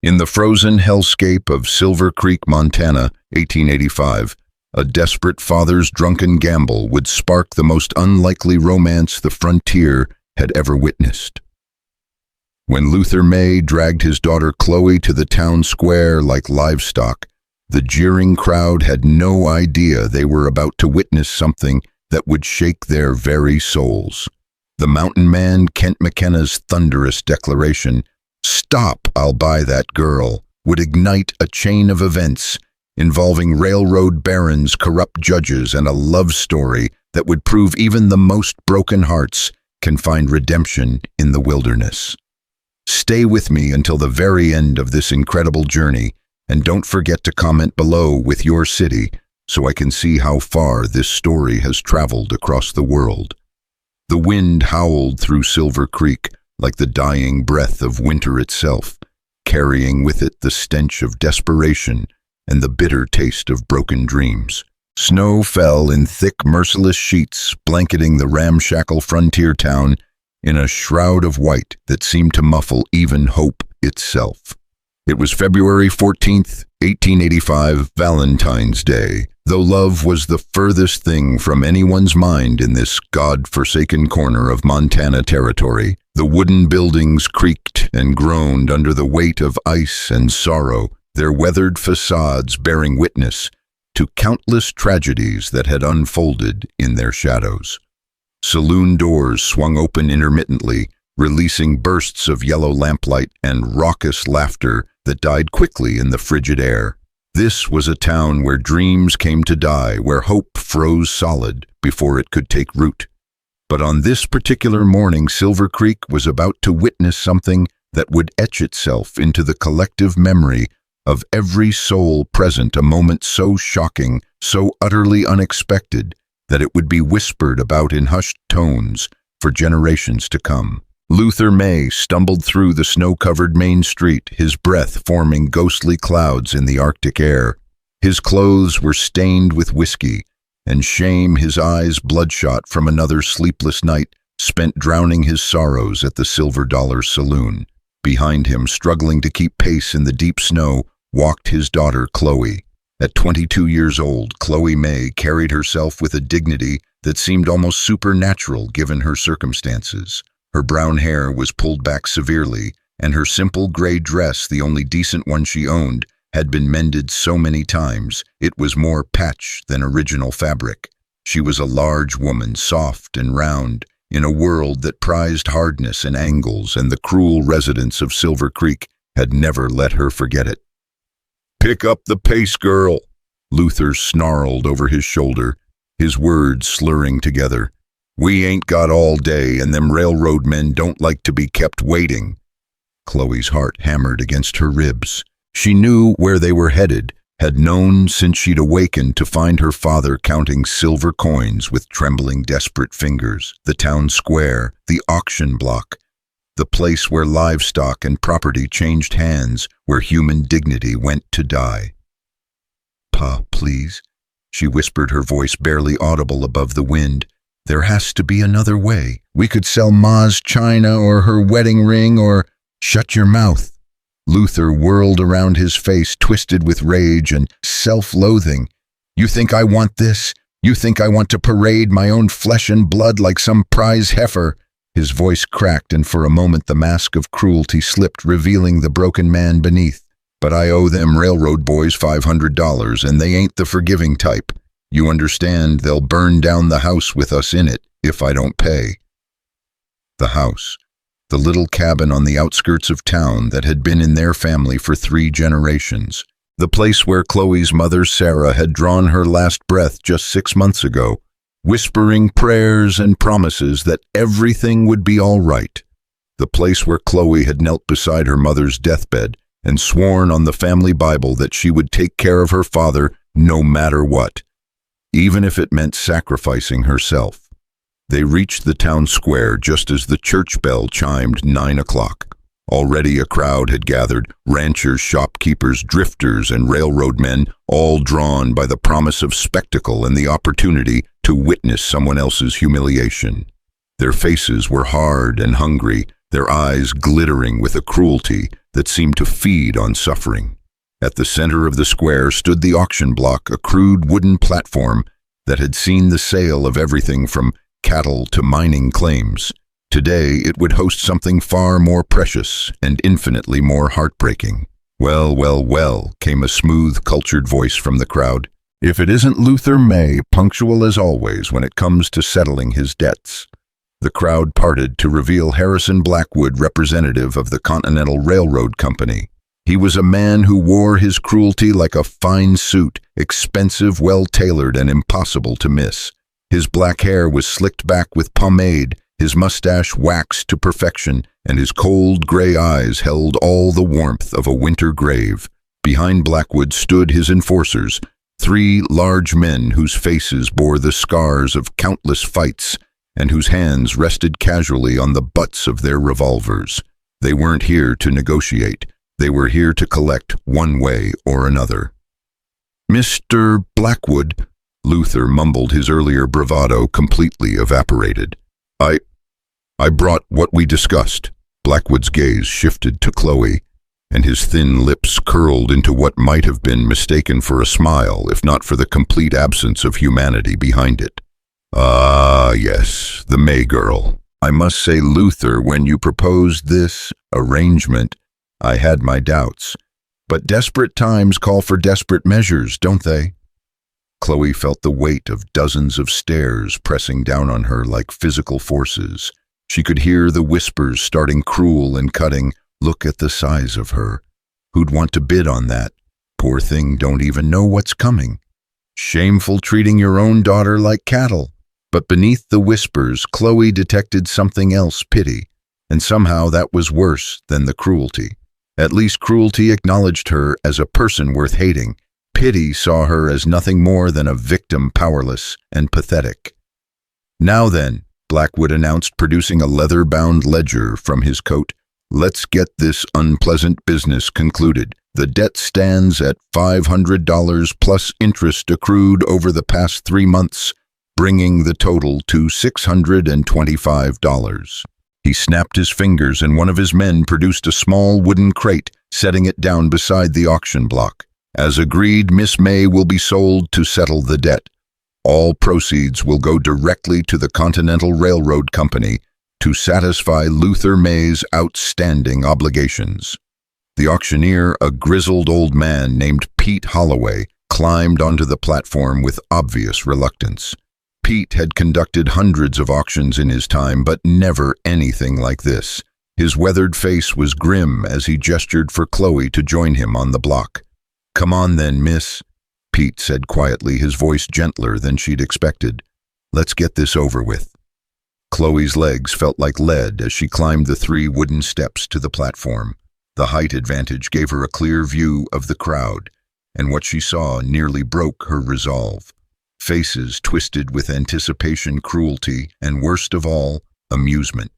In the frozen hellscape of Silver Creek, Montana, 1885, a desperate father's drunken gamble would spark the most unlikely romance the frontier had ever witnessed. When Luther May dragged his daughter Chloe to the town square like livestock, the jeering crowd had no idea they were about to witness something that would shake their very souls. The mountain man Kent McKenna's thunderous declaration, "Stop, I'll buy that girl," would ignite a chain of events involving railroad barons, corrupt judges, and a love story that would prove even the most broken hearts can find redemption in the wilderness. Stay with me until the very end of this incredible journey, and don't forget to comment below with your city so I can see how far this story has traveled across the world. The wind howled through Silver Creek like the dying breath of winter itself, carrying with it the stench of desperation and the bitter taste of broken dreams. Snow fell in thick, merciless sheets, blanketing the ramshackle frontier town in a shroud of white that seemed to muffle even hope itself. It was February 14th, 1885, Valentine's Day. Though love was the furthest thing from anyone's mind in this God-forsaken corner of Montana territory, the wooden buildings creaked and groaned under the weight of ice and sorrow, their weathered facades bearing witness to countless tragedies that had unfolded in their shadows. Saloon doors swung open intermittently, releasing bursts of yellow lamplight and raucous laughter that died quickly in the frigid air. This was a town where dreams came to die, where hope froze solid before it could take root. But on this particular morning, Silver Creek was about to witness something that would etch itself into the collective memory of every soul present, a moment so shocking, so utterly unexpected, that it would be whispered about in hushed tones for generations to come. Luther May stumbled through the snow-covered main street, his breath forming ghostly clouds in the Arctic air. His clothes were stained with whiskey, and shame, his eyes bloodshot from another sleepless night spent drowning his sorrows at the Silver Dollar Saloon. Behind him, struggling to keep pace in the deep snow, walked his daughter Chloe. At 22 years old, Chloe May carried herself with a dignity that seemed almost supernatural given her circumstances. Her brown hair was pulled back severely, and her simple gray dress, the only decent one she owned, had been mended so many times it was more patch than original fabric. She was a large woman, soft and round, in a world that prized hardness and angles, and the cruel residents of Silver Creek had never let her forget it. "Pick up the pace, girl," Luther snarled over his shoulder, his words slurring together. "We ain't got all day, and them railroad men don't like to be kept waiting." Chloe's heart hammered against her ribs. She knew where they were headed, had known since she'd awakened to find her father counting silver coins with trembling, desperate fingers. The town square, the auction block, the place where livestock and property changed hands, where human dignity went to die. "Pa, please," she whispered, her voice barely audible above the wind. "There has to be another way. We could sell Ma's china or her wedding ring or—" "Shut your mouth." Luther whirled around, his face twisted with rage and self-loathing. "You think I want this? You think I want to parade my own flesh and blood like some prize heifer?" His voice cracked, and for a moment the mask of cruelty slipped, revealing the broken man beneath. "But I owe them railroad boys $500, and they ain't the forgiving type. You understand, they'll burn down the house with us in it if I don't pay." The house, the little cabin on the outskirts of town that had been in their family for 3 generations. The place where Chloe's mother, Sarah, had drawn her last breath just 6 months ago, whispering prayers and promises that everything would be all right. The place where Chloe had knelt beside her mother's deathbed and sworn on the family Bible that she would take care of her father no matter what, even if it meant sacrificing herself. They reached the town square just as the church bell chimed 9 o'clock. Already a crowd had gathered, ranchers, shopkeepers, drifters, and railroad men, all drawn by the promise of spectacle and the opportunity to witness someone else's humiliation. Their faces were hard and hungry, their eyes glittering with a cruelty that seemed to feed on suffering. At the center of the square stood the auction block, a crude wooden platform that had seen the sale of everything from cattle to mining claims. Today, it would host something far more precious and infinitely more heartbreaking. "Well, well, well," came a smooth, cultured voice from the crowd. "If it isn't Luther May, punctual as always when it comes to settling his debts." The crowd parted to reveal Harrison Blackwood, representative of the Continental Railroad Company. He was a man who wore his cruelty like a fine suit, expensive, well-tailored, and impossible to miss. His black hair was slicked back with pomade, his mustache waxed to perfection, and his cold gray eyes held all the warmth of a winter grave. Behind Blackwood stood his enforcers, three large men whose faces bore the scars of countless fights and whose hands rested casually on the butts of their revolvers. They weren't here to negotiate. They were here to collect one way or another. "Mr. Blackwood," Luther mumbled, his earlier bravado completely evaporated. I brought what we discussed." Blackwood's gaze shifted to Chloe, and his thin lips curled into what might have been mistaken for a smile, if not for the complete absence of humanity behind it. "Ah, yes, the May girl. I must say, Luther, when you proposed this arrangement, I had my doubts. But desperate times call for desperate measures, don't they?" Chloe felt the weight of dozens of stares pressing down on her like physical forces. She could hear the whispers starting cruel and cutting. "Look at the size of her. Who'd want to bid on that? Poor thing don't even know what's coming. Shameful treating your own daughter like cattle." But beneath the whispers, Chloe detected something else: pity. And somehow that was worse than the cruelty. At least cruelty acknowledged her as a person worth hating. Pity saw her as nothing more than a victim, powerless and pathetic. "Now then," Blackwood announced, producing a leather-bound ledger from his coat, "let's get this unpleasant business concluded. The debt stands at $500 plus interest accrued over the past 3 months, bringing the total to $625. He snapped his fingers, and one of his men produced a small wooden crate, setting it down beside the auction block. "As agreed, Miss May will be sold to settle the debt. All proceeds will go directly to the Continental Railroad Company to satisfy Luther May's outstanding obligations." The auctioneer, a grizzled old man named Pete Holloway, climbed onto the platform with obvious reluctance. Pete had conducted hundreds of auctions in his time, but never anything like this. His weathered face was grim as he gestured for Chloe to join him on the block. "Come on then, miss," Pete said quietly, his voice gentler than she'd expected. "Let's get this over with." Chloe's legs felt like lead as she climbed the 3 wooden steps to the platform. The height advantage gave her a clear view of the crowd, and what she saw nearly broke her resolve. Faces twisted with anticipation, cruelty, and worst of all, amusement.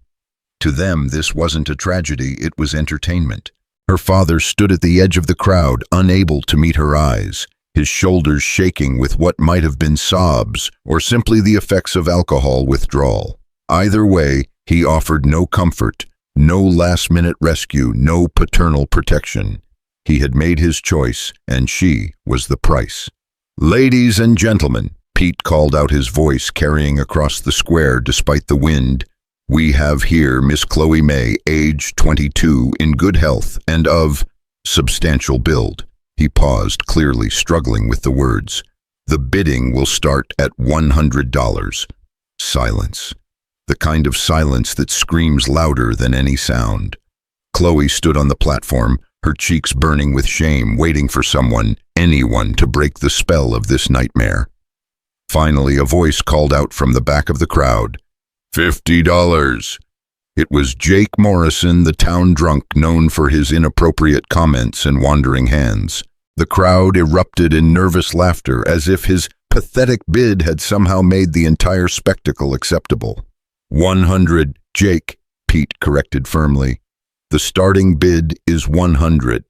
To them, this wasn't a tragedy, it was entertainment. Her father stood at the edge of the crowd, unable to meet her eyes, his shoulders shaking with what might have been sobs or simply the effects of alcohol withdrawal. Either way, he offered no comfort, no last-minute rescue, no paternal protection. He had made his choice, and she was the price. "Ladies and gentlemen," Pete called out, his voice carrying across the square despite the wind, "we have here Miss Chloe May, age 22, in good health and of substantial build." He paused, clearly struggling with the words. "The bidding will start at $100. Silence. The kind of silence that screams louder than any sound. Chloe stood on the platform, her cheeks burning with shame, waiting for someone, anyone, to break the spell of this nightmare. Finally, a voice called out from the back of the crowd, $50. It was Jake Morrison, the town drunk known for his inappropriate comments and wandering hands. The crowd erupted in nervous laughter, as if his pathetic bid had somehow made the entire spectacle acceptable. 100, Jake, Pete corrected firmly. The starting bid is 100.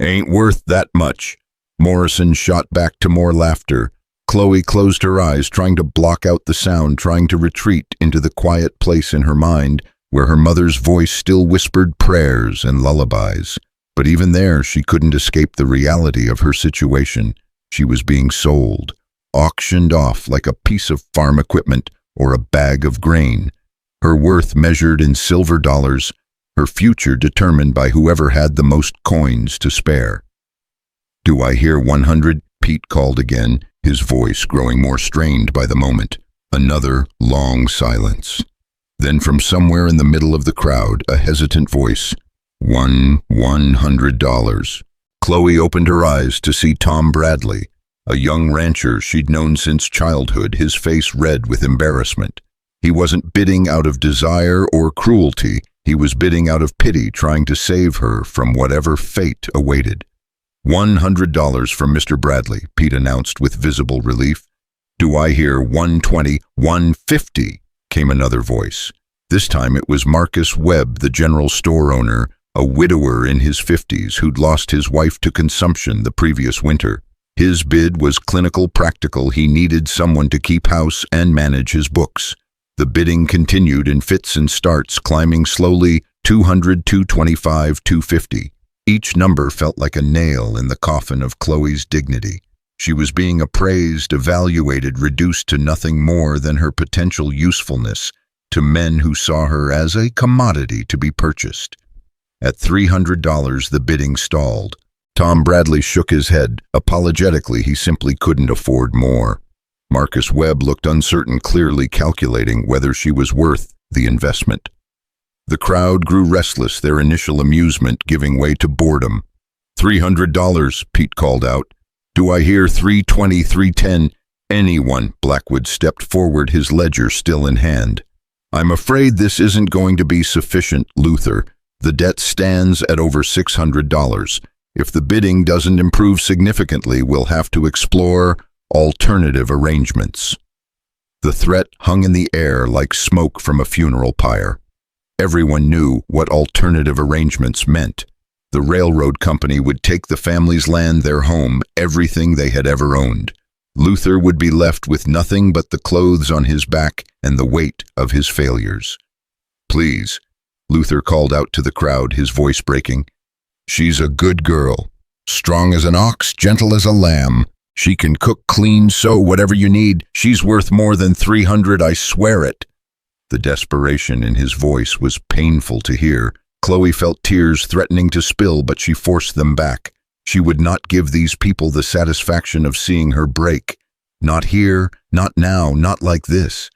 Ain't worth that much. Morrison shot back to more laughter. Chloe closed her eyes, trying to block out the sound, trying to retreat into the quiet place in her mind where her mother's voice still whispered prayers and lullabies. But even there, she couldn't escape the reality of her situation. She was being sold, auctioned off like a piece of farm equipment or a bag of grain. Her worth measured in silver dollars, her future determined by whoever had the most coins to spare. "Do I hear 100? Pete called again, his voice growing more strained by the moment. Another long silence. Then from somewhere in the middle of the crowd, a hesitant voice. $100. Chloe opened her eyes to see Tom Bradley, a young rancher she'd known since childhood, his face red with embarrassment. He wasn't bidding out of desire or cruelty. He was bidding out of pity, trying to save her from whatever fate awaited. $100 from Mr. Bradley, Pete announced with visible relief. "Do I hear 120, 150? Came another voice. This time it was Marcus Webb, the general store owner, a widower in his 50s who'd lost his wife to consumption the previous winter. His bid was clinical practical. He needed someone to keep house and manage his books. The bidding continued in fits and starts, climbing slowly, 200, 225, 250. Each number felt like a nail in the coffin of Chloe's dignity. She was being appraised, evaluated, reduced to nothing more than her potential usefulness to men who saw her as a commodity to be purchased. At $300, the bidding stalled. Tom Bradley shook his head. Apologetically, he simply couldn't afford more. Marcus Webb looked uncertain, clearly calculating whether she was worth the investment. The crowd grew restless, their initial amusement giving way to boredom. $300, Pete called out. "Do I hear 320, 310? Anyone?" Blackwood stepped forward, his ledger still in hand. "I'm afraid this isn't going to be sufficient, Luther. The debt stands at over $600. If the bidding doesn't improve significantly, we'll have to explore alternative arrangements." The threat hung in the air like smoke from a funeral pyre. Everyone knew what alternative arrangements meant. The railroad company would take the family's land, their home, everything they had ever owned. Luther would be left with nothing but the clothes on his back and the weight of his failures. "Please," Luther called out to the crowd, his voice breaking. "She's a good girl, strong as an ox, gentle as a lamb. She can cook, clean, sew, whatever you need. She's worth more than 300, I swear it." The desperation in his voice was painful to hear. Chloe felt tears threatening to spill, but she forced them back. She would not give these people the satisfaction of seeing her break. Not here, not now, not like this.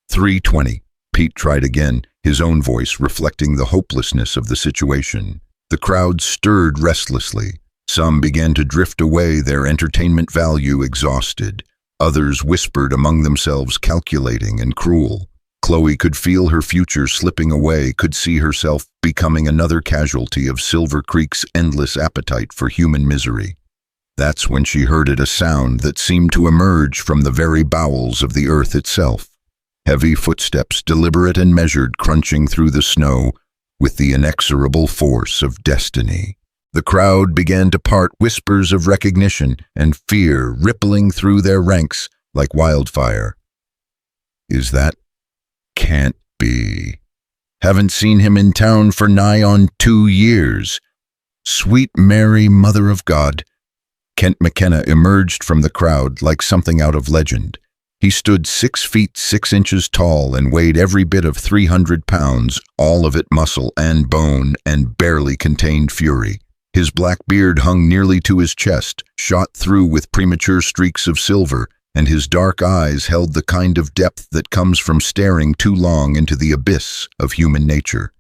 320. Pete tried again, his own voice reflecting the hopelessness of the situation. The crowd stirred restlessly. Some began to drift away, their entertainment value exhausted. Others whispered among themselves, calculating and cruel. Chloe could feel her future slipping away, could see herself becoming another casualty of Silver Creek's endless appetite for human misery. That's when she heard a sound that seemed to emerge from the very bowels of the earth itself. Heavy footsteps, deliberate and measured, crunching through the snow with the inexorable force of destiny. The crowd began to part, whispers of recognition and fear rippling through their ranks like wildfire. "Is that? Can't be. Haven't seen him in town for nigh on 2 years. Sweet Mary, Mother of God." Kent McKenna emerged from the crowd like something out of legend. He stood 6 feet 6 inches tall and weighed every bit of 300 pounds, all of it muscle and bone, and barely contained fury. His black beard hung nearly to his chest, shot through with premature streaks of silver, and his dark eyes held the kind of depth that comes from staring too long into the abyss of human nature.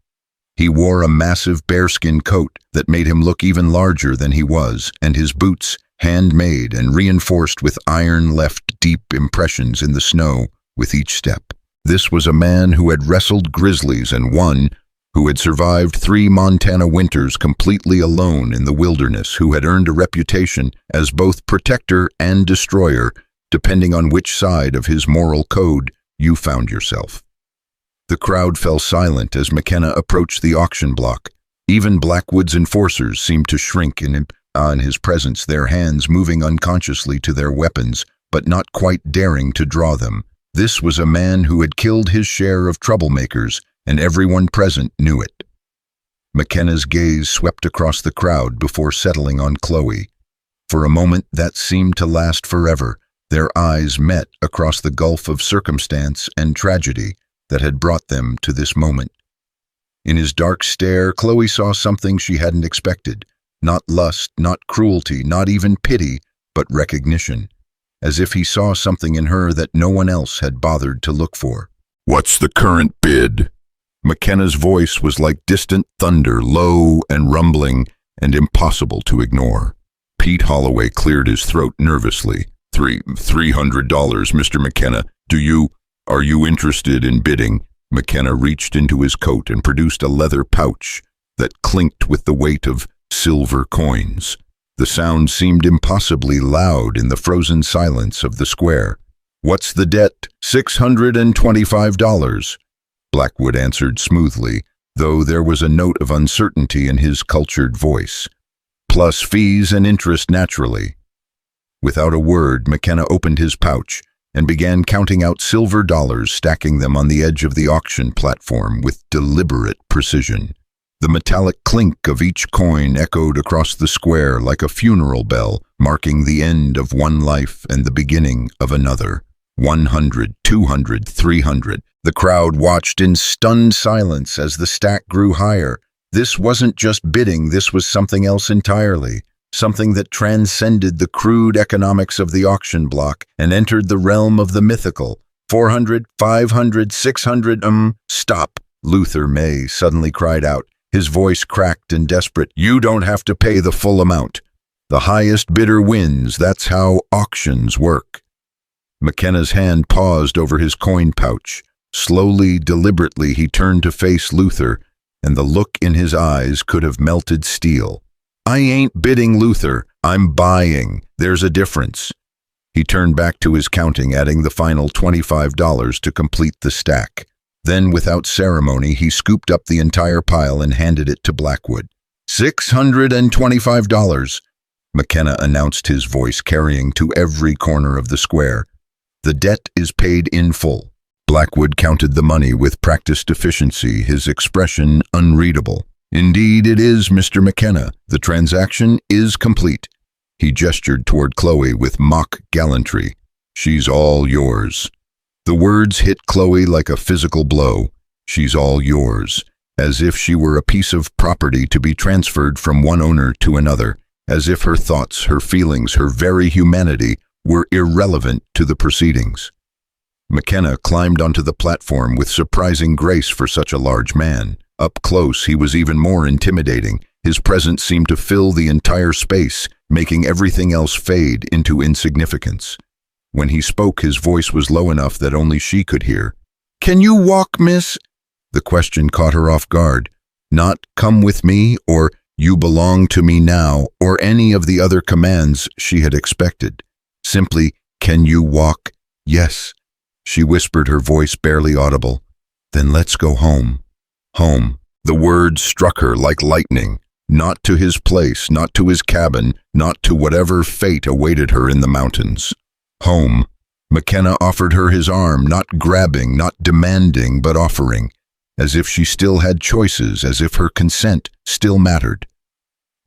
He wore a massive bearskin coat that made him look even larger than he was, and his boots, handmade and reinforced with iron, left deep impressions in the snow with each step. This was a man who had wrestled grizzlies and won, who had survived 3 Montana winters completely alone in the wilderness, who had earned a reputation as both protector and destroyer, depending on which side of his moral code you found yourself. The crowd fell silent as McKenna approached the auction block. Even Blackwood's enforcers seemed to shrink in his presence, their hands moving unconsciously to their weapons, but not quite daring to draw them. This was a man who had killed his share of troublemakers and everyone present knew it. McKenna's gaze swept across the crowd before settling on Chloe. For a moment that seemed to last forever. Their eyes met across the gulf of circumstance and tragedy that had brought them to this moment. In his dark stare, Chloe saw something she hadn't expected. Not lust, not cruelty, not even pity, but recognition. As if he saw something in her that no one else had bothered to look for. "What's the current bid?" McKenna's voice was like distant thunder, low and rumbling and impossible to ignore. Pete Holloway cleared his throat nervously. $300, Mr. McKenna. Are you interested in bidding?" McKenna reached into his coat and produced a leather pouch that clinked with the weight of silver coins. The sound seemed impossibly loud in the frozen silence of the square. "What's the debt?" $625. Blackwood answered smoothly, though there was a note of uncertainty in his cultured voice. "Plus fees and interest naturally." Without a word, McKenna opened his pouch and began counting out silver dollars, stacking them on the edge of the auction platform with deliberate precision. The metallic clink of each coin echoed across the square like a funeral bell, marking the end of one life and the beginning of another. 100, 200, 300. The crowd watched in stunned silence as the stack grew higher. This wasn't just bidding, this was something else entirely. Something that transcended the crude economics of the auction block and entered the realm of the mythical. 400, 500, 600, Stop, Luther May suddenly cried out, his voice cracked and desperate. "You don't have to pay the full amount. The highest bidder wins, that's how auctions work." McKenna's hand paused over his coin pouch. Slowly, deliberately, he turned to face Luther, and the look in his eyes could have melted steel. "I ain't bidding, Luther. I'm buying. There's a difference." He turned back to his counting, adding the final $25 to complete the stack. Then, without ceremony, he scooped up the entire pile and handed it to Blackwood. $625. McKenna announced, his voice carrying to every corner of the square. "The debt is paid in full." Blackwood counted the money with practiced efficiency, his expression unreadable. "Indeed it is, Mr. McKenna. The transaction is complete." He gestured toward Chloe with mock gallantry. "She's all yours." The words hit Chloe like a physical blow. "She's all yours," as if she were a piece of property to be transferred from one owner to another, as if her thoughts, her feelings, her very humanity were irrelevant to the proceedings. McKenna climbed onto the platform with surprising grace for such a large man. Up close, he was even more intimidating. His presence seemed to fill the entire space, making everything else fade into insignificance. When he spoke, his voice was low enough that only she could hear. "Can you walk, miss?" The question caught her off guard. Not "come with me" or "you belong to me now" or any of the other commands she had expected. Simply, "Can you walk?" "Yes," she whispered, her voice barely audible. "Then let's go home." Home. The word struck her like lightning. Not to his place, not to his cabin, not to whatever fate awaited her in the mountains. Home. McKenna offered her his arm, not grabbing, not demanding, but offering, as if she still had choices, as if her consent still mattered.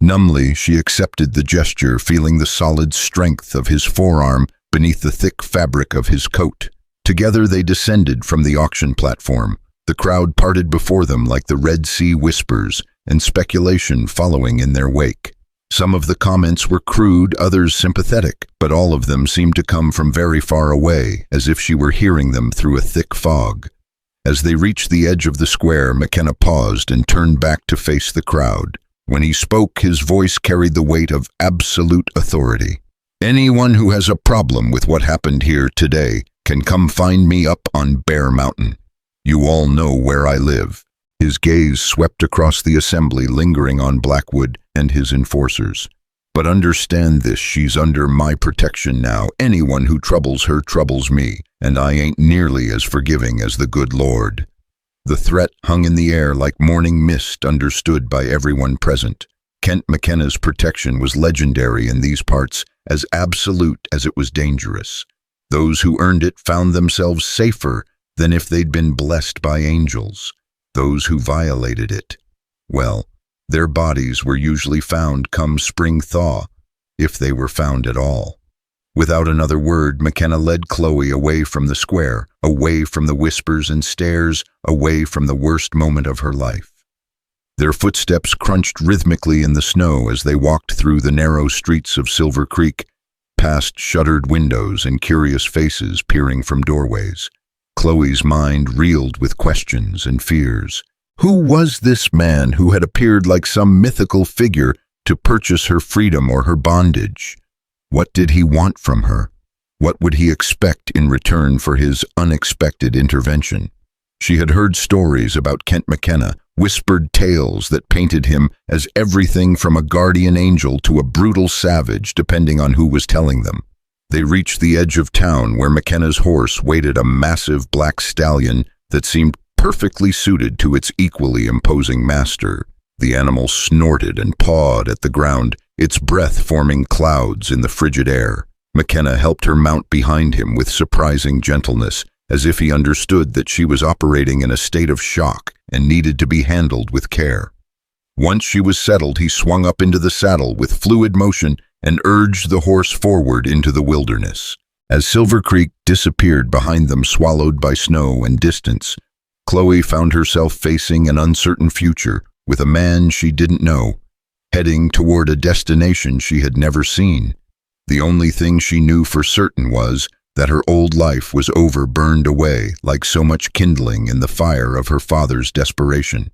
Numbly, she accepted the gesture, feeling the solid strength of his forearm beneath the thick fabric of his coat. Together they descended from the auction platform. The crowd parted before them like the Red Sea whispers, and speculation following in their wake. Some of the comments were crude, others sympathetic, but all of them seemed to come from very far away, as if she were hearing them through a thick fog. As they reached the edge of the square, McKenna paused and turned back to face the crowd. When he spoke, his voice carried the weight of absolute authority. "Anyone who has a problem with what happened here today can come find me up on Bear Mountain. You all know where I live." His gaze swept across the assembly, lingering on Blackwood and his enforcers. "But understand this, she's under my protection now. Anyone who troubles her troubles me, and I ain't nearly as forgiving as the good Lord." The threat hung in the air like morning mist, understood by everyone present. Kent McKenna's protection was legendary in these parts, as absolute as it was dangerous. Those who earned it found themselves safer than if they'd been blessed by angels. those who violated it, well, their bodies were usually found come spring thaw, if they were found at all. Without another word, McKenna led Chloe away from the square, away from the whispers and stares, away from the worst moment of her life. Their footsteps crunched rhythmically in the snow as they walked through the narrow streets of Silver Creek, past shuttered windows and curious faces peering from doorways. Chloe's mind reeled with questions and fears. Who was this man who had appeared like some mythical figure to purchase her freedom or her bondage? What did he want from her? What would he expect in return for his unexpected intervention? She had heard stories about Kent McKenna, whispered tales that painted him as everything from a guardian angel to a brutal savage, depending on who was telling them. They reached the edge of town where McKenna's horse waited, a massive black stallion that seemed perfectly suited to its equally imposing master. The animal snorted and pawed at the ground, its breath forming clouds in the frigid air. McKenna helped her mount behind him with surprising gentleness, as if he understood that she was operating in a state of shock and needed to be handled with care. Once she was settled, he swung up into the saddle with fluid motion and urged the horse forward into the wilderness. As Silver Creek disappeared behind them, swallowed by snow and distance, Chloe found herself facing an uncertain future with a man she didn't know, heading toward a destination she had never seen. The only thing she knew for certain was that her old life was over, burned away like so much kindling in the fire of her father's desperation.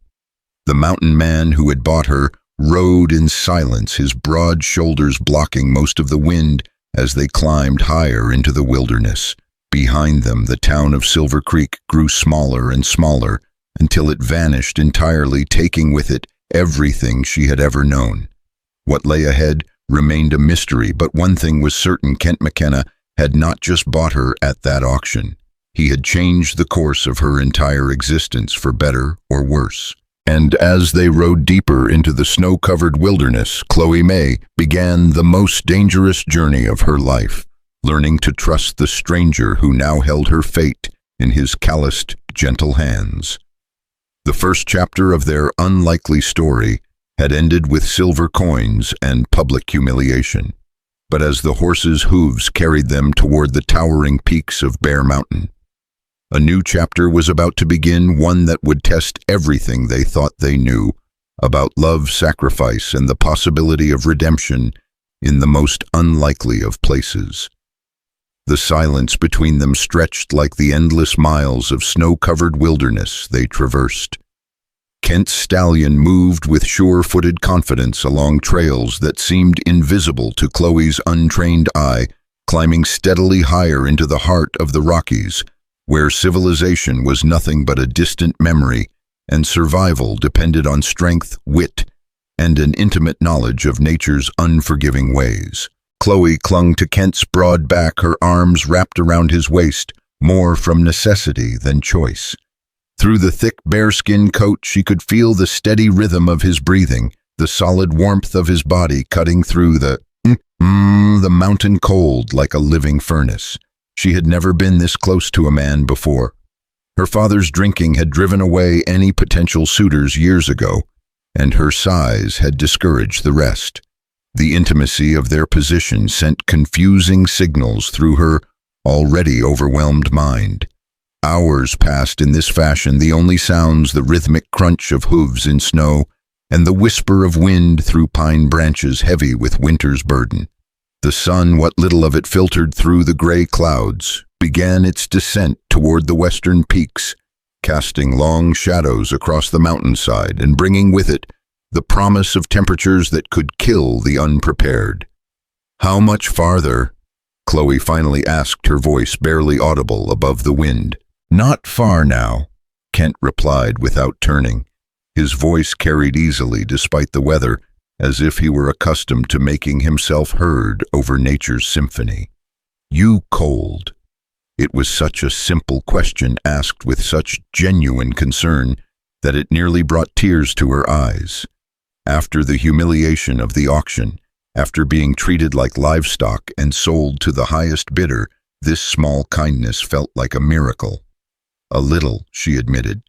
The mountain man who had bought her rode in silence, his broad shoulders blocking most of the wind as they climbed higher into the wilderness. Behind them, the town of Silver Creek grew smaller and smaller until it vanished entirely, taking with it everything she had ever known. What lay ahead remained a mystery, but one thing was certain: Kent McKenna had not just bought her at that auction. He had changed the course of her entire existence, for better or worse. And as they rode deeper into the snow-covered wilderness, Chloe May began the most dangerous journey of her life, learning to trust the stranger who now held her fate in his calloused, gentle hands. The first chapter of their unlikely story had ended with silver coins and public humiliation. But as the horse's hooves carried them toward the towering peaks of Bear Mountain, a new chapter was about to begin, one that would test everything they thought they knew about love, sacrifice, and the possibility of redemption in the most unlikely of places. The silence between them stretched like the endless miles of snow-covered wilderness they traversed. Kent's stallion moved with sure-footed confidence along trails that seemed invisible to Chloe's untrained eye, climbing steadily higher into the heart of the Rockies, where civilization was nothing but a distant memory and survival depended on strength, wit, and an intimate knowledge of nature's unforgiving ways. Chloe clung to Kent's broad back, her arms wrapped around his waist, more from necessity than choice. Through the thick bearskin coat, she could feel the steady rhythm of his breathing, the solid warmth of his body cutting through the mountain cold like a living furnace. She had never been this close to a man before. Her father's drinking had driven away any potential suitors years ago, and her size had discouraged the rest. The intimacy of their position sent confusing signals through her already overwhelmed mind. Hours passed in this fashion, the only sounds the rhythmic crunch of hooves in snow and the whisper of wind through pine branches heavy with winter's burden. The sun, what little of it filtered through the gray clouds, began its descent toward the western peaks, casting long shadows across the mountainside and bringing with it the promise of temperatures that could kill the unprepared. "How much farther?" Chloe finally asked, her voice barely audible above the wind. "Not far now," Kent replied without turning. His voice carried easily despite the weather, as if he were accustomed to making himself heard over nature's symphony. "You cold?" It was such a simple question, asked with such genuine concern, that it nearly brought tears to her eyes. After the humiliation of the auction, after being treated like livestock and sold to the highest bidder, this small kindness felt like a miracle. "A little," she admitted,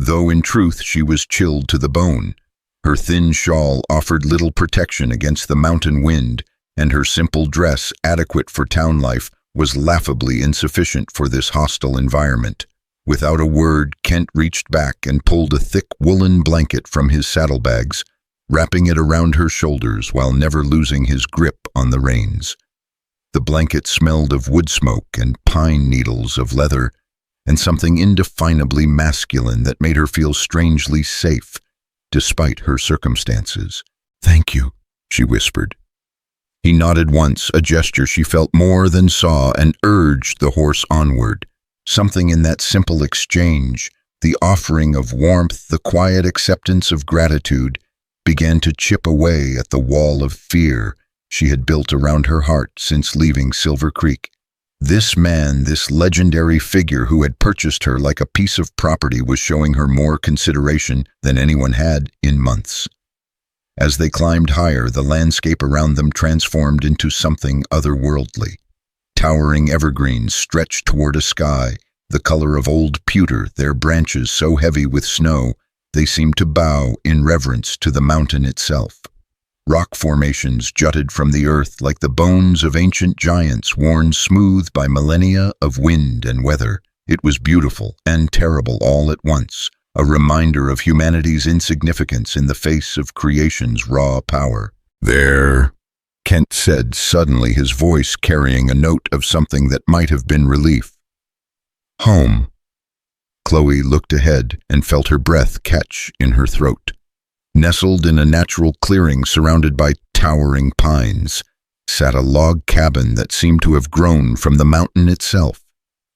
though in truth she was chilled to the bone. Her thin shawl offered little protection against the mountain wind, and her simple dress, adequate for town life, was laughably insufficient for this hostile environment. Without a word, Kent reached back and pulled a thick woolen blanket from his saddlebags, wrapping it around her shoulders while never losing his grip on the reins. The blanket smelled of wood smoke and pine needles of leather, and something indefinably masculine that made her feel strangely safe, despite her circumstances. "Thank you," she whispered. He nodded once, a gesture she felt more than saw, and urged the horse onward. Something in that simple exchange, the offering of warmth, the quiet acceptance of gratitude, began to chip away at the wall of fear she had built around her heart since leaving Silver Creek. This man, this legendary figure who had purchased her like a piece of property, was showing her more consideration than anyone had in months. As they climbed higher, the landscape around them transformed into something otherworldly. Towering evergreens stretched toward a sky, the color of old pewter, their branches so heavy with snow they seemed to bow in reverence to the mountain itself. Rock formations jutted from the earth like the bones of ancient giants worn smooth by millennia of wind and weather. It was beautiful and terrible all at once, a reminder of humanity's insignificance in the face of creation's raw power. "There," Kent said suddenly, his voice carrying a note of something that might have been relief. "Home." Chloe looked ahead and felt her breath catch in her throat. Nestled in a natural clearing surrounded by towering pines, sat a log cabin that seemed to have grown from the mountain itself.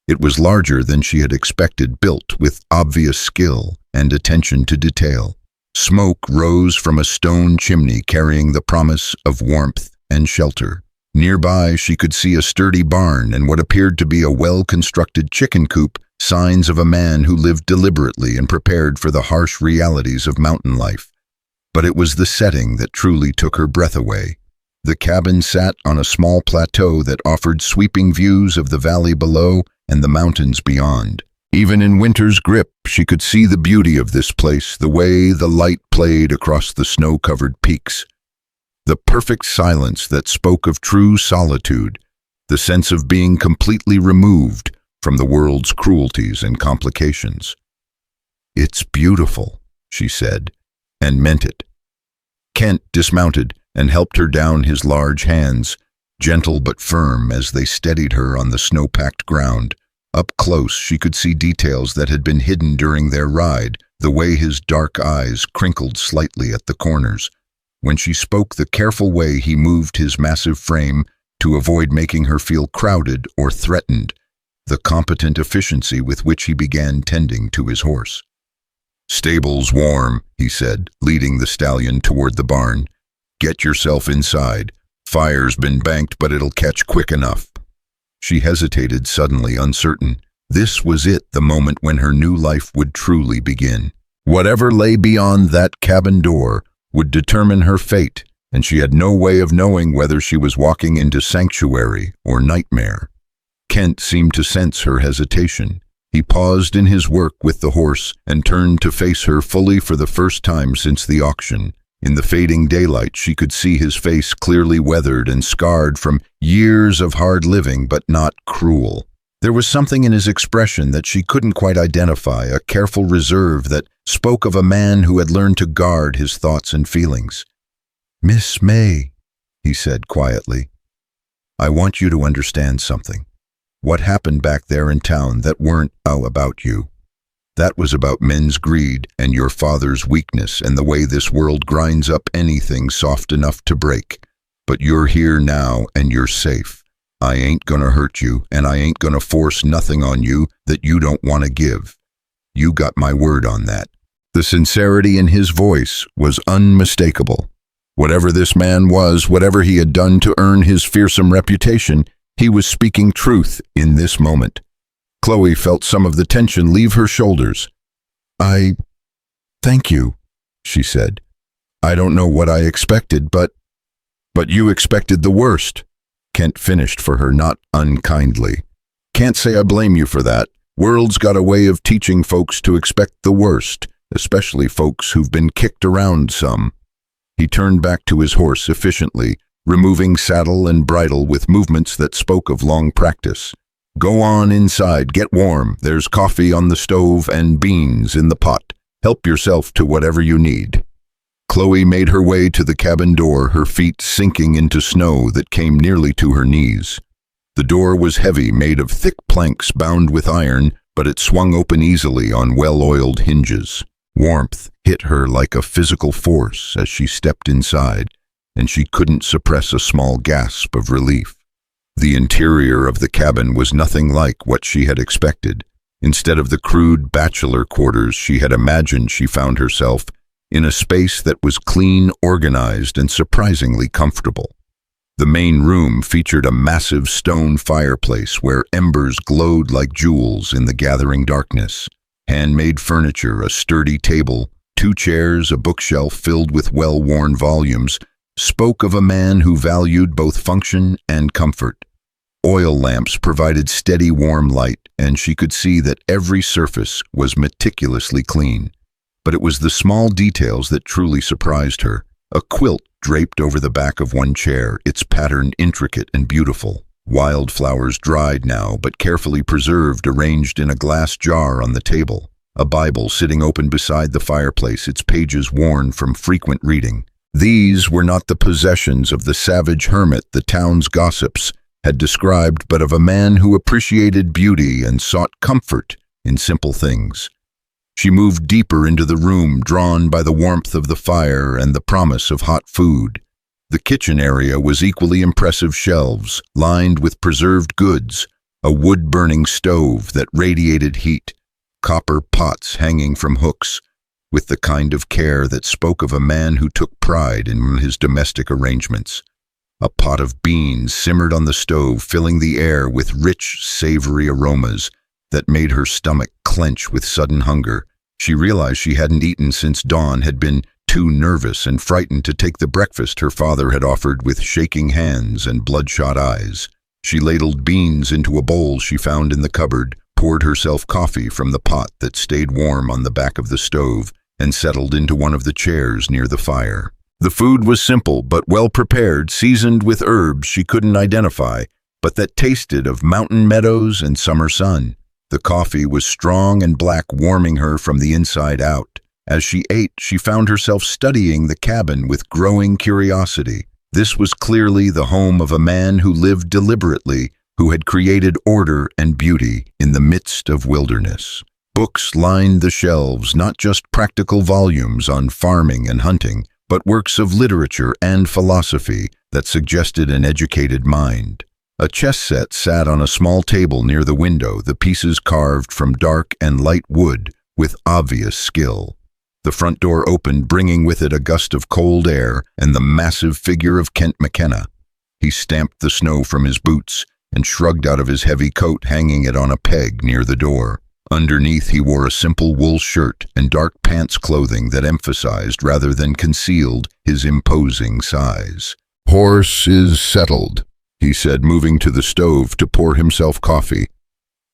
It was larger than she had expected, built with obvious skill and attention to detail. Smoke rose from a stone chimney carrying the promise of warmth and shelter. Nearby, she could see a sturdy barn and what appeared to be a well-constructed chicken coop, signs of a man who lived deliberately and prepared for the harsh realities of mountain life. But it was the setting that truly took her breath away. The cabin sat on a small plateau that offered sweeping views of the valley below and the mountains beyond. Even in winter's grip, she could see the beauty of this place, the way the light played across the snow-covered peaks. The perfect silence that spoke of true solitude, the sense of being completely removed from the world's cruelties and complications. "It's beautiful," she said, and meant it. Kent dismounted and helped her down, his large hands, gentle but firm as they steadied her on the snow-packed ground. Up close, she could see details that had been hidden during their ride, the way his dark eyes crinkled slightly at the corners. When she spoke, the careful way he moved his massive frame to avoid making her feel crowded or threatened, the competent efficiency with which he began tending to his horse. "Stable's warm," he said, leading the stallion toward the barn. "Get yourself inside. Fire's been banked, but it'll catch quick enough." She hesitated, suddenly uncertain. This was it, the moment when her new life would truly begin. Whatever lay beyond that cabin door would determine her fate, and she had no way of knowing whether she was walking into sanctuary or nightmare. Kent seemed to sense her hesitation. He paused in his work with the horse and turned to face her fully for the first time since the auction. In the fading daylight, she could see his face clearly weathered and scarred from years of hard living, but not cruel. There was something in his expression that she couldn't quite identify, a careful reserve that spoke of a man who had learned to guard his thoughts and feelings. "Miss May," he said quietly, "I want you to understand something. What happened back there in town, that weren't about you. That was about men's greed and your father's weakness and the way this world grinds up anything soft enough to break. But you're here now and you're safe. I ain't gonna hurt you, and I ain't gonna force nothing on you that you don't want to give. You got my word on that." The sincerity in his voice was unmistakable. Whatever this man was, whatever he had done to earn his fearsome reputation, he was speaking truth in this moment. Chloe felt some of the tension leave her shoulders. Thank you," she said. "I don't know what I expected, but you expected the worst," Kent finished for her, not unkindly. "Can't say I blame you for that. World's got a way of teaching folks to expect the worst, especially folks who've been kicked around some. He turned back to his horse efficiently, removing saddle and bridle with movements that spoke of long practice. Go on inside, get warm. There's coffee on the stove and beans in the pot. Help yourself to whatever you need. Chloe made her way to the cabin door, her feet sinking into snow that came nearly to her knees. The door was heavy, made of thick planks bound with iron, but it swung open easily on well-oiled hinges. Warmth hit her like a physical force as she stepped inside, and she couldn't suppress a small gasp of relief. The interior of the cabin was nothing like what she had expected. Instead of the crude bachelor quarters she had imagined, she found herself in a space that was clean, organized, and surprisingly comfortable. The main room featured a massive stone fireplace where embers glowed like jewels in the gathering darkness. Handmade furniture, a sturdy table, 2 chairs, a bookshelf filled with well-worn volumes, spoke of a man who valued both function and comfort. Oil lamps provided steady, warm light, and she could see that every surface was meticulously clean. But it was the small details that truly surprised her. A quilt draped over the back of one chair, its pattern intricate and beautiful. Wildflowers dried now, but carefully preserved, arranged in a glass jar on the table. A Bible sitting open beside the fireplace, its pages worn from frequent reading. These were not the possessions of the savage hermit the town's gossips had described, but of a man who appreciated beauty and sought comfort in simple things. She moved deeper into the room, drawn by the warmth of the fire and the promise of hot food. The kitchen area was equally impressive: shelves lined with preserved goods, a wood-burning stove that radiated heat, copper pots hanging from hooks, with the kind of care that spoke of a man who took pride in his domestic arrangements. A pot of beans simmered on the stove, filling the air with rich, savory aromas that made her stomach clench with sudden hunger. She realized she hadn't eaten since Dawn had been too nervous and frightened to take the breakfast her father had offered with shaking hands and bloodshot eyes. She ladled beans into a bowl she found in the cupboard, poured herself coffee from the pot that stayed warm on the back of the stove, and settled into one of the chairs near the fire. The food was simple but well prepared, seasoned with herbs she couldn't identify, but that tasted of mountain meadows and summer sun. The coffee was strong and black, warming her from the inside out. As she ate, she found herself studying the cabin with growing curiosity. This was clearly the home of a man who lived deliberately, who had created order and beauty in the midst of wilderness. Books lined the shelves, not just practical volumes on farming and hunting, but works of literature and philosophy that suggested an educated mind. A chess set sat on a small table near the window, the pieces carved from dark and light wood with obvious skill. The front door opened, bringing with it a gust of cold air and the massive figure of Kent McKenna. He stamped the snow from his boots and shrugged out of his heavy coat, hanging it on a peg near the door. Underneath, he wore a simple wool shirt and dark pants, clothing that emphasized rather than concealed his imposing size. "Horse is settled," he said, moving to the stove to pour himself coffee.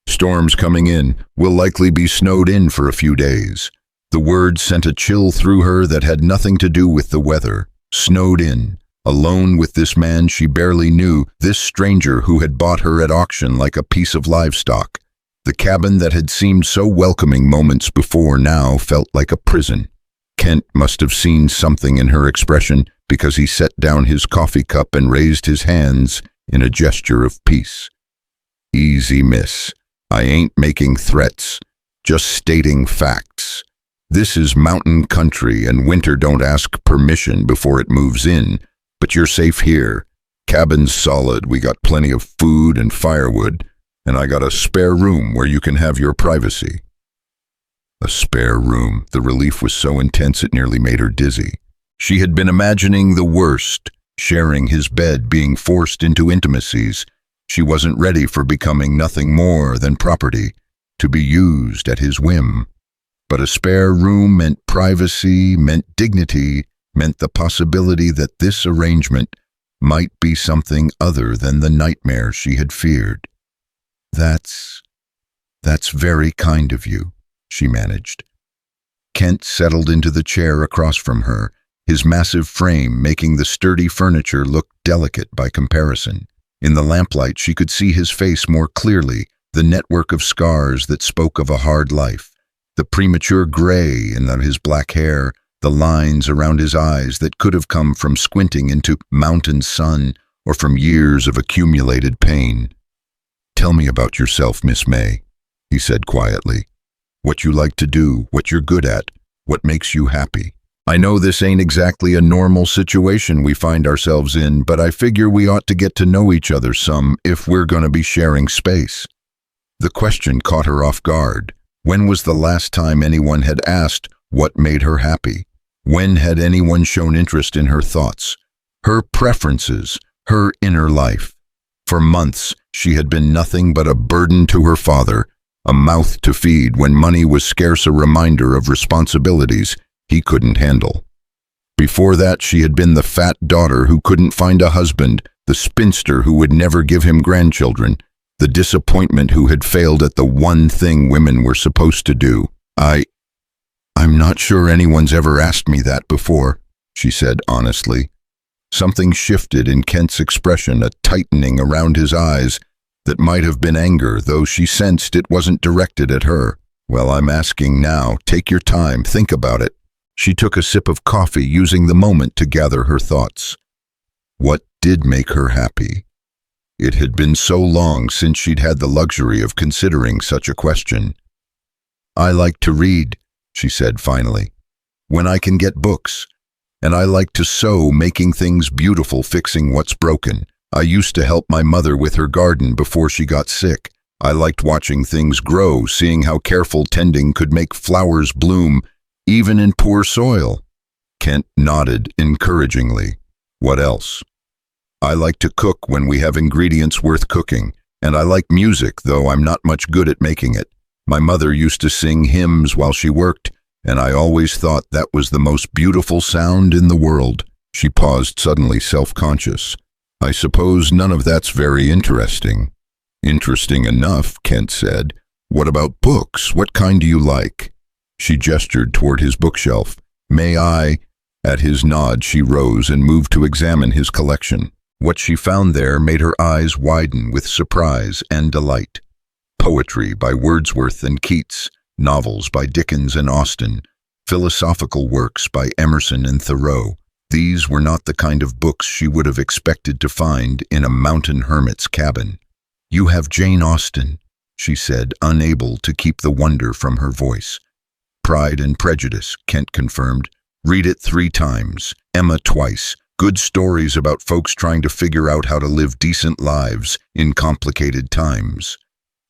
"Storm's coming in. We'll likely be snowed in for a few days." The word sent a chill through her that had nothing to do with the weather. Snowed in, alone with this man she barely knew, this stranger who had bought her at auction like a piece of livestock. The cabin that had seemed so welcoming moments before now felt like a prison. Kent must have seen something in her expression, because he set down his coffee cup and raised his hands in a gesture of peace. "Easy, miss. I ain't making threats, just stating facts. This is mountain country, and winter don't ask permission before it moves in, but you're safe here. Cabin's solid, we got plenty of food and firewood, and I got a spare room where you can have your privacy." A spare room. The relief was so intense it nearly made her dizzy. She had been imagining the worst, sharing his bed, being forced into intimacies. She wasn't ready for becoming nothing more than property, to be used at his whim. But a spare room meant privacy, meant dignity, meant the possibility that this arrangement might be something other than the nightmare she had feared. That's "That's very kind of you," she managed. Kent settled into the chair across from her, his massive frame making the sturdy furniture look delicate by comparison. In the lamplight, she could see his face more clearly, the network of scars that spoke of a hard life, the premature gray in his black hair, the lines around his eyes that could have come from squinting into mountain sun or from years of accumulated pain. "Tell me about yourself, Miss May," he said quietly. "What you like to do, what you're good at, what makes you happy. I know this ain't exactly a normal situation we find ourselves in, but I figure we ought to get to know each other some if we're going to be sharing space." The question caught her off guard. When was the last time anyone had asked what made her happy? When had anyone shown interest in her thoughts, her preferences, her inner life? For months, she had been nothing but a burden to her father, a mouth to feed when money was scarce, a reminder of responsibilities he couldn't handle. Before that, she had been the fat daughter who couldn't find a husband, the spinster who would never give him grandchildren, the disappointment who had failed at the one thing women were supposed to do. I'm not sure anyone's ever asked me that before," she said honestly. Something shifted in Kent's expression, a tightening around his eyes that might have been anger, though she sensed it wasn't directed at her. "Well, I'm asking now. Take your time, think about it." She took a sip of coffee, using the moment to gather her thoughts. What did make her happy? It had been so long since she'd had the luxury of considering such a question. "I like to read," she said finally, "when I can get books. And I like to sew, making things beautiful, fixing what's broken. I used to help my mother with her garden before she got sick. I liked watching things grow, seeing how careful tending could make flowers bloom, even in poor soil." Kent nodded encouragingly. "What else?" "I like to cook when we have ingredients worth cooking, and I like music, though I'm not much good at making it. My mother used to sing hymns while she worked, and I always thought that was the most beautiful sound in the world." She paused, suddenly self-conscious. "I suppose none of that's very interesting." "Interesting enough," Kent said. "What about books? What kind do you like?" She gestured toward his bookshelf. "May I?" At his nod, she rose and moved to examine his collection. What she found there made her eyes widen with surprise and delight. Poetry by Wordsworth and Keats, novels by Dickens and Austen, philosophical works by Emerson and Thoreau. These were not the kind of books she would have expected to find in a mountain hermit's cabin. "You have Jane Austen," she said, unable to keep the wonder from her voice. "Pride and Prejudice," Kent confirmed. "Read it 3 times. Emma twice. Good stories about folks trying to figure out how to live decent lives in complicated times."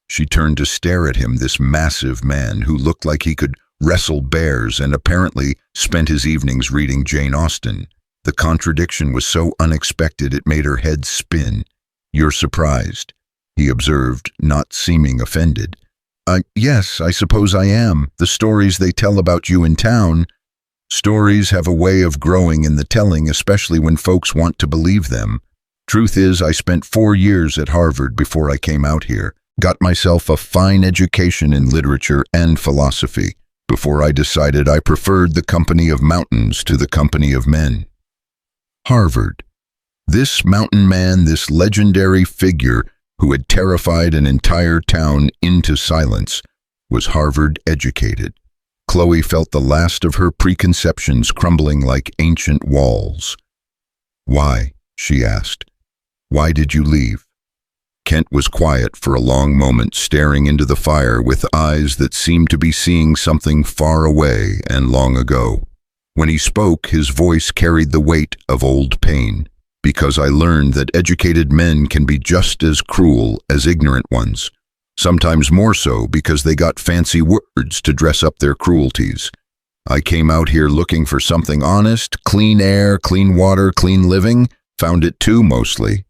She turned to stare at him, this massive man who looked like he could wrestle bears and apparently spent his evenings reading Jane Austen. The contradiction was so unexpected it made her head spin. "You're surprised," he observed, not seeming offended. Yes, I suppose I am. The stories they tell about you in town." "Stories have a way of growing in the telling, especially when folks want to believe them. Truth is, I spent 4 years at Harvard before I came out here. Got myself a fine education in literature and philosophy before I decided I preferred the company of mountains to the company of men." Harvard. This mountain man, this legendary figure who had terrified an entire town into silence, was Harvard educated. Chloe felt the last of her preconceptions crumbling like ancient walls. "Why?" she asked. "Why did you leave?" Kent was quiet for a long moment, staring into the fire with eyes that seemed to be seeing something far away and long ago. When he spoke, his voice carried the weight of old pain. "Because I learned that educated men can be just as cruel as ignorant ones. Sometimes more so because they got fancy words to dress up their cruelties. I came out here looking for something honest, clean air, clean water, clean living. Found it too, mostly."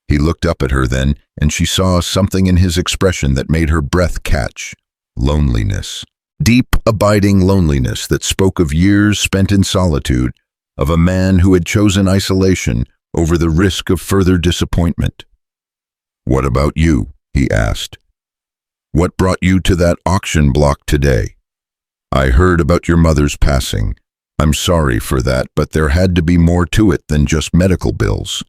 He looked up at her then, and she saw something in his expression that made her breath catch. Loneliness. Deep, abiding loneliness that spoke of years spent in solitude, of a man who had chosen isolation over the risk of further disappointment. "What about you?" he asked. What brought you to that auction block today? I heard about your mother's passing. I'm sorry for that, but there had to be more to it than just medical bills.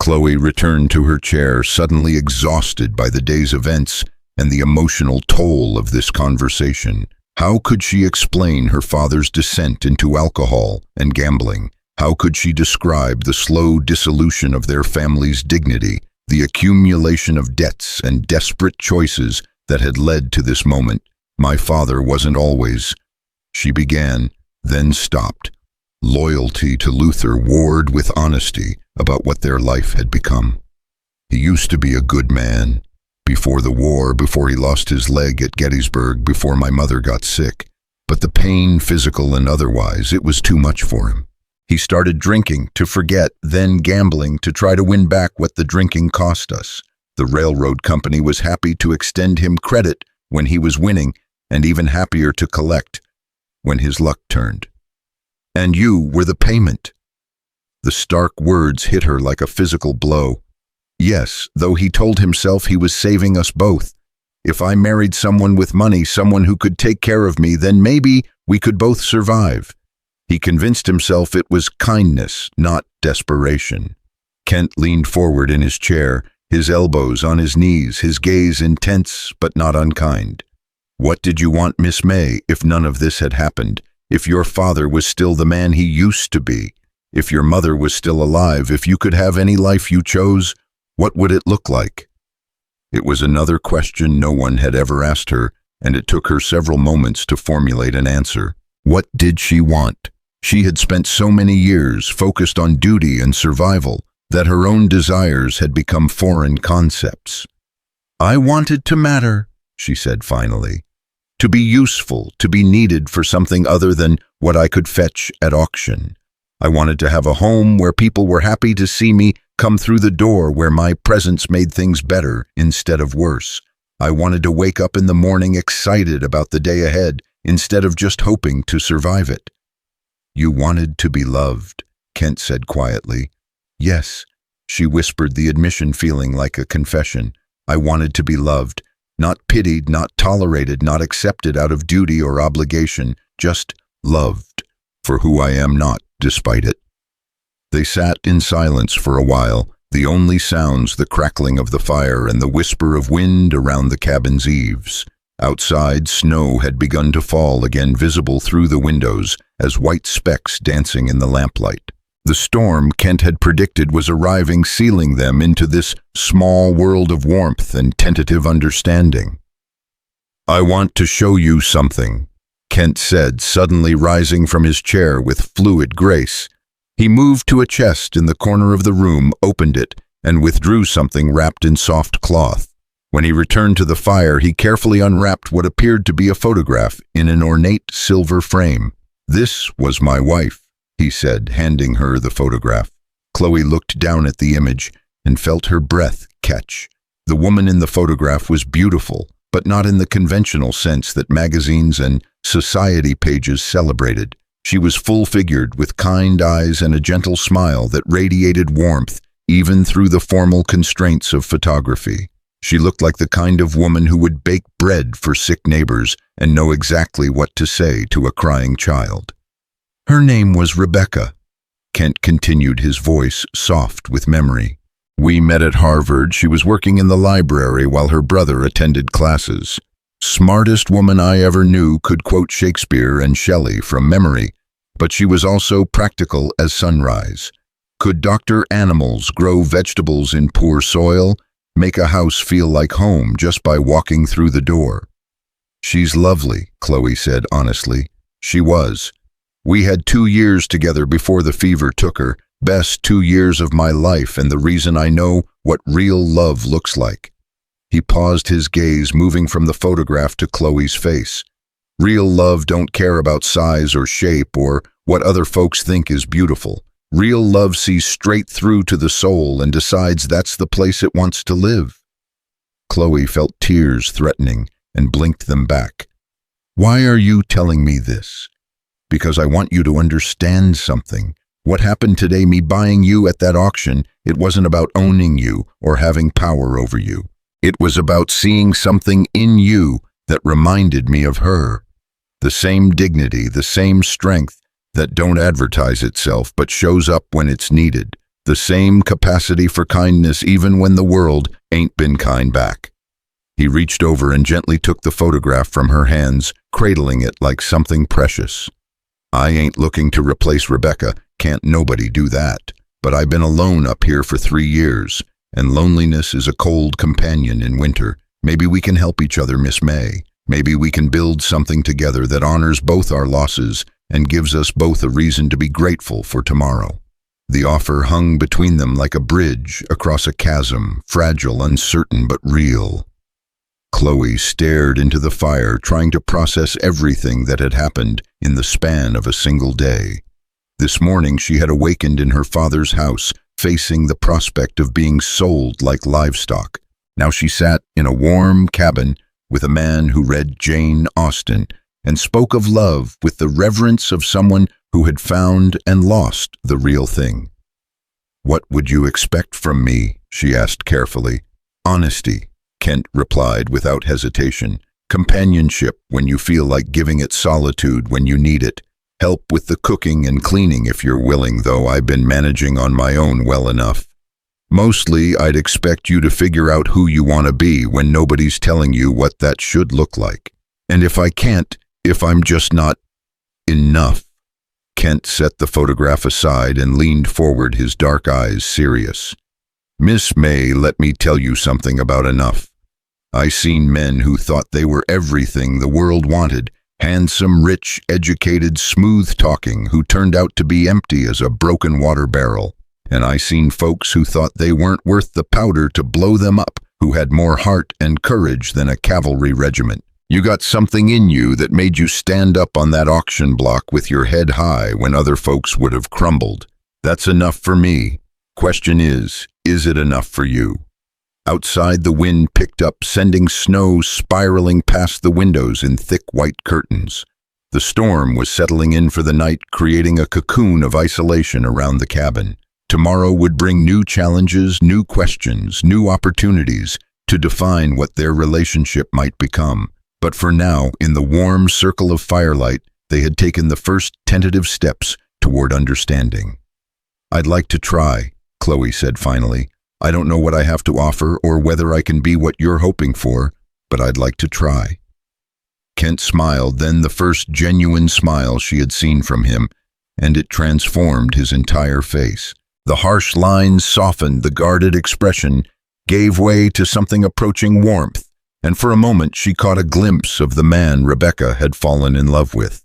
Chloe returned to her chair, suddenly exhausted by the day's events and the emotional toll of this conversation. How could she explain her father's descent into alcohol and gambling? How could she describe the slow dissolution of their family's dignity, the accumulation of debts and desperate choices that had led to this moment? My father wasn't always, she began, then stopped. Loyalty to Luther warred with honesty about what their life had become. He used to be a good man. Before the war, before he lost his leg at Gettysburg, before my mother got sick. But the pain, physical and otherwise, it was too much for him. He started drinking to forget, then gambling to try to win back what the drinking cost us. The railroad company was happy to extend him credit when he was winning, and even happier to collect when his luck turned. And you were the payment. The stark words hit her like a physical blow. Yes, though he told himself he was saving us both. If I married someone with money, someone who could take care of me, then maybe we could both survive. He convinced himself it was kindness, not desperation. Kent leaned forward in his chair, his elbows on his knees, his gaze intense but not unkind. What did you want, Miss May, if none of this had happened? If your father was still the man he used to be? If your mother was still alive? If you could have any life you chose? What would it look like? It was another question no one had ever asked her, and it took her several moments to formulate an answer. What did she want? She had spent so many years focused on duty and survival that her own desires had become foreign concepts. I wanted to matter, she said finally. To be useful, to be needed for something other than what I could fetch at auction. I wanted to have a home where people were happy to see me come through the door, where my presence made things better instead of worse. I wanted to wake up in the morning excited about the day ahead instead of just hoping to survive it. You wanted to be loved, Kent said quietly. Yes, she whispered, the admission feeling like a confession. I wanted to be loved, not pitied, not tolerated, not accepted out of duty or obligation, just loved for who I am not, despite it. They sat in silence for a while, the only sounds the crackling of the fire and the whisper of wind around the cabin's eaves. Outside, snow had begun to fall, again visible through the windows as white specks dancing in the lamplight. The storm Kent had predicted was arriving, sealing them into this small world of warmth and tentative understanding. I want to show you something, Kent said, suddenly rising from his chair with fluid grace. He moved to a chest in the corner of the room, opened it, and withdrew something wrapped in soft cloth. When he returned to the fire, he carefully unwrapped what appeared to be a photograph in an ornate silver frame. This was my wife, he said, handing her the photograph. Chloe looked down at the image and felt her breath catch. The woman in the photograph was beautiful, but not in the conventional sense that magazines and society pages celebrated. She was full-figured, with kind eyes and a gentle smile that radiated warmth even through the formal constraints of photography. She looked like the kind of woman who would bake bread for sick neighbors and know exactly what to say to a crying child. Her name was Rebecca, Kent continued, his voice soft with memory. We met at Harvard. She was working in the library while her brother attended classes. Smartest woman I ever knew, could quote Shakespeare and Shelley from memory, but she was also practical as sunrise. Could doctor animals, grow vegetables in poor soil, make a house feel like home just by walking through the door. She's lovely, Chloe said honestly. She was. We had 2 years together before the fever took her, best 2 years of my life, and the reason I know what real love looks like. He paused, his gaze moving from the photograph to Chloe's face. Real love don't care about size or shape or what other folks think is beautiful. Real love sees straight through to the soul and decides that's the place it wants to live. Chloe felt tears threatening and blinked them back. Why are you telling me this? Because I want you to understand something. What happened today, me buying you at that auction, it wasn't about owning you or having power over you. It was about seeing something in you that reminded me of her. The same dignity, the same strength that don't advertise itself but shows up when it's needed. The same capacity for kindness even when the world ain't been kind back. He reached over and gently took the photograph from her hands, cradling it like something precious. I ain't looking to replace Rebecca, can't nobody do that. But I've been alone up here for 3 years, and loneliness is a cold companion in winter. Maybe we can help each other, Miss May. Maybe we can build something together that honors both our losses and gives us both a reason to be grateful for tomorrow. The offer hung between them like a bridge across a chasm, fragile, uncertain, but real. Chloe stared into the fire, trying to process everything that had happened in the span of a single day. This morning she had awakened in her father's house, facing the prospect of being sold like livestock. Now she sat in a warm cabin with a man who read Jane Austen and spoke of love with the reverence of someone who had found and lost the real thing. "What would you expect from me?" she asked carefully. "Honesty," Kent replied without hesitation. "Companionship when you feel like giving it, solitude when you need it. Help with the cooking and cleaning if you're willing, though I've been managing on my own well enough. Mostly, I'd expect you to figure out who you want to be when nobody's telling you what that should look like. And if I can't, if I'm just not enough." Kent set the photograph aside and leaned forward, his dark eyes serious. "Miss May, let me tell you something about enough. I seen men who thought they were everything the world wanted, handsome, rich, educated, smooth-talking, who turned out to be empty as a broken water barrel. And I seen folks who thought they weren't worth the powder to blow them up, who had more heart and courage than a cavalry regiment. You got something in you that made you stand up on that auction block with your head high when other folks would have crumbled. That's enough for me. Question is it enough for you?" Outside, the wind picked up, sending snow spiraling past the windows in thick white curtains. The storm was settling in for the night, creating a cocoon of isolation around the cabin. Tomorrow would bring new challenges, new questions, new opportunities to define what their relationship might become. But for now, in the warm circle of firelight, they had taken the first tentative steps toward understanding. "I'd like to try," Chloe said finally. "I don't know what I have to offer or whether I can be what you're hoping for, but I'd like to try." Kent smiled, then the first genuine smile she had seen from him, and it transformed his entire face. The harsh lines softened, the guarded expression gave way to something approaching warmth, and for a moment she caught a glimpse of the man Rebecca had fallen in love with.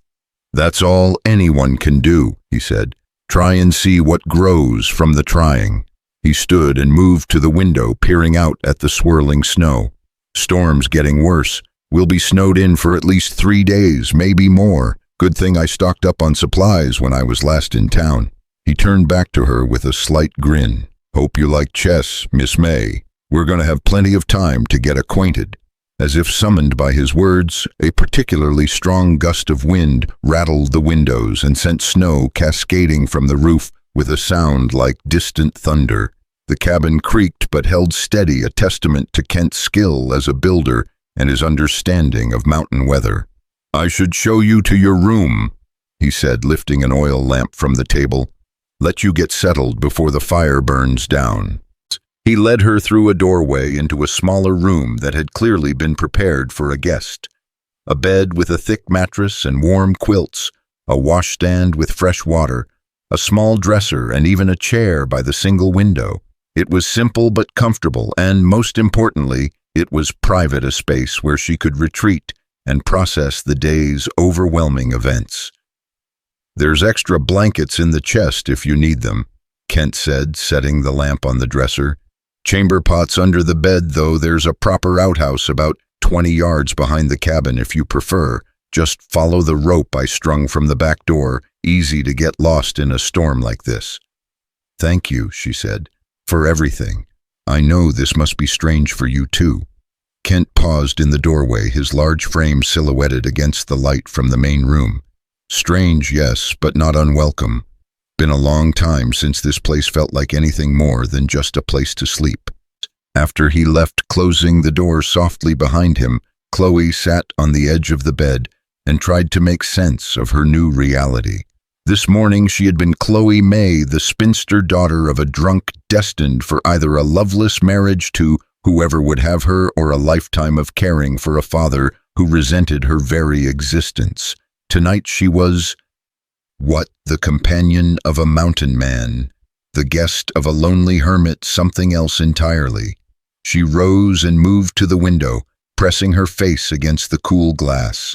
"That's all anyone can do," he said. "Try and see what grows from the trying." He stood and moved to the window, peering out at the swirling snow. "Storm's getting worse. We'll be snowed in for at least 3 days, maybe more. Good thing I stocked up on supplies when I was last in town." He turned back to her with a slight grin. "Hope you like chess, Miss May. We're going to have plenty of time to get acquainted." As if summoned by his words, a particularly strong gust of wind rattled the windows and sent snow cascading from the roof with a sound like distant thunder. The cabin creaked but held steady, a testament to Kent's skill as a builder and his understanding of mountain weather. "I should show you to your room," he said, lifting an oil lamp from the table. "Let you get settled before the fire burns down." He led her through a doorway into a smaller room that had clearly been prepared for a guest. A bed with a thick mattress and warm quilts, a washstand with fresh water, a small dresser, and even a chair by the single window. It was simple but comfortable, and most importantly, it was private, a space where she could retreat and process the day's overwhelming events. "There's extra blankets in the chest if you need them," Kent said, setting the lamp on the dresser. "Chamber pots under the bed, though. There's a proper outhouse about 20 yards behind the cabin if you prefer. Just follow the rope I strung from the back door. Easy to get lost in a storm like this." "Thank you," she said, "for everything. I know this must be strange for you too." Kent paused in the doorway, his large frame silhouetted against the light from the main room. "Strange, yes, but not unwelcome. Been a long time since this place felt like anything more than just a place to sleep." After he left, closing the door softly behind him, Chloe sat on the edge of the bed and tried to make sense of her new reality. This morning she had been Chloe May, the spinster daughter of a drunk destined for either a loveless marriage to whoever would have her or a lifetime of caring for a father who resented her very existence. Tonight she was, the companion of a mountain man, the guest of a lonely hermit, something else entirely. She rose and moved to the window, pressing her face against the cool glass.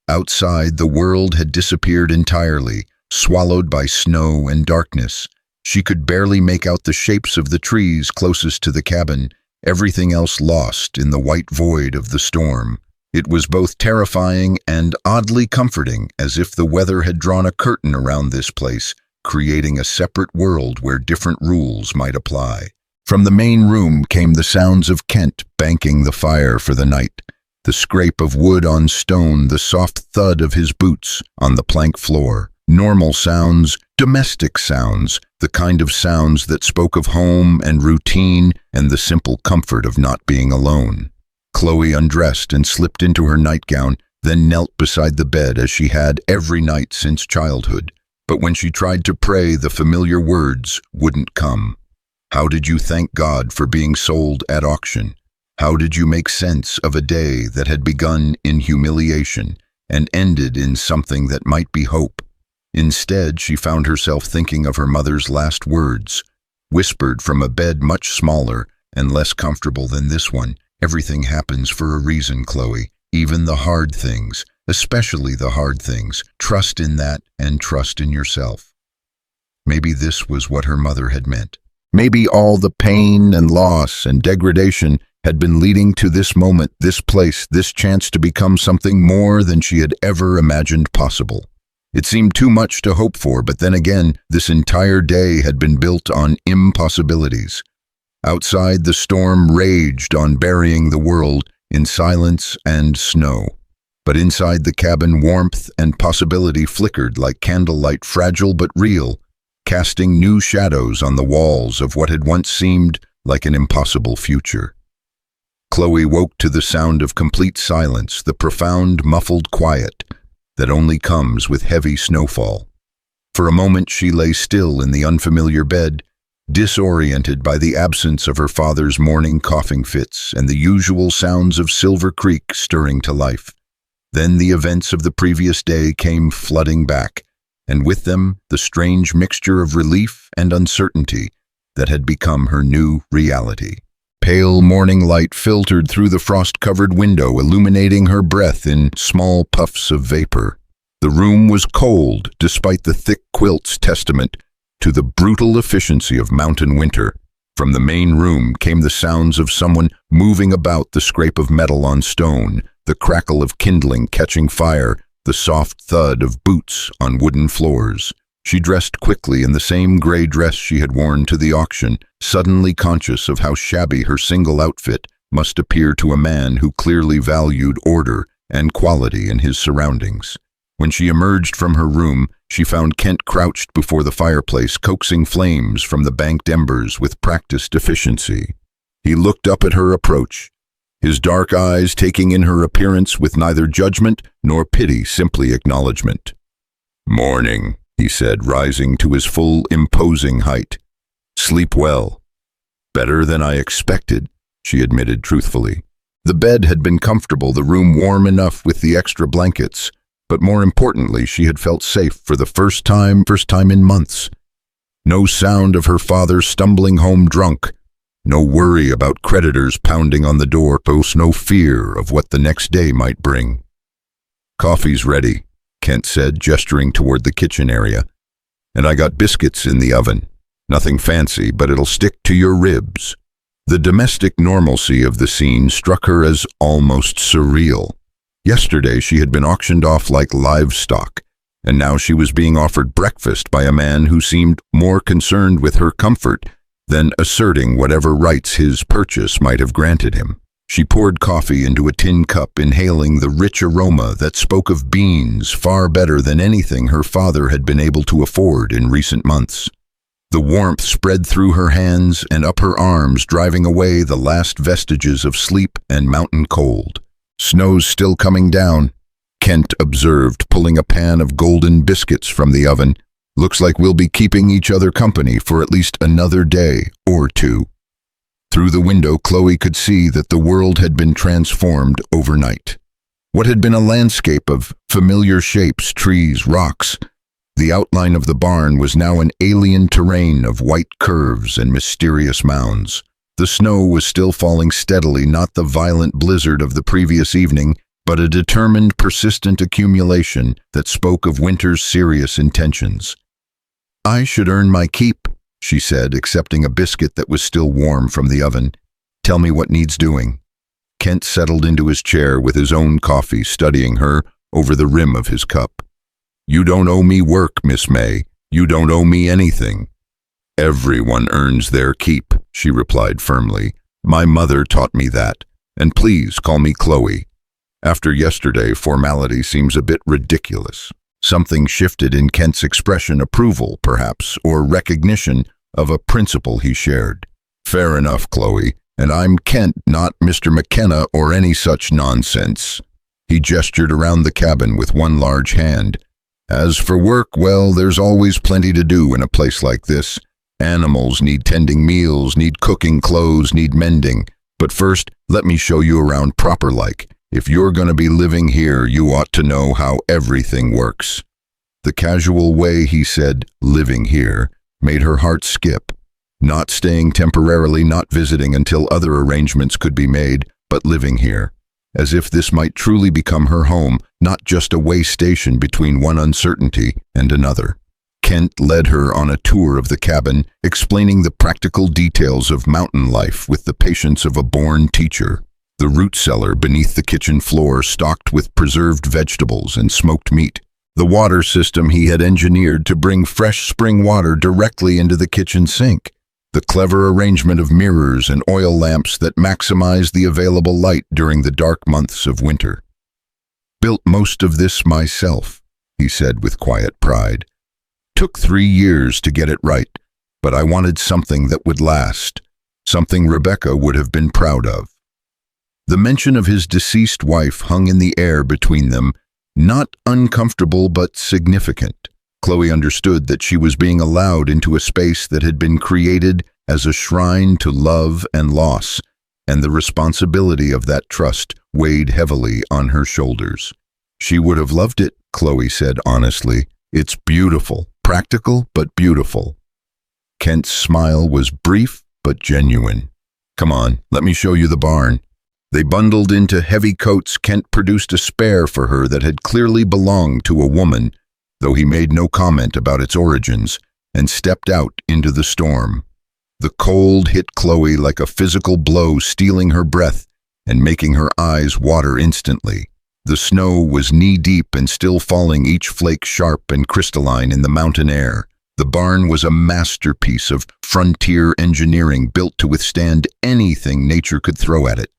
Outside, the world had disappeared entirely, swallowed by snow and darkness. She could barely make out the shapes of the trees closest to the cabin, everything else lost in the white void of the storm. It was both terrifying and oddly comforting, as if the weather had drawn a curtain around this place, creating a separate world where different rules might apply. From the main room came the sounds of Kent banking the fire for the night, the scrape of wood on stone, the soft thud of his boots on the plank floor. Normal sounds, domestic sounds, the kind of sounds that spoke of home and routine and the simple comfort of not being alone. Chloe undressed and slipped into her nightgown, then knelt beside the bed as she had every night since childhood. But when she tried to pray, the familiar words wouldn't come. How did you thank God for being sold at auction? How did you make sense of a day that had begun in humiliation and ended in something that might be hope? Instead, she found herself thinking of her mother's last words, whispered from a bed much smaller and less comfortable than this one. Everything happens for a reason, Chloe, even the hard things, especially the hard things. Trust in that and trust in yourself. Maybe this was what her mother had meant. Maybe all the pain and loss and degradation had been leading to this moment, this place, this chance to become something more than she had ever imagined possible. It seemed too much to hope for, but then again, this entire day had been built on impossibilities. Outside, the storm raged on burying the world in silence and snow. But inside the cabin, warmth and possibility flickered like candlelight, fragile but real, casting new shadows on the walls of what had once seemed like an impossible future. Chloe woke to the sound of complete silence, the profound, muffled quiet that only comes with heavy snowfall. For a moment she lay still in the unfamiliar bed, disoriented by the absence of her father's morning coughing fits and the usual sounds of Silver Creek stirring to life. Then the events of the previous day came flooding back, and with them the strange mixture of relief and uncertainty that had become her new reality. Pale morning light filtered through the frost-covered window, illuminating her breath in small puffs of vapor. The room was cold, despite the thick quilts, testament to the brutal efficiency of mountain winter. From the main room came the sounds of someone moving about, the scrape of metal on stone, the crackle of kindling catching fire, the soft thud of boots on wooden floors. She dressed quickly in the same gray dress she had worn to the auction, suddenly conscious of how shabby her single outfit must appear to a man who clearly valued order and quality in his surroundings. When she emerged from her room, she found Kent crouched before the fireplace, coaxing flames from the banked embers with practiced efficiency. He looked up at her approach, his dark eyes taking in her appearance with neither judgment nor pity, simply acknowledgement. "Morning," he said, rising to his full, imposing height. "Sleep well." "Better than I expected," she admitted truthfully. The bed had been comfortable, the room warm enough with the extra blankets, but more importantly, she had felt safe for the first time in months. No sound of her father stumbling home drunk, no worry about creditors pounding on the door post, no fear of what the next day might bring. "Coffee's ready," Kent said, gesturing toward the kitchen area. "And I got biscuits in the oven. Nothing fancy, but it'll stick to your ribs." The domestic normalcy of the scene struck her as almost surreal. Yesterday she had been auctioned off like livestock, and now she was being offered breakfast by a man who seemed more concerned with her comfort than asserting whatever rights his purchase might have granted him. She poured coffee into a tin cup, inhaling the rich aroma that spoke of beans far better than anything her father had been able to afford in recent months. The warmth spread through her hands and up her arms, driving away the last vestiges of sleep and mountain cold. "Snow's still coming down," Kent observed, pulling a pan of golden biscuits from the oven. "Looks like we'll be keeping each other company for at least another day or two." Through the window, Chloe could see that the world had been transformed overnight. What had been a landscape of familiar shapes, trees, rocks, the outline of the barn was now an alien terrain of white curves and mysterious mounds. The snow was still falling steadily, not the violent blizzard of the previous evening, but a determined, persistent accumulation that spoke of winter's serious intentions. "I should earn my keep," she said, accepting a biscuit that was still warm from the oven. "Tell me what needs doing." Kent settled into his chair with his own coffee, studying her over the rim of his cup. "You don't owe me work, Miss May. You don't owe me anything." "Everyone earns their keep," she replied firmly. "My mother taught me that. And please call me Chloe. After yesterday, formality seems a bit ridiculous." Something shifted in Kent's expression, approval, perhaps, or recognition of a principle he shared. "Fair enough, Chloe. And I'm Kent, not Mr. McKenna or any such nonsense." He gestured around the cabin with one large hand. "As for work, well, there's always plenty to do in a place like this. Animals need tending, meals need cooking, clothes need mending. But first, let me show you around proper-like. If you're going to be living here, you ought to know how everything works." The casual way he said, "living here," made her heart skip. Not staying temporarily, not visiting until other arrangements could be made, but living here. As if this might truly become her home, not just a way station between one uncertainty and another. Kent led her on a tour of the cabin, explaining the practical details of mountain life with the patience of a born teacher. The root cellar beneath the kitchen floor stocked with preserved vegetables and smoked meat. The water system he had engineered to bring fresh spring water directly into the kitchen sink. The clever arrangement of mirrors and oil lamps that maximized the available light during the dark months of winter. "Built most of this myself," he said with quiet pride. "Took 3 years to get it right, but I wanted something that would last, something Rebecca would have been proud of." The mention of his deceased wife hung in the air between them, not uncomfortable but significant. Chloe understood that she was being allowed into a space that had been created as a shrine to love and loss, and the responsibility of that trust weighed heavily on her shoulders. "She would have loved it," Chloe said honestly. "It's beautiful, practical but beautiful." Kent's smile was brief but genuine. "Come on, let me show you the barn." They bundled into heavy coats. Kent produced a spare for her that had clearly belonged to a woman, though he made no comment about its origins, and stepped out into the storm. The cold hit Chloe like a physical blow, stealing her breath and making her eyes water instantly. The snow was knee-deep and still falling, each flake sharp and crystalline in the mountain air. The barn was a masterpiece of frontier engineering built to withstand anything nature could throw at it.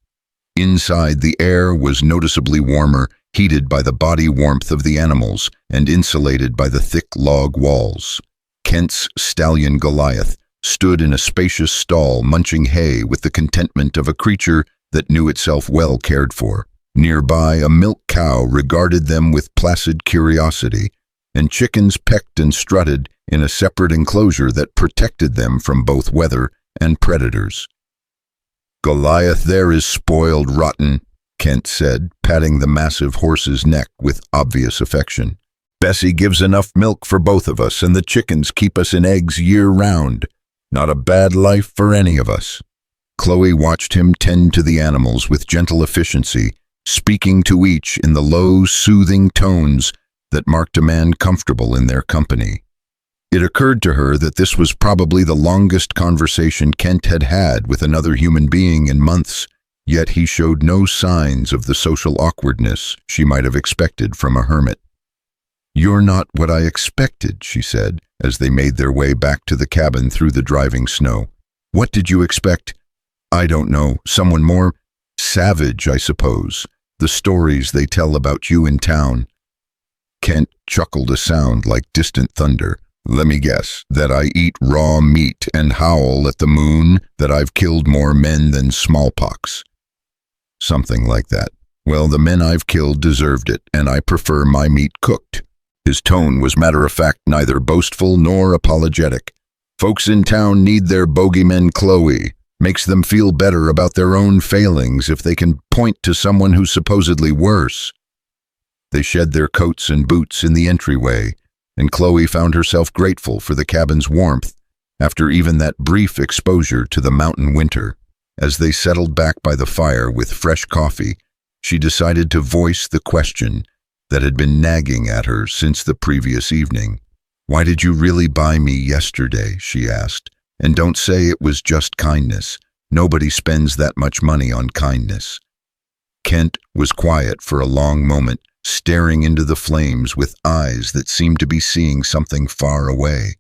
Inside, the air was noticeably warmer, heated by the body warmth of the animals and insulated by the thick log walls. Kent's stallion Goliath stood in a spacious stall, munching hay with the contentment of a creature that knew itself well cared for. Nearby, a milk cow regarded them with placid curiosity, and chickens pecked and strutted in a separate enclosure that protected them from both weather and predators. "Goliath there is spoiled rotten," Kent said, patting the massive horse's neck with obvious affection. "Bessie gives enough milk for both of us, and the chickens keep us in eggs year-round. Not a bad life for any of us." Chloe watched him tend to the animals with gentle efficiency, speaking to each in the low, soothing tones that marked a man comfortable in their company. It occurred to her that this was probably the longest conversation Kent had had with another human being in months, yet he showed no signs of the social awkwardness she might have expected from a hermit. "You're not what I expected," she said, as they made their way back to the cabin through the driving snow. "What did you expect?" "I don't know. Someone more savage, I suppose. The stories they tell about you in town." Kent chuckled a sound like distant thunder. Let me guess, that I eat raw meat and howl at the moon that I've killed more men than smallpox. Something like that. Well, the men I've killed deserved it, and I prefer my meat cooked. His tone was matter-of-fact, neither boastful nor apologetic. Folks in town need their bogeyman Chloe. Makes them feel better about their own failings if they can point to someone who's supposedly worse. They shed their coats and boots in the entryway, and Chloe found herself grateful for the cabin's warmth after even that brief exposure to the mountain winter. As they settled back by the fire with fresh coffee, she decided to voice the question that had been nagging at her since the previous evening. "Why did you really buy me yesterday?" she asked. "And don't say it was just kindness. Nobody spends that much money on kindness." Kent was quiet for a long moment, staring into the flames with eyes that seemed to be seeing something far away.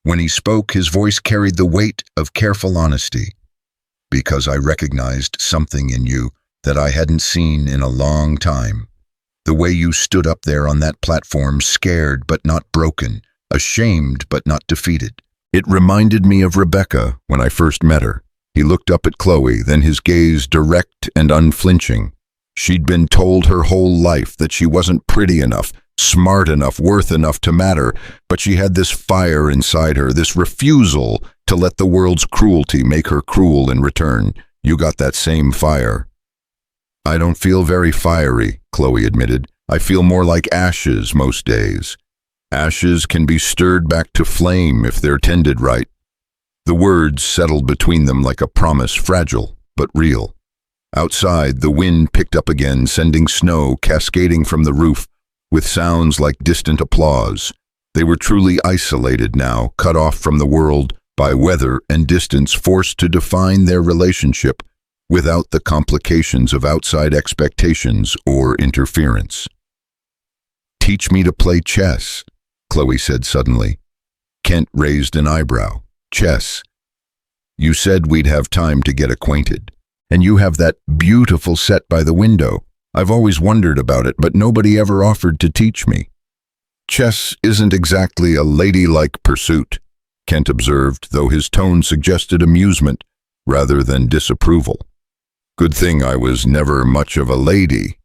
When he spoke, his voice carried the weight of careful honesty. "Because I recognized something in you that I hadn't seen in a long time. The way you stood up there on that platform, scared but not broken, ashamed but not defeated. It reminded me of Rebecca when I first met her." He looked up at Chloe, then his gaze direct and unflinching. She'd been told her whole life that she wasn't pretty enough, smart enough, worth enough to matter, but she had this fire inside her, this refusal to let the world's cruelty make her cruel in return. You got that same fire. "I don't feel very fiery," Chloe admitted. "I feel more like ashes most days. Ashes can be stirred back to flame if they're tended right." The words settled between them like a promise, fragile but real. Outside, the wind picked up again, sending snow cascading from the roof with sounds like distant applause. They were truly isolated now, cut off from the world by weather and distance, forced to define their relationship without the complications of outside expectations or interference. "Teach me to play chess," Chloe said suddenly. Kent raised an eyebrow. "Chess? You said we'd have time to get acquainted. And you have that beautiful set by the window. I've always wondered about it, but nobody ever offered to teach me." "Chess isn't exactly a ladylike pursuit," Kent observed, though his tone suggested amusement rather than disapproval. "Good thing I was never much of a lady."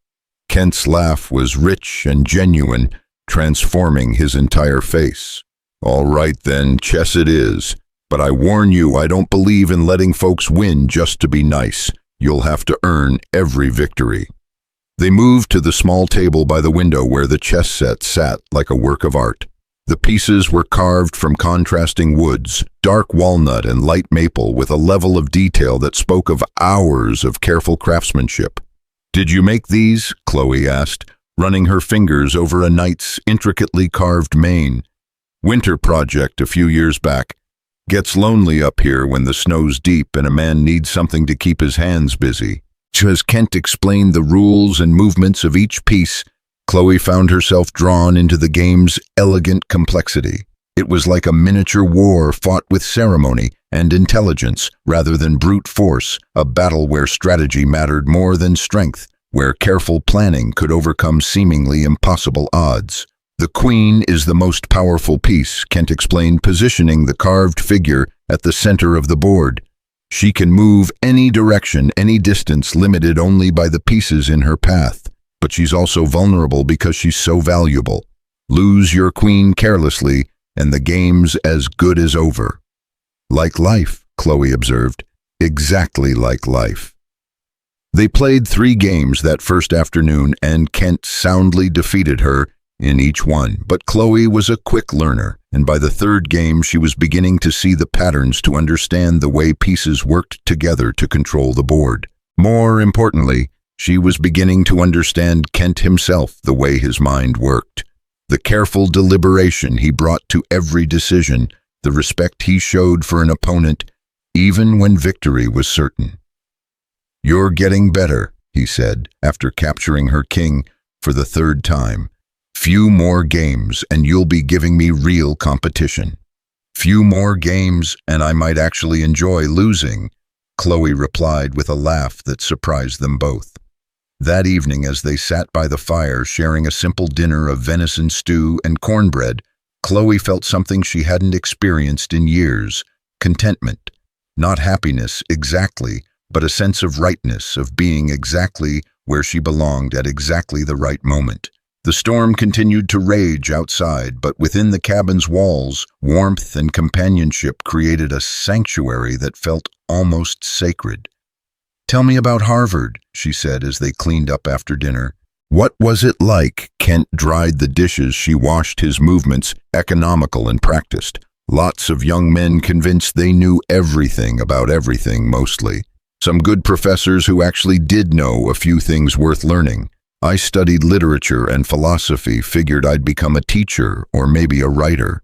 Kent's laugh was rich and genuine, transforming his entire face. "All right then, chess it is. But I warn you, I don't believe in letting folks win just to be nice. You'll have to earn every victory." They moved to the small table by the window where the chess set sat like a work of art. The pieces were carved from contrasting woods, dark walnut and light maple, with a level of detail that spoke of hours of careful craftsmanship. "Did you make these?" Chloe asked, running her fingers over a knight's intricately carved mane. "Winter project a few years back. Gets lonely up here when the snow's deep and a man needs something to keep his hands busy." As Kent explained the rules and movements of each piece, Chloe found herself drawn into the game's elegant complexity. It was like a miniature war fought with ceremony and intelligence rather than brute force, a battle where strategy mattered more than strength, where careful planning could overcome seemingly impossible odds. "The queen is the most powerful piece," Kent explained, positioning the carved figure at the center of the board. "She can move any direction, any distance, limited only by the pieces in her path. But she's also vulnerable because she's so valuable. Lose your queen carelessly, and the game's as good as over." "Like life," Chloe observed. "Exactly like life." They played 3 games that first afternoon, and Kent soundly defeated her in each one. But Chloe was a quick learner, and by the 3rd game she was beginning to see the patterns, to understand the way pieces worked together to control the board. More importantly, she was beginning to understand Kent himself, the way his mind worked. The careful deliberation he brought to every decision, the respect he showed for an opponent, even when victory was certain. "You're getting better," he said, after capturing her king for the 3rd time. "Few more games, and you'll be giving me real competition." "Few more games, and I might actually enjoy losing," Chloe replied with a laugh that surprised them both. That evening, as they sat by the fire sharing a simple dinner of venison stew and cornbread, Chloe felt something she hadn't experienced in years: contentment. Not happiness exactly, but a sense of rightness, of being exactly where she belonged at exactly the right moment. The storm continued to rage outside, but within the cabin's walls, warmth and companionship created a sanctuary that felt almost sacred. "Tell me about Harvard," she said as they cleaned up after dinner. What was it like? Kent dried the dishes. She washed his movements, economical and practiced. Lots of young men convinced they knew everything about everything, mostly. Some good professors who actually did know a few things worth learning. I studied literature and philosophy, figured I'd become a teacher or maybe a writer.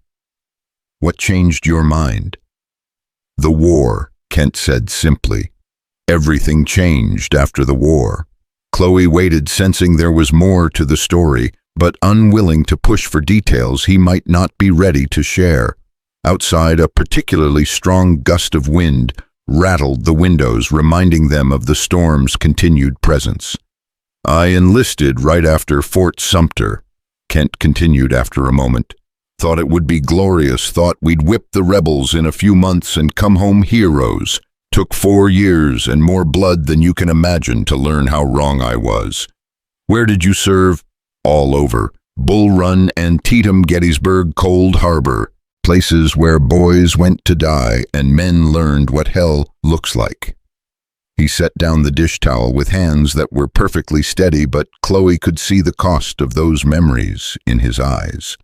What changed your mind? The war, Kent said simply. Everything changed after the war. Chloe waited, sensing there was more to the story, but unwilling to push for details he might not be ready to share. Outside, a particularly strong gust of wind rattled the windows, reminding them of the storm's continued presence. "I enlisted right after Fort Sumter," Kent continued after a moment. "Thought it would be glorious, thought we'd whip the rebels in a few months and come home heroes. Took 4 years and more blood than you can imagine to learn how wrong I was." "Where did you serve?" "All over. Bull Run, Antietam, Gettysburg, Cold Harbor. Places where boys went to die and men learned what hell looks like." He set down the dish towel with hands that were perfectly steady, but Chloe could see the cost of those memories in his eyes.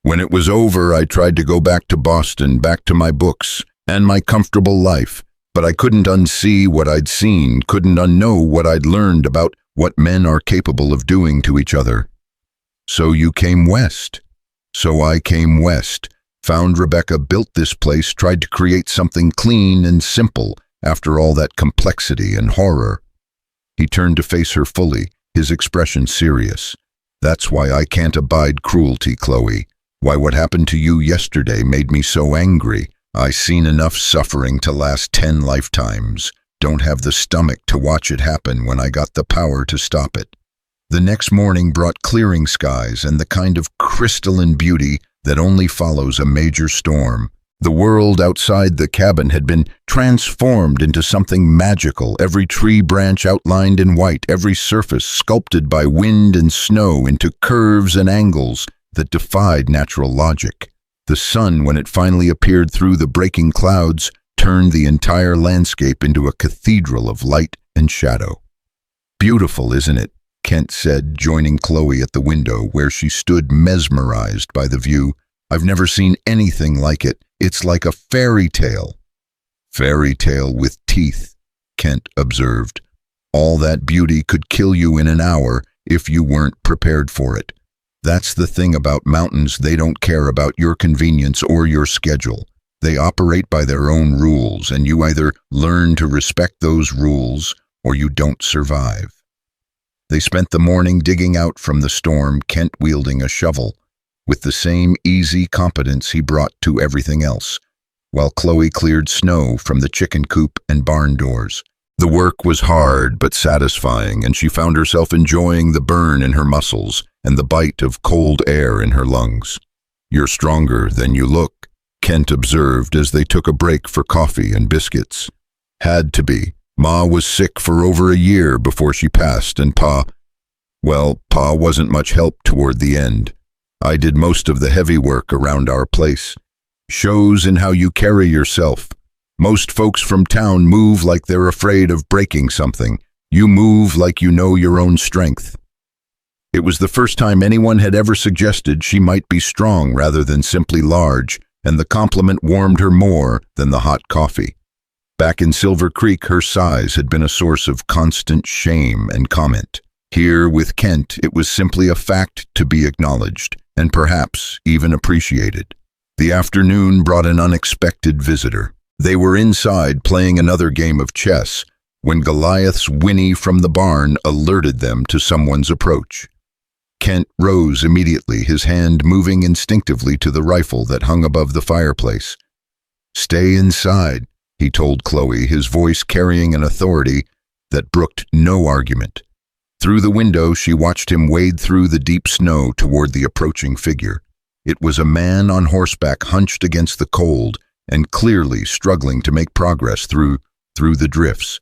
"When it was over, I tried to go back to Boston, back to my books and my comfortable life. But I couldn't unsee what I'd seen, couldn't unknow what I'd learned about what men are capable of doing to each other." "So you came west?" "So I came west. Found Rebecca, built this place, tried to create something clean and simple after all that complexity and horror." He turned to face her fully, his expression serious. "That's why I can't abide cruelty, Chloe. Why what happened to you yesterday made me so angry. I seen enough suffering to last 10 lifetimes. Don't have the stomach to watch it happen when I got the power to stop it." The next morning brought clearing skies and the kind of crystalline beauty that only follows a major storm. The world outside the cabin had been transformed into something magical, every tree branch outlined in white, every surface sculpted by wind and snow into curves and angles that defied natural logic. The sun, when it finally appeared through the breaking clouds, turned the entire landscape into a cathedral of light and shadow. "Beautiful, isn't it?" Kent said, joining Chloe at the window where she stood mesmerized by the view. "I've never seen anything like it. It's like a fairy tale." "Fairy tale with teeth," Kent observed. "All that beauty could kill you in an hour if you weren't prepared for it. That's the thing about mountains, they don't care about your convenience or your schedule. They operate by their own rules, and you either learn to respect those rules or you don't survive." They spent the morning digging out from the storm, Kent wielding a shovel, with the same easy competence he brought to everything else, while Chloe cleared snow from the chicken coop and barn doors. The work was hard but satisfying, and she found herself enjoying the burn in her muscles and the bite of cold air in her lungs. "You're stronger than you look," Kent observed as they took a break for coffee and biscuits. "Had to be. Ma was sick for over a year before she passed, and Pa wasn't much help toward the end. I did most of the heavy work around our place. Shows in how you carry yourself. Most folks from town move like they're afraid of breaking something. You move like you know your own strength." It was the first time anyone had ever suggested she might be strong rather than simply large, and the compliment warmed her more than the hot coffee. Back in Silver Creek, her size had been a source of constant shame and comment. Here, with Kent, it was simply a fact to be acknowledged, and perhaps even appreciated. The afternoon brought an unexpected visitor. They were inside playing another game of chess when Goliath's whinny from the barn alerted them to someone's approach. Kent rose immediately, his hand moving instinctively to the rifle that hung above the fireplace. "Stay inside," he told Chloe, his voice carrying an authority that brooked no argument. Through the window, she watched him wade through the deep snow toward the approaching figure. It was a man on horseback hunched against the cold and clearly struggling to make progress through the drifts.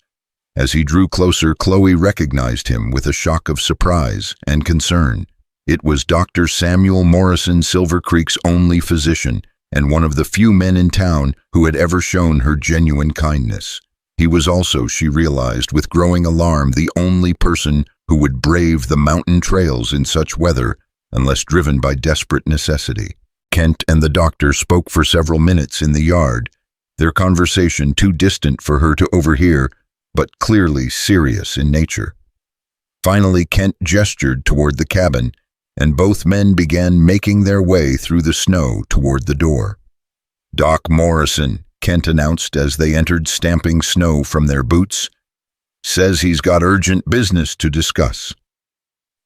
As he drew closer, Chloe recognized him with a shock of surprise and concern. It was Dr. Samuel Morrison, Silver Creek's only physician, and one of the few men in town who had ever shown her genuine kindness. He was also, she realized with growing alarm, the only person who would brave the mountain trails in such weather unless driven by desperate necessity. Kent and the doctor spoke for several minutes in the yard, their conversation too distant for her to overhear, but clearly serious in nature. Finally, Kent gestured toward the cabin, and both men began making their way through the snow toward the door. "Doc Morrison," Kent announced as they entered, stamping snow from their boots, "says he's got urgent business to discuss."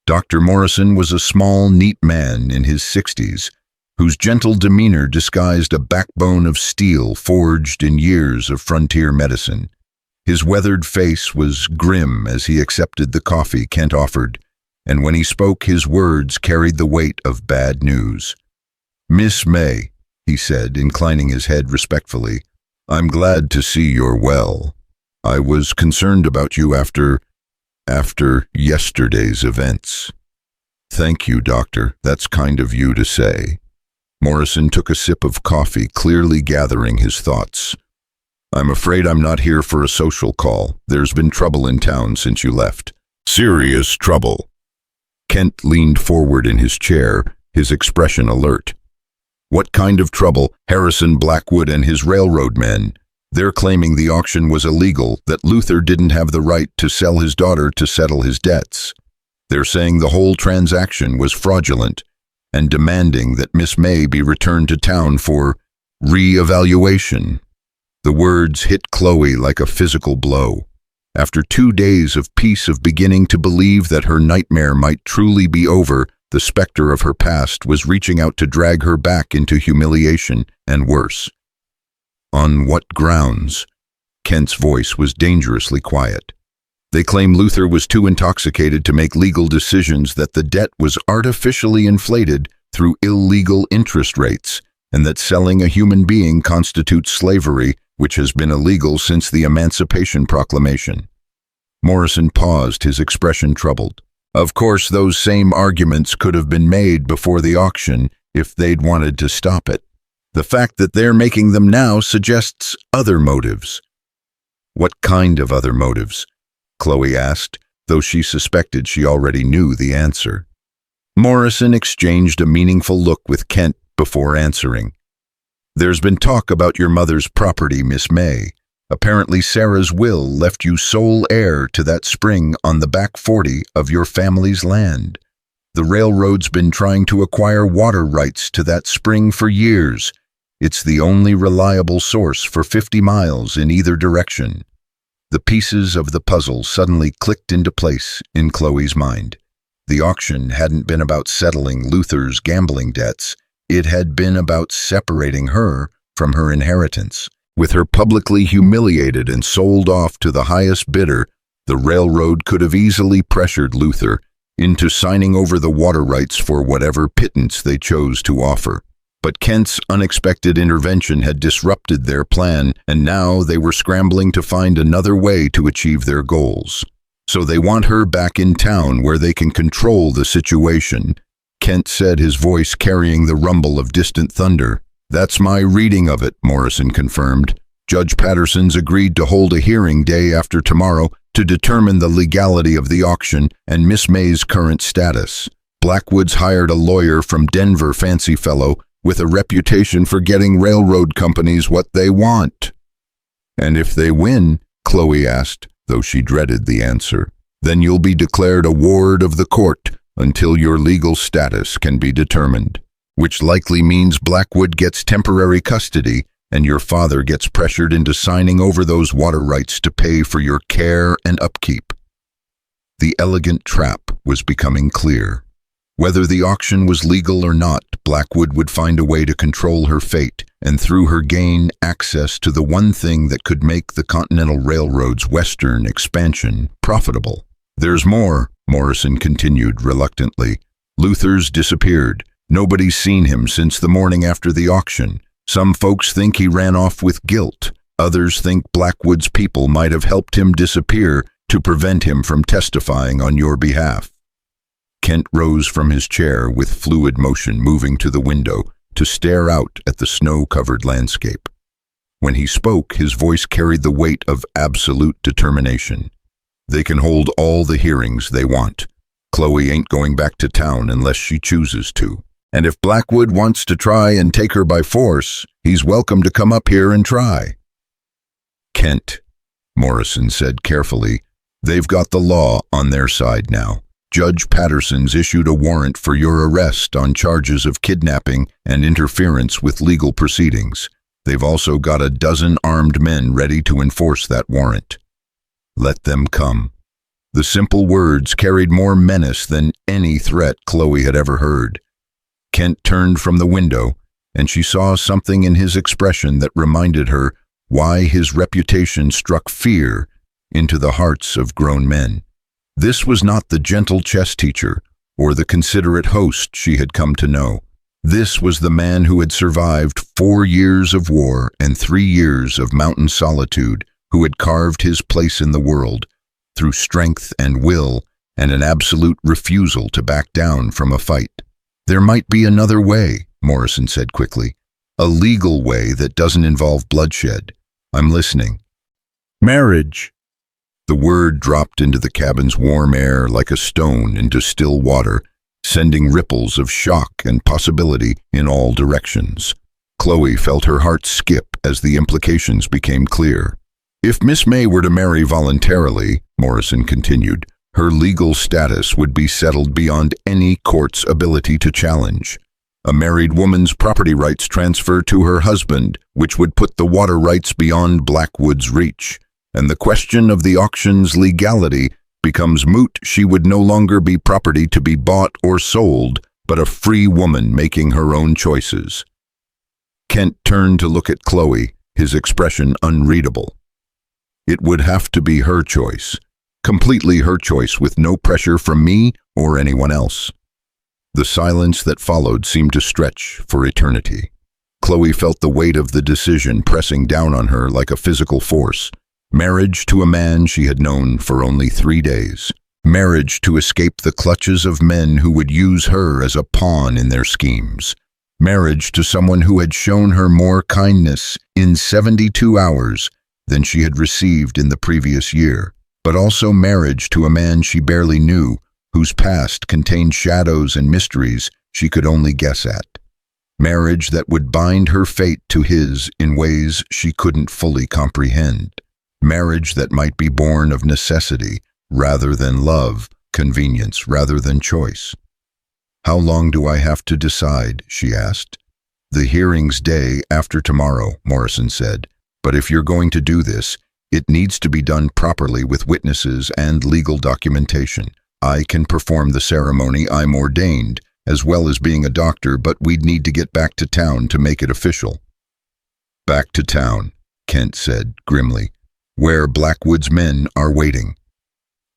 Dr. Morrison was a small, neat man in his 60s, whose gentle demeanor disguised a backbone of steel forged in years of frontier medicine. His weathered face was grim as he accepted the coffee Kent offered, and when he spoke, his words carried the weight of bad news. "Miss May," he said, inclining his head respectfully, "I'm glad to see you're well. I was concerned about you after yesterday's events." "Thank you, Doctor. That's kind of you to say." Morrison took a sip of coffee, clearly gathering his thoughts. "I'm afraid I'm not here for a social call. There's been trouble in town since you left." "Serious trouble?" Kent leaned forward in his chair, his expression alert. "What kind of trouble?" "Harrison Blackwood and his railroad men. They're claiming the auction was illegal, that Luther didn't have the right to sell his daughter to settle his debts. They're saying the whole transaction was fraudulent and demanding that Miss May be returned to town for re-evaluation." The words hit Chloe like a physical blow. After 2 days of peace, of beginning to believe that her nightmare might truly be over, the specter of her past was reaching out to drag her back into humiliation and worse. "On what grounds?" Kent's voice was dangerously quiet. "They claim Luther was too intoxicated to make legal decisions, that the debt was artificially inflated through illegal interest rates, and that selling a human being constitutes slavery, which has been illegal since the Emancipation Proclamation." Morrison paused, his expression troubled. "Of course, those same arguments could have been made before the auction if they'd wanted to stop it. The fact that they're making them now suggests other motives." "What kind of other motives?" Chloe asked, though she suspected she already knew the answer. Morrison exchanged a meaningful look with Kent before answering. "There's been talk about your mother's property, Miss May. Apparently Sarah's will left you sole heir to that spring on the back 40 of your family's land. The railroad's been trying to acquire water rights to that spring for years. It's the only reliable source for 50 miles in either direction." The pieces of the puzzle suddenly clicked into place in Chloe's mind. The auction hadn't been about settling Luther's gambling debts. It had been about separating her from her inheritance. With her publicly humiliated and sold off to the highest bidder, the railroad could have easily pressured Luther into signing over the water rights for whatever pittance they chose to offer. But Kent's unexpected intervention had disrupted their plan, and now they were scrambling to find another way to achieve their goals. "So they want her back in town where they can control the situation," Kent said, his voice carrying the rumble of distant thunder. "That's my reading of it," Morrison confirmed. "Judge Patterson's agreed to hold a hearing day after tomorrow to determine the legality of the auction and Miss May's current status. Blackwood's hired a lawyer from Denver, fancy fellow, with a reputation for getting railroad companies what they want." "And if they win," Chloe asked, though she dreaded the answer, "then you'll be declared a ward of the court until your legal status can be determined, which likely means Blackwood gets temporary custody and your father gets pressured into signing over those water rights to pay for your care and upkeep." The elegant trap was becoming clear. Whether the auction was legal or not, Blackwood would find a way to control her fate, and through her gain access to the one thing that could make the Continental Railroad's western expansion profitable. "There's more," Morrison continued reluctantly. "Luther's disappeared, Nobody's seen him since the morning after the auction. Some folks think he ran off with guilt. Others think Blackwood's people might have helped him disappear to prevent him from testifying on your behalf." Kent rose from his chair with fluid motion, moving to the window to stare out at the snow-covered landscape. When he spoke, his voice carried the weight of absolute determination. "They can hold all the hearings they want. Chloe ain't going back to town unless she chooses to. And if Blackwood wants to try and take her by force, he's welcome to come up here and try." "Kent," Morrison said carefully, "they've got the law on their side now. Judge Patterson's issued a warrant for your arrest on charges of kidnapping and interference with legal proceedings. They've also got a dozen armed men ready to enforce that warrant. Let them come." The simple words carried more menace than any threat Chloe had ever heard. Kent turned from the window, and she saw something in his expression that reminded her why his reputation struck fear into the hearts of grown men. This was not the gentle chess teacher or the considerate host she had come to know. This was the man who had survived 4 years of war and 3 years of mountain solitude, who had carved his place in the world through strength and will and an absolute refusal to back down from a fight. "There might be another way," Morrison said quickly. "A legal way that doesn't involve bloodshed. I'm listening." "Marriage." The word dropped into the cabin's warm air like a stone into still water, sending ripples of shock and possibility in all directions. Chloe felt her heart skip as the implications became clear. "If Miss May were to marry voluntarily," Morrison continued, "her legal status would be settled beyond any court's ability to challenge. A married woman's property rights transfer to her husband, which would put the water rights beyond Blackwood's reach. And the question of the auction's legality becomes moot. She would no longer be property to be bought or sold, but a free woman making her own choices." Kent turned to look at Chloe, his expression unreadable. "It would have to be her choice, completely her choice, with no pressure from me or anyone else." The silence that followed seemed to stretch for eternity. Chloe felt the weight of the decision pressing down on her like a physical force. Marriage to a man she had known for only 3 days. Marriage to escape the clutches of men who would use her as a pawn in their schemes. Marriage to someone who had shown her more kindness in 72 hours than she had received in the previous year. But also marriage to a man she barely knew, whose past contained shadows and mysteries she could only guess at. Marriage that would bind her fate to his in ways she couldn't fully comprehend. Marriage that might be born of necessity rather than love, convenience rather than choice. "How long do I have to decide?" she asked. "The hearing's day after tomorrow," Morrison said. "But if you're going to do this, it needs to be done properly with witnesses and legal documentation. I can perform the ceremony I'm ordained, as well as being a doctor, but we'd need to get back to town to make it official." "Back to town," Kent said grimly, "where Blackwood's men are waiting."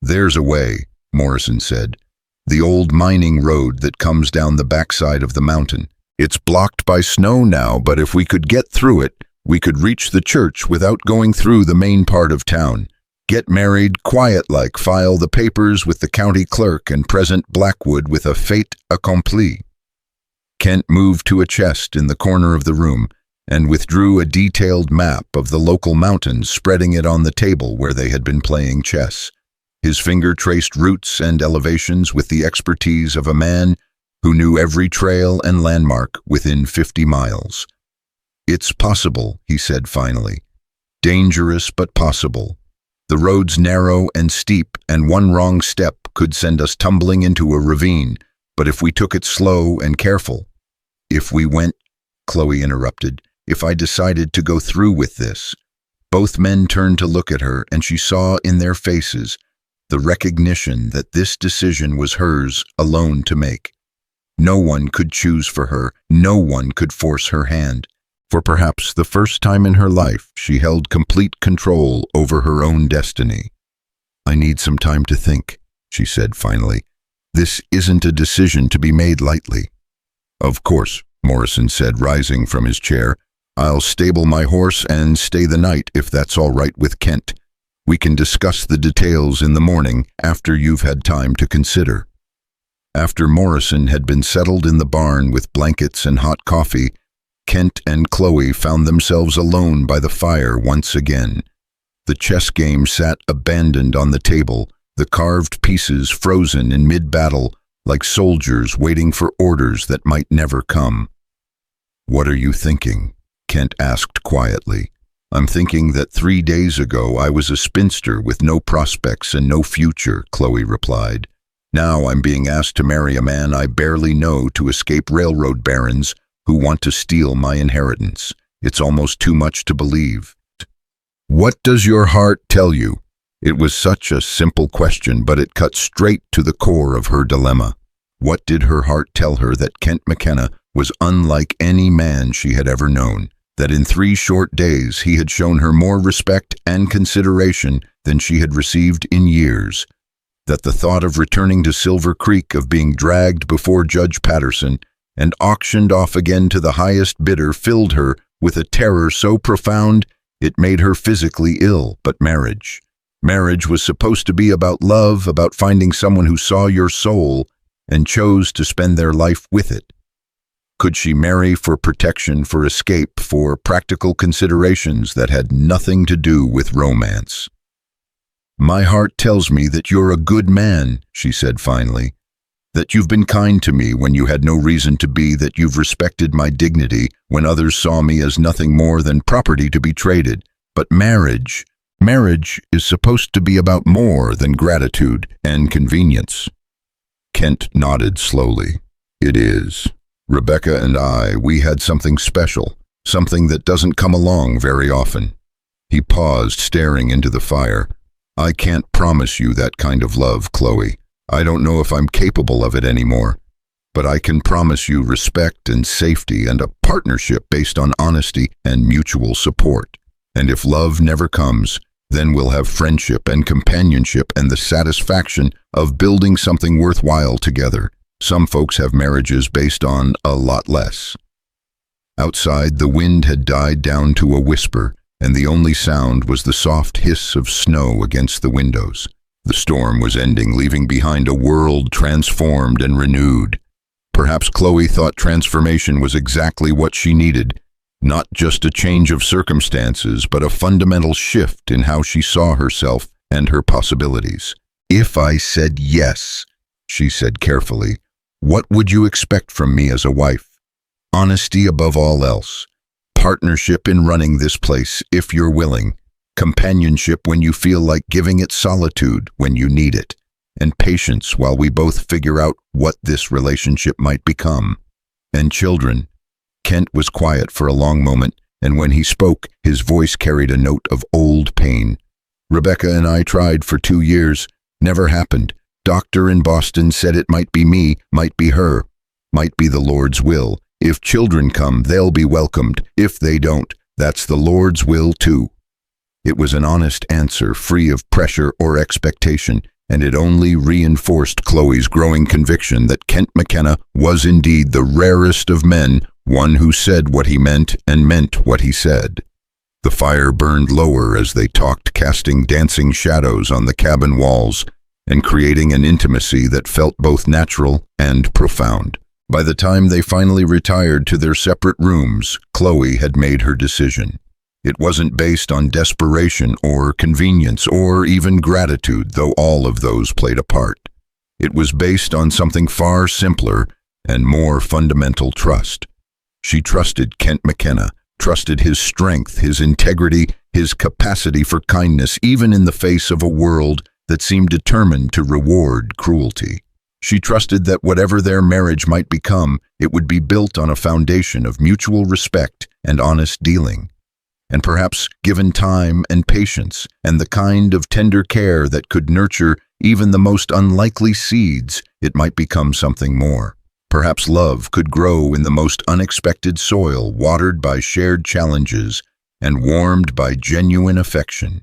"There's a way," Morrison said. "The old mining road that comes down the backside of the mountain. It's blocked by snow now, but if we could get through it, we could reach the church without going through the main part of town. Get married quiet-like, file the papers with the county clerk, and present Blackwood with a fait accompli." Kent moved to a chest in the corner of the room and withdrew a detailed map of the local mountains, spreading it on the table where they had been playing chess. His finger traced routes and elevations with the expertise of a man who knew every trail and landmark within 50 miles. "It's possible," he said finally. "Dangerous, but possible. The road's narrow and steep, and one wrong step could send us tumbling into a ravine, but if we took it slow and careful—" "If we went," Chloe interrupted, "if I decided to go through with this." Both men turned to look at her, and she saw in their faces the recognition that this decision was hers alone to make. No one could choose for her, no one could force her hand. For perhaps the first time in her life, she held complete control over her own destiny. "I need some time to think," she said finally. "This isn't a decision to be made lightly." Of course, Morrison said, rising from his chair. I'll stable my horse and stay the night if that's all right with Kent. We can discuss the details in the morning after you've had time to consider. After Morrison had been settled in the barn with blankets and hot coffee, Kent and Chloe found themselves alone by the fire once again. The chess game sat abandoned on the table, the carved pieces frozen in mid-battle like soldiers waiting for orders that might never come. "What are you thinking?" Kent asked quietly. "I'm thinking that 3 days ago I was a spinster with no prospects and no future," Chloe replied. "Now I'm being asked to marry a man I barely know to escape railroad barons who want to steal my inheritance. It's almost too much to believe." "What does your heart tell you?" It was such a simple question, but it cut straight to the core of her dilemma. What did her heart tell her? That Kent McKenna was unlike any man she had ever known, that in 3 short days he had shown her more respect and consideration than she had received in years, that the thought of returning to Silver Creek, of being dragged before Judge Patterson and auctioned off again to the highest bidder, filled her with a terror so profound it made her physically ill. But marriage was supposed to be about love, about finding someone who saw your soul and chose to spend their life with it. Could she marry for protection, for escape, for practical considerations that had nothing to do with romance? "My heart tells me that you're a good man," she said finally, "that you've been kind to me when you had no reason to be, that you've respected my dignity when others saw me as nothing more than property to be traded. But marriage is supposed to be about more than gratitude and convenience." Kent nodded slowly. "It is. Rebecca and we had something special, something that doesn't come along very often." He paused, staring into the fire. "I can't promise you that kind of love, Chloe. I don't know if I'm capable of it anymore. But I can promise you respect and safety and a partnership based on honesty and mutual support. And if love never comes, then we'll have friendship and companionship and the satisfaction of building something worthwhile together. Some folks have marriages based on a lot less." Outside, the wind had died down to a whisper, and the only sound was the soft hiss of snow against the windows. The storm was ending, leaving behind a world transformed and renewed. Perhaps Chloe thought transformation was exactly what she needed. Not just a change of circumstances, but a fundamental shift in how she saw herself and her possibilities. "If I said yes," she said carefully, "what would you expect from me as a wife? Honesty above all else. Partnership in running this place, if you're willing. Companionship when you feel like giving it, solitude when you need it. And patience while we both figure out what this relationship might become. And children." Kent was quiet for a long moment, and when he spoke, his voice carried a note of old pain. "Rebecca and I tried for 2 years. Never happened. Doctor in Boston said it might be me, might be her, might be the Lord's will. If children come, they'll be welcomed. If they don't, that's the Lord's will too." It was an honest answer, free of pressure or expectation, and it only reinforced Chloe's growing conviction that Kent McKenna was indeed the rarest of men, one who said what he meant and meant what he said. The fire burned lower as they talked, casting dancing shadows on the cabin walls and creating an intimacy that felt both natural and profound. By the time they finally retired to their separate rooms, Chloe had made her decision. It wasn't based on desperation or convenience or even gratitude, though all of those played a part. It was based on something far simpler and more fundamental: trust. She trusted Kent McKenna, trusted his strength, his integrity, his capacity for kindness, even in the face of a world that seemed determined to reward cruelty. She trusted that whatever their marriage might become, it would be built on a foundation of mutual respect and honest dealing. And perhaps, given time and patience and the kind of tender care that could nurture even the most unlikely seeds, it might become something more. Perhaps love could grow in the most unexpected soil, watered by shared challenges and warmed by genuine affection.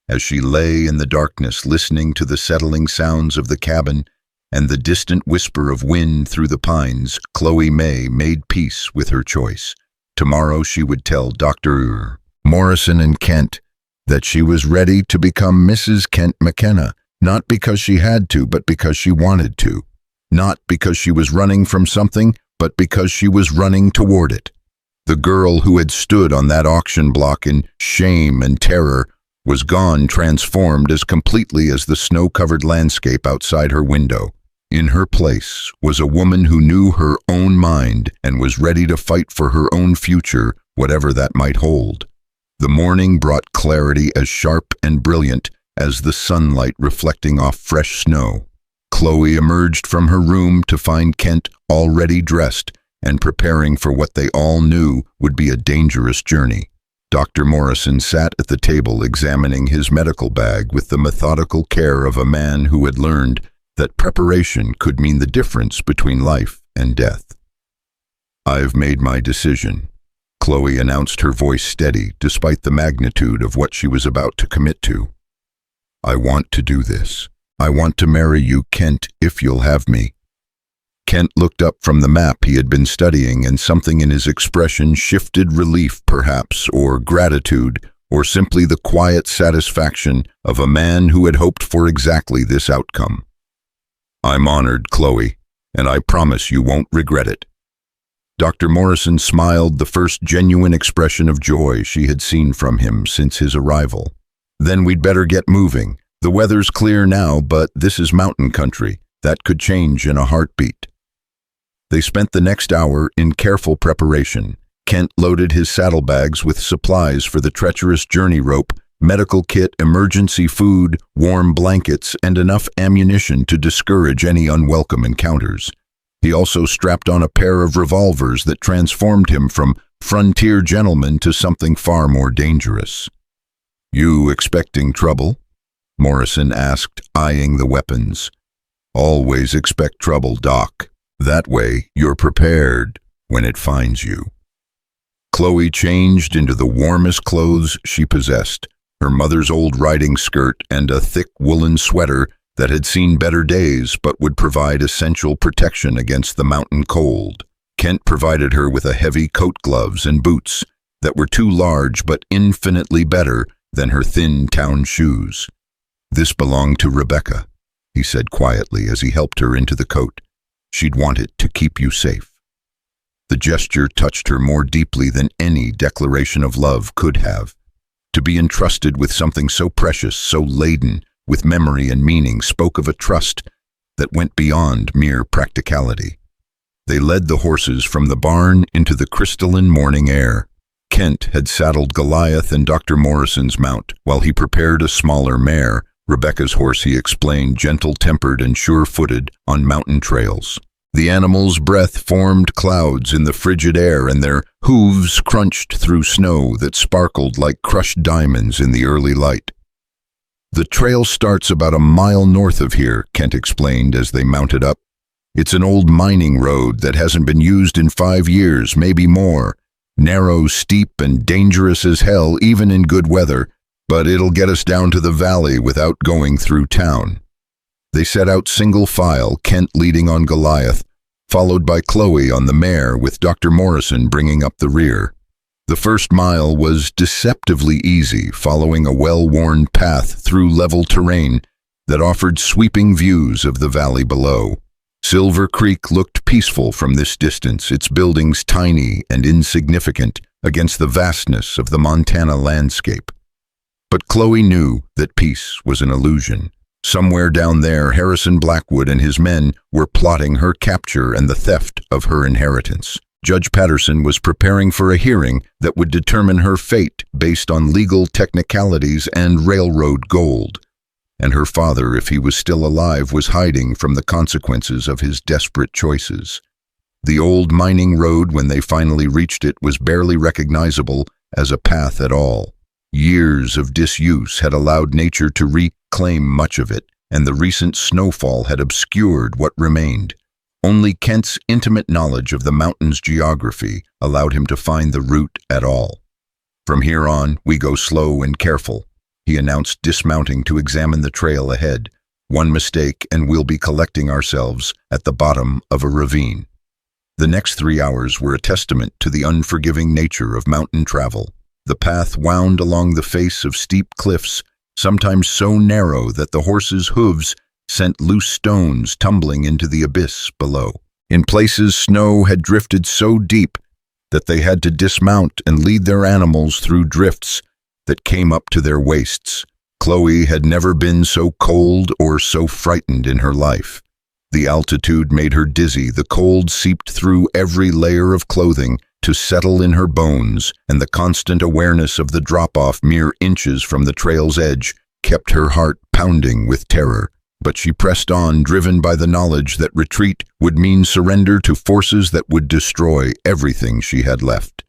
As she lay in the darkness, listening to the settling sounds of the cabin, and the distant whisper of wind through the pines, Chloe May made peace with her choice. Tomorrow she would tell Dr. Morrison and Kent that she was ready to become Mrs. Kent McKenna, not because she had to, but because she wanted to. Not because she was running from something, but because she was running toward it. The girl who had stood on that auction block in shame and terror was gone, transformed as completely as the snow-covered landscape outside her window. In her place was a woman who knew her own mind and was ready to fight for her own future, whatever that might hold. The morning brought clarity as sharp and brilliant as the sunlight reflecting off fresh snow. Chloe emerged from her room to find Kent already dressed and preparing for what they all knew would be a dangerous journey. Dr. Morrison sat at the table examining his medical bag with the methodical care of a man who had learned that preparation could mean the difference between life and death. "I've made my decision," Chloe announced, her voice steady despite the magnitude of what she was about to commit to. "I want to do this. I want to marry you, Kent, if you'll have me." Kent looked up from the map he had been studying, and something in his expression shifted, relief perhaps, or gratitude, or simply the quiet satisfaction of a man who had hoped for exactly this outcome. "I'm honored, Chloe, and I promise you won't regret it." Dr. Morrison smiled, the first genuine expression of joy she had seen from him since his arrival. "Then we'd better get moving. The weather's clear now, but this is mountain country. That could change in a heartbeat." They spent the next hour in careful preparation. Kent loaded his saddlebags with supplies for the treacherous journey: rope, medical kit, emergency food, warm blankets, and enough ammunition to discourage any unwelcome encounters. He also strapped on a pair of revolvers that transformed him from frontier gentleman to something far more dangerous. "You expecting trouble?" Morrison asked, eyeing the weapons. "Always expect trouble, Doc. That way you're prepared when it finds you." Chloe changed into the warmest clothes she possessed, her mother's old riding skirt and a thick woolen sweater that had seen better days but would provide essential protection against the mountain cold. Kent provided her with a heavy coat, gloves, and boots that were too large but infinitely better than her thin town shoes. "This belonged to Rebecca," he said quietly as he helped her into the coat. "She'd want it to keep you safe." The gesture touched her more deeply than any declaration of love could have. To be entrusted with something so precious, so laden with memory and meaning, spoke of a trust that went beyond mere practicality. They led the horses from the barn into the crystalline morning air. Kent had saddled Goliath and Dr. Morrison's mount, while he prepared a smaller mare, Rebecca's horse, he explained, gentle-tempered and sure-footed on mountain trails. The animal's breath formed clouds in the frigid air, and their hooves crunched through snow that sparkled like crushed diamonds in the early light. "The trail starts about a mile north of here," Kent explained as they mounted up. "It's an old mining road that hasn't been used in 5 years, maybe more. Narrow, steep, and dangerous as hell, even in good weather, but it'll get us down to the valley without going through town." They set out single file, Kent leading on Goliath, followed by Chloe on the mare, with Dr. Morrison bringing up the rear. The first mile was deceptively easy, following a well-worn path through level terrain that offered sweeping views of the valley below. Silver Creek looked peaceful from this distance, its buildings tiny and insignificant against the vastness of the Montana landscape. But Chloe knew that peace was an illusion. Somewhere down there, Harrison Blackwood and his men were plotting her capture and the theft of her inheritance. Judge Patterson was preparing for a hearing that would determine her fate based on legal technicalities and railroad gold. And her father, if he was still alive, was hiding from the consequences of his desperate choices. The old mining road, when they finally reached it, was barely recognizable as a path at all. Years of disuse had allowed nature to reclaim much of it, and the recent snowfall had obscured what remained. Only Kent's intimate knowledge of the mountain's geography allowed him to find the route at all. "From here on, we go slow and careful," he announced, dismounting to examine the trail ahead. One mistake and we'll be collecting ourselves at the bottom of a ravine. The next 3 hours were a testament to the unforgiving nature of mountain travel. The path wound along the face of steep cliffs, sometimes so narrow that the horses' hooves sent loose stones tumbling into the abyss below. In places, snow had drifted so deep that they had to dismount and lead their animals through drifts that came up to their waists. Chloe had never been so cold or so frightened in her life. The altitude made her dizzy. The cold seeped through every layer of clothing to settle in her bones, and the constant awareness of the drop-off mere inches from the trail's edge kept her heart pounding with terror. But she pressed on, driven by the knowledge that retreat would mean surrender to forces that would destroy everything she had left.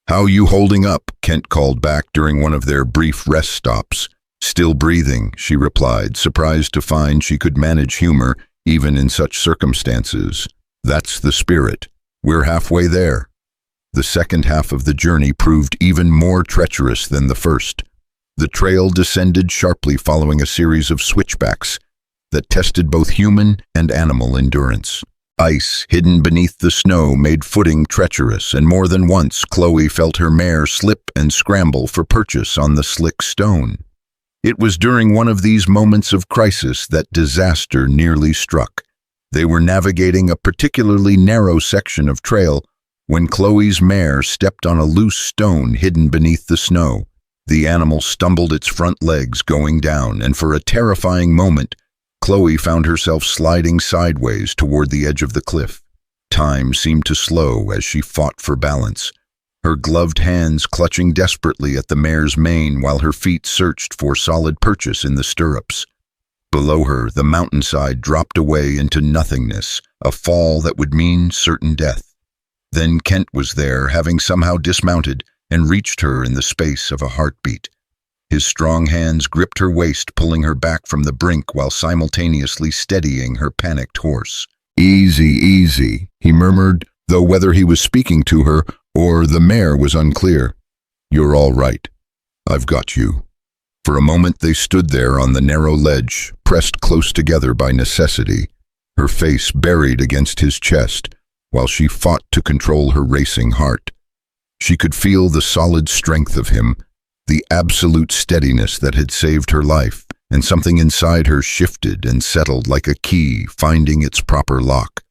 "How you holding up?" Kent called back during one of their brief rest stops. "Still breathing," she replied, surprised to find she could manage humor even in such circumstances. "That's the spirit. We're halfway there." The second half of the journey proved even more treacherous than the first. The trail descended sharply following a series of switchbacks that tested both human and animal endurance. Ice hidden beneath the snow made footing treacherous, and more than once Chloe felt her mare slip and scramble for purchase on the slick stone. It was during one of these moments of crisis that disaster nearly struck. They were navigating a particularly narrow section of trail when Chloe's mare stepped on a loose stone hidden beneath the snow. The animal stumbled its front legs going down, and for a terrifying moment, Chloe found herself sliding sideways toward the edge of the cliff. Time seemed to slow as she fought for balance, her gloved hands clutching desperately at the mare's mane while her feet searched for solid purchase in the stirrups. Below her, the mountainside dropped away into nothingness, a fall that would mean certain death. Then Kent was there, having somehow dismounted, and reached her in the space of a heartbeat. His strong hands gripped her waist, pulling her back from the brink while simultaneously steadying her panicked horse. "Easy, easy," he murmured, though whether he was speaking to her or the mare was unclear. "You're all right. I've got you." For a moment they stood there on the narrow ledge, pressed close together by necessity, her face buried against his chest, while she fought to control her racing heart. She could feel the solid strength of him, the absolute steadiness that had saved her life, and something inside her shifted and settled like a key finding its proper lock.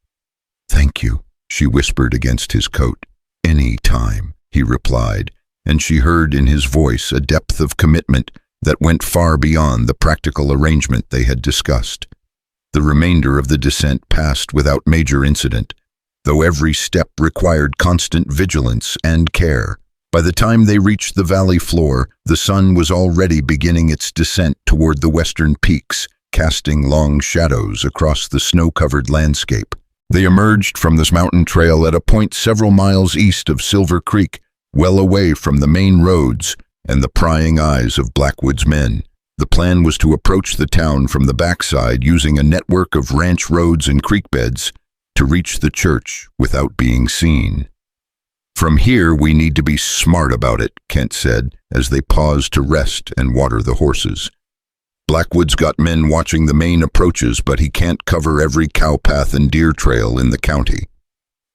"Thank you," she whispered against his coat. "Any time," he replied, and she heard in his voice a depth of commitment that went far beyond the practical arrangement they had discussed. The remainder of the descent passed without major incident, though every step required constant vigilance and care. By the time they reached the valley floor, the sun was already beginning its descent toward the western peaks, casting long shadows across the snow-covered landscape. They emerged from this mountain trail at a point several miles east of Silver Creek, well away from the main roads and the prying eyes of Blackwood's men. The plan was to approach the town from the backside using a network of ranch roads and creek beds to reach the church without being seen. "From here, we need to be smart about it," Kent said, as they paused to rest and water the horses. "Blackwood's got men watching the main approaches, but he can't cover every cow path and deer trail in the county."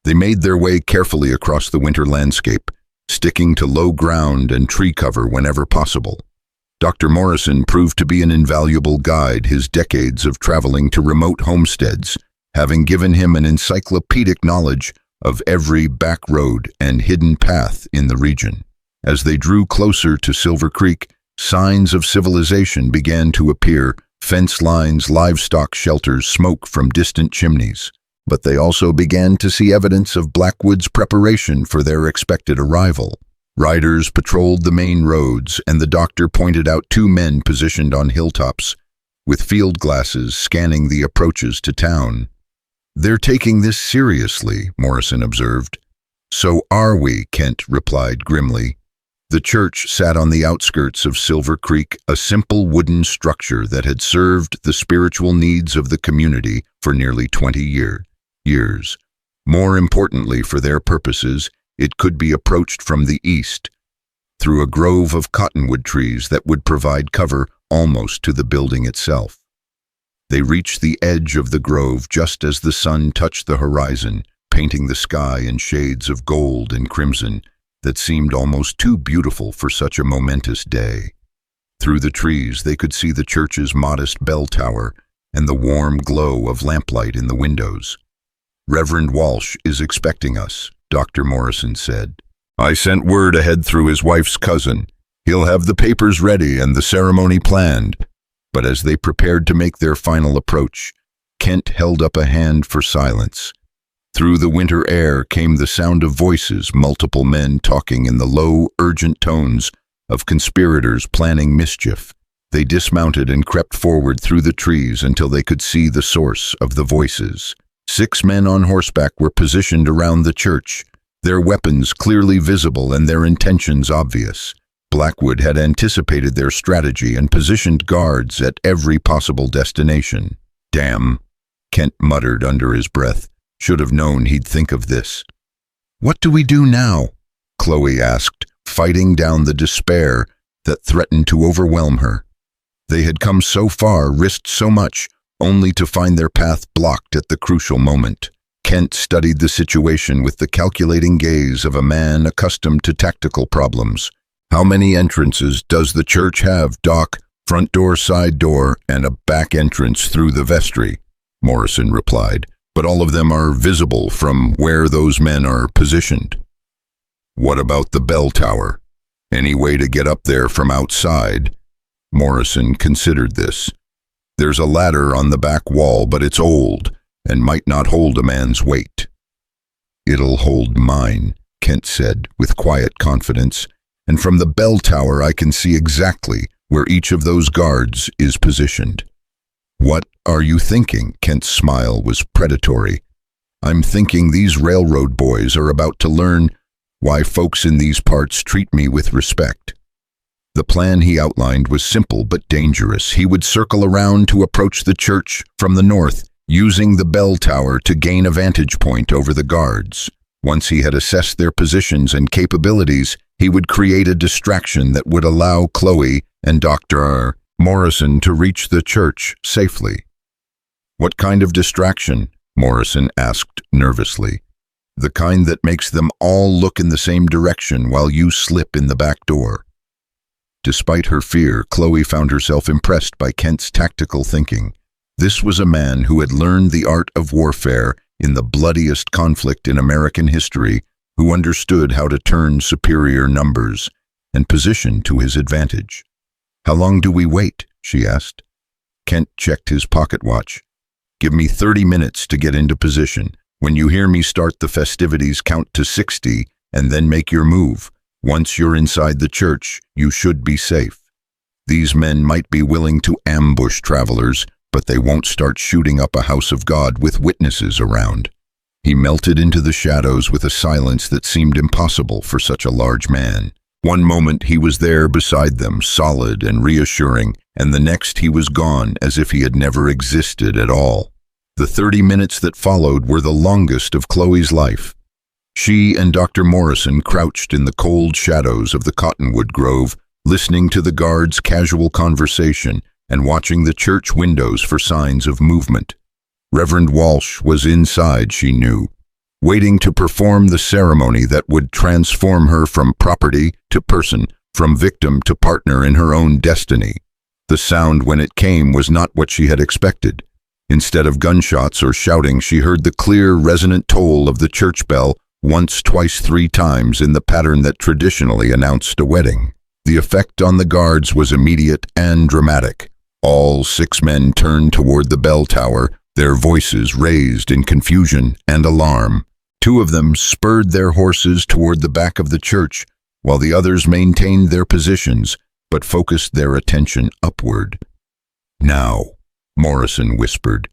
They made their way carefully across the winter landscape, sticking to low ground and tree cover whenever possible. Dr. Morrison proved to be an invaluable guide, his decades of traveling to remote homesteads having given him an encyclopedic knowledge of every back road and hidden path in the region. As they drew closer to Silver Creek, signs of civilization began to appear: fence lines, livestock shelters, smoke from distant chimneys. But they also began to see evidence of Blackwood's preparation for their expected arrival. Riders patrolled the main roads, and the doctor pointed out 2 men positioned on hilltops, with field glasses scanning the approaches to town. "They're taking this seriously," Morrison observed. "So are we," Kent replied grimly. The church sat on the outskirts of Silver Creek, a simple wooden structure that had served the spiritual needs of the community for nearly 20 years. More importantly for their purposes, it could be approached from the east, through a grove of cottonwood trees that would provide cover almost to the building itself. They reached the edge of the grove just as the sun touched the horizon, painting the sky in shades of gold and crimson that seemed almost too beautiful for such a momentous day. Through the trees they could see the church's modest bell tower and the warm glow of lamplight in the windows. "Reverend Walsh is expecting us," Dr. Morrison said. "I sent word ahead through his wife's cousin. He'll have the papers ready and the ceremony planned." But as they prepared to make their final approach, Kent held up a hand for silence. Through the winter air came the sound of voices, multiple men talking in the low, urgent tones of conspirators planning mischief. They dismounted and crept forward through the trees until they could see the source of the voices. 6 men on horseback were positioned around the church, their weapons clearly visible and their intentions obvious. Blackwood had anticipated their strategy and positioned guards at every possible destination. "Damn," Kent muttered under his breath. "Should have known he'd think of this." "What do we do now?" Chloe asked, fighting down the despair that threatened to overwhelm her. They had come so far, risked so much, only to find their path blocked at the crucial moment. Kent studied the situation with the calculating gaze of a man accustomed to tactical problems. "How many entrances does the church have, Doc?" "Front door, side door, and a back entrance through the vestry," Morrison replied. "But all of them are visible from where those men are positioned." "What about the bell tower? Any way to get up there from outside?" Morrison considered this. "There's a ladder on the back wall, but it's old and might not hold a man's weight." "It'll hold mine," Kent said with quiet confidence. "And from the bell tower I can see exactly where each of those guards is positioned." "What are you thinking?" Kent's smile was predatory. "I'm thinking these railroad boys are about to learn why folks in these parts treat me with respect." The plan he outlined was simple but dangerous. He would circle around to approach the church from the north, using the bell tower to gain a vantage point over the guards. Once he had assessed their positions and capabilities, he would create a distraction that would allow Chloe and Dr. Morrison to reach the church safely. "What kind of distraction?" Morrison asked nervously. "The kind that makes them all look in the same direction while you slip in the back door." Despite her fear, Chloe found herself impressed by Kent's tactical thinking. This was a man who had learned the art of warfare in the bloodiest conflict in American history, who understood how to turn superior numbers and position to his advantage. "How long do we wait?" she asked. Kent checked his pocket watch. "Give me 30 minutes to get into position. When you hear me start the festivities, count to 60 and then make your move. Once you're inside the church, you should be safe. These men might be willing to ambush travelers, but they won't start shooting up a house of God with witnesses around." He melted into the shadows with a silence that seemed impossible for such a large man. One moment he was there beside them, solid and reassuring, and the next he was gone as if he had never existed at all. The 30 minutes that followed were the longest of Chloe's life. She and Dr. Morrison crouched in the cold shadows of the cottonwood grove, listening to the guards' casual conversation and watching the church windows for signs of movement. Reverend Walsh was inside, she knew, waiting to perform the ceremony that would transform her from property to person, from victim to partner in her own destiny. The sound, when it came, was not what she had expected. Instead of gunshots or shouting, she heard the clear, resonant toll of the church bell, once, twice, 3 times in the pattern that traditionally announced a wedding. The effect on the guards was immediate and dramatic. All 6 men turned toward the bell tower, their voices raised in confusion and alarm. 2 of them spurred their horses toward the back of the church, while the others maintained their positions, but focused their attention upward. "Now," Morrison whispered.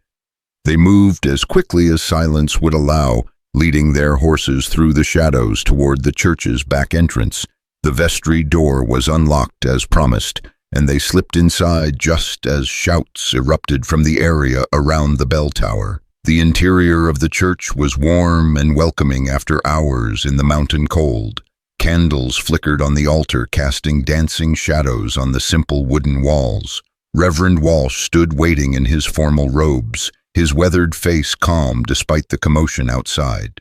They moved as quickly as silence would allow, leading their horses through the shadows toward the church's back entrance. The vestry door was unlocked as promised, and they slipped inside just as shouts erupted from the area around the bell tower. The interior of the church was warm and welcoming after hours in the mountain cold. Candles flickered on the altar, casting dancing shadows on the simple wooden walls. Reverend Walsh stood waiting in his formal robes, his weathered face calm despite the commotion outside.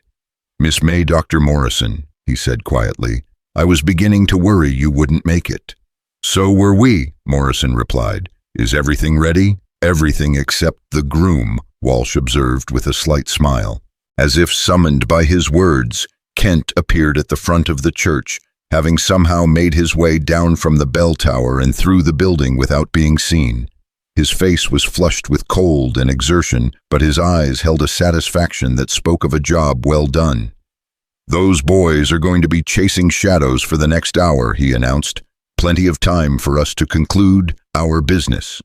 "Miss May, Dr. Morrison," he said quietly, "I was beginning to worry you wouldn't make it." "So were we," Morrison replied. "Is everything ready?" "Everything except the groom," Walsh observed with a slight smile. As if summoned by his words, Kent appeared at the front of the church, having somehow made his way down from the bell tower and through the building without being seen. His face was flushed with cold and exertion, but his eyes held a satisfaction that spoke of a job well done. "Those boys are going to be chasing shadows for the next hour," he announced. "Plenty of time for us to conclude our business."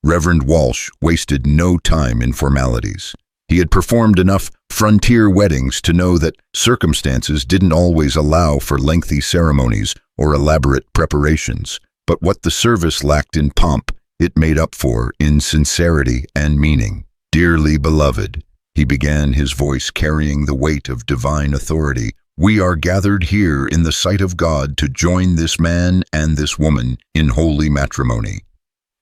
Reverend Walsh wasted no time in formalities. He had performed enough frontier weddings to know that circumstances didn't always allow for lengthy ceremonies or elaborate preparations, but what the service lacked in pomp, it made up for in sincerity and meaning. "Dearly beloved," he began, his voice carrying the weight of divine authority, "we are gathered here in the sight of God to join this man and this woman in holy matrimony."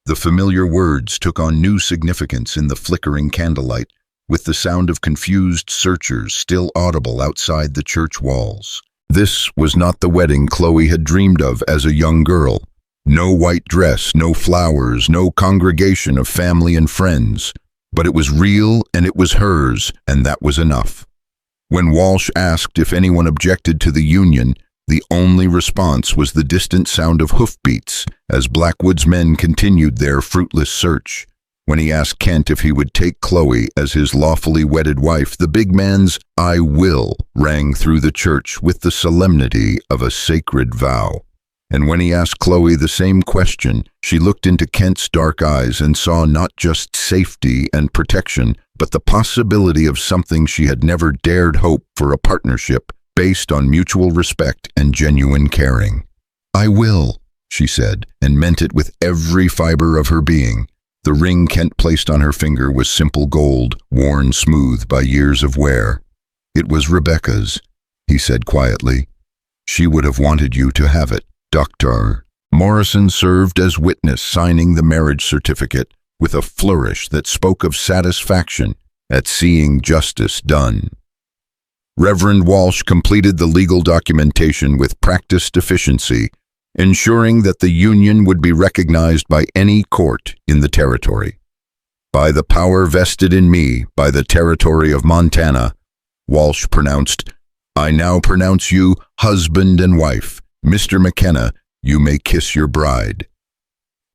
The familiar words took on new significance in the flickering candlelight, with the sound of confused searchers still audible outside the church walls. This was not the wedding Chloe had dreamed of as a young girl. No white dress, no flowers, no congregation of family and friends. But it was real and it was hers, and that was enough. When Walsh asked if anyone objected to the union, the only response was the distant sound of hoofbeats as Blackwood's men continued their fruitless search. When he asked Kent if he would take Chloe as his lawfully wedded wife, the big man's "I will" rang through the church with the solemnity of a sacred vow. And when he asked Chloe the same question, she looked into Kent's dark eyes and saw not just safety and protection, but the possibility of something she had never dared hope for, a partnership based on mutual respect and genuine caring. "I will," she said, and meant it with every fiber of her being. The ring Kent placed on her finger was simple gold, worn smooth by years of wear. "It was Rebecca's," he said quietly. "She would have wanted you to have it, Dr." Morrison served as witness, signing the marriage certificate with a flourish that spoke of satisfaction at seeing justice done. Reverend Walsh completed the legal documentation with practiced efficiency, ensuring that the union would be recognized by any court in the territory. "By the power vested in me by the territory of Montana," Walsh pronounced, "I now pronounce you husband and wife. Mr. McKenna, you may kiss your bride."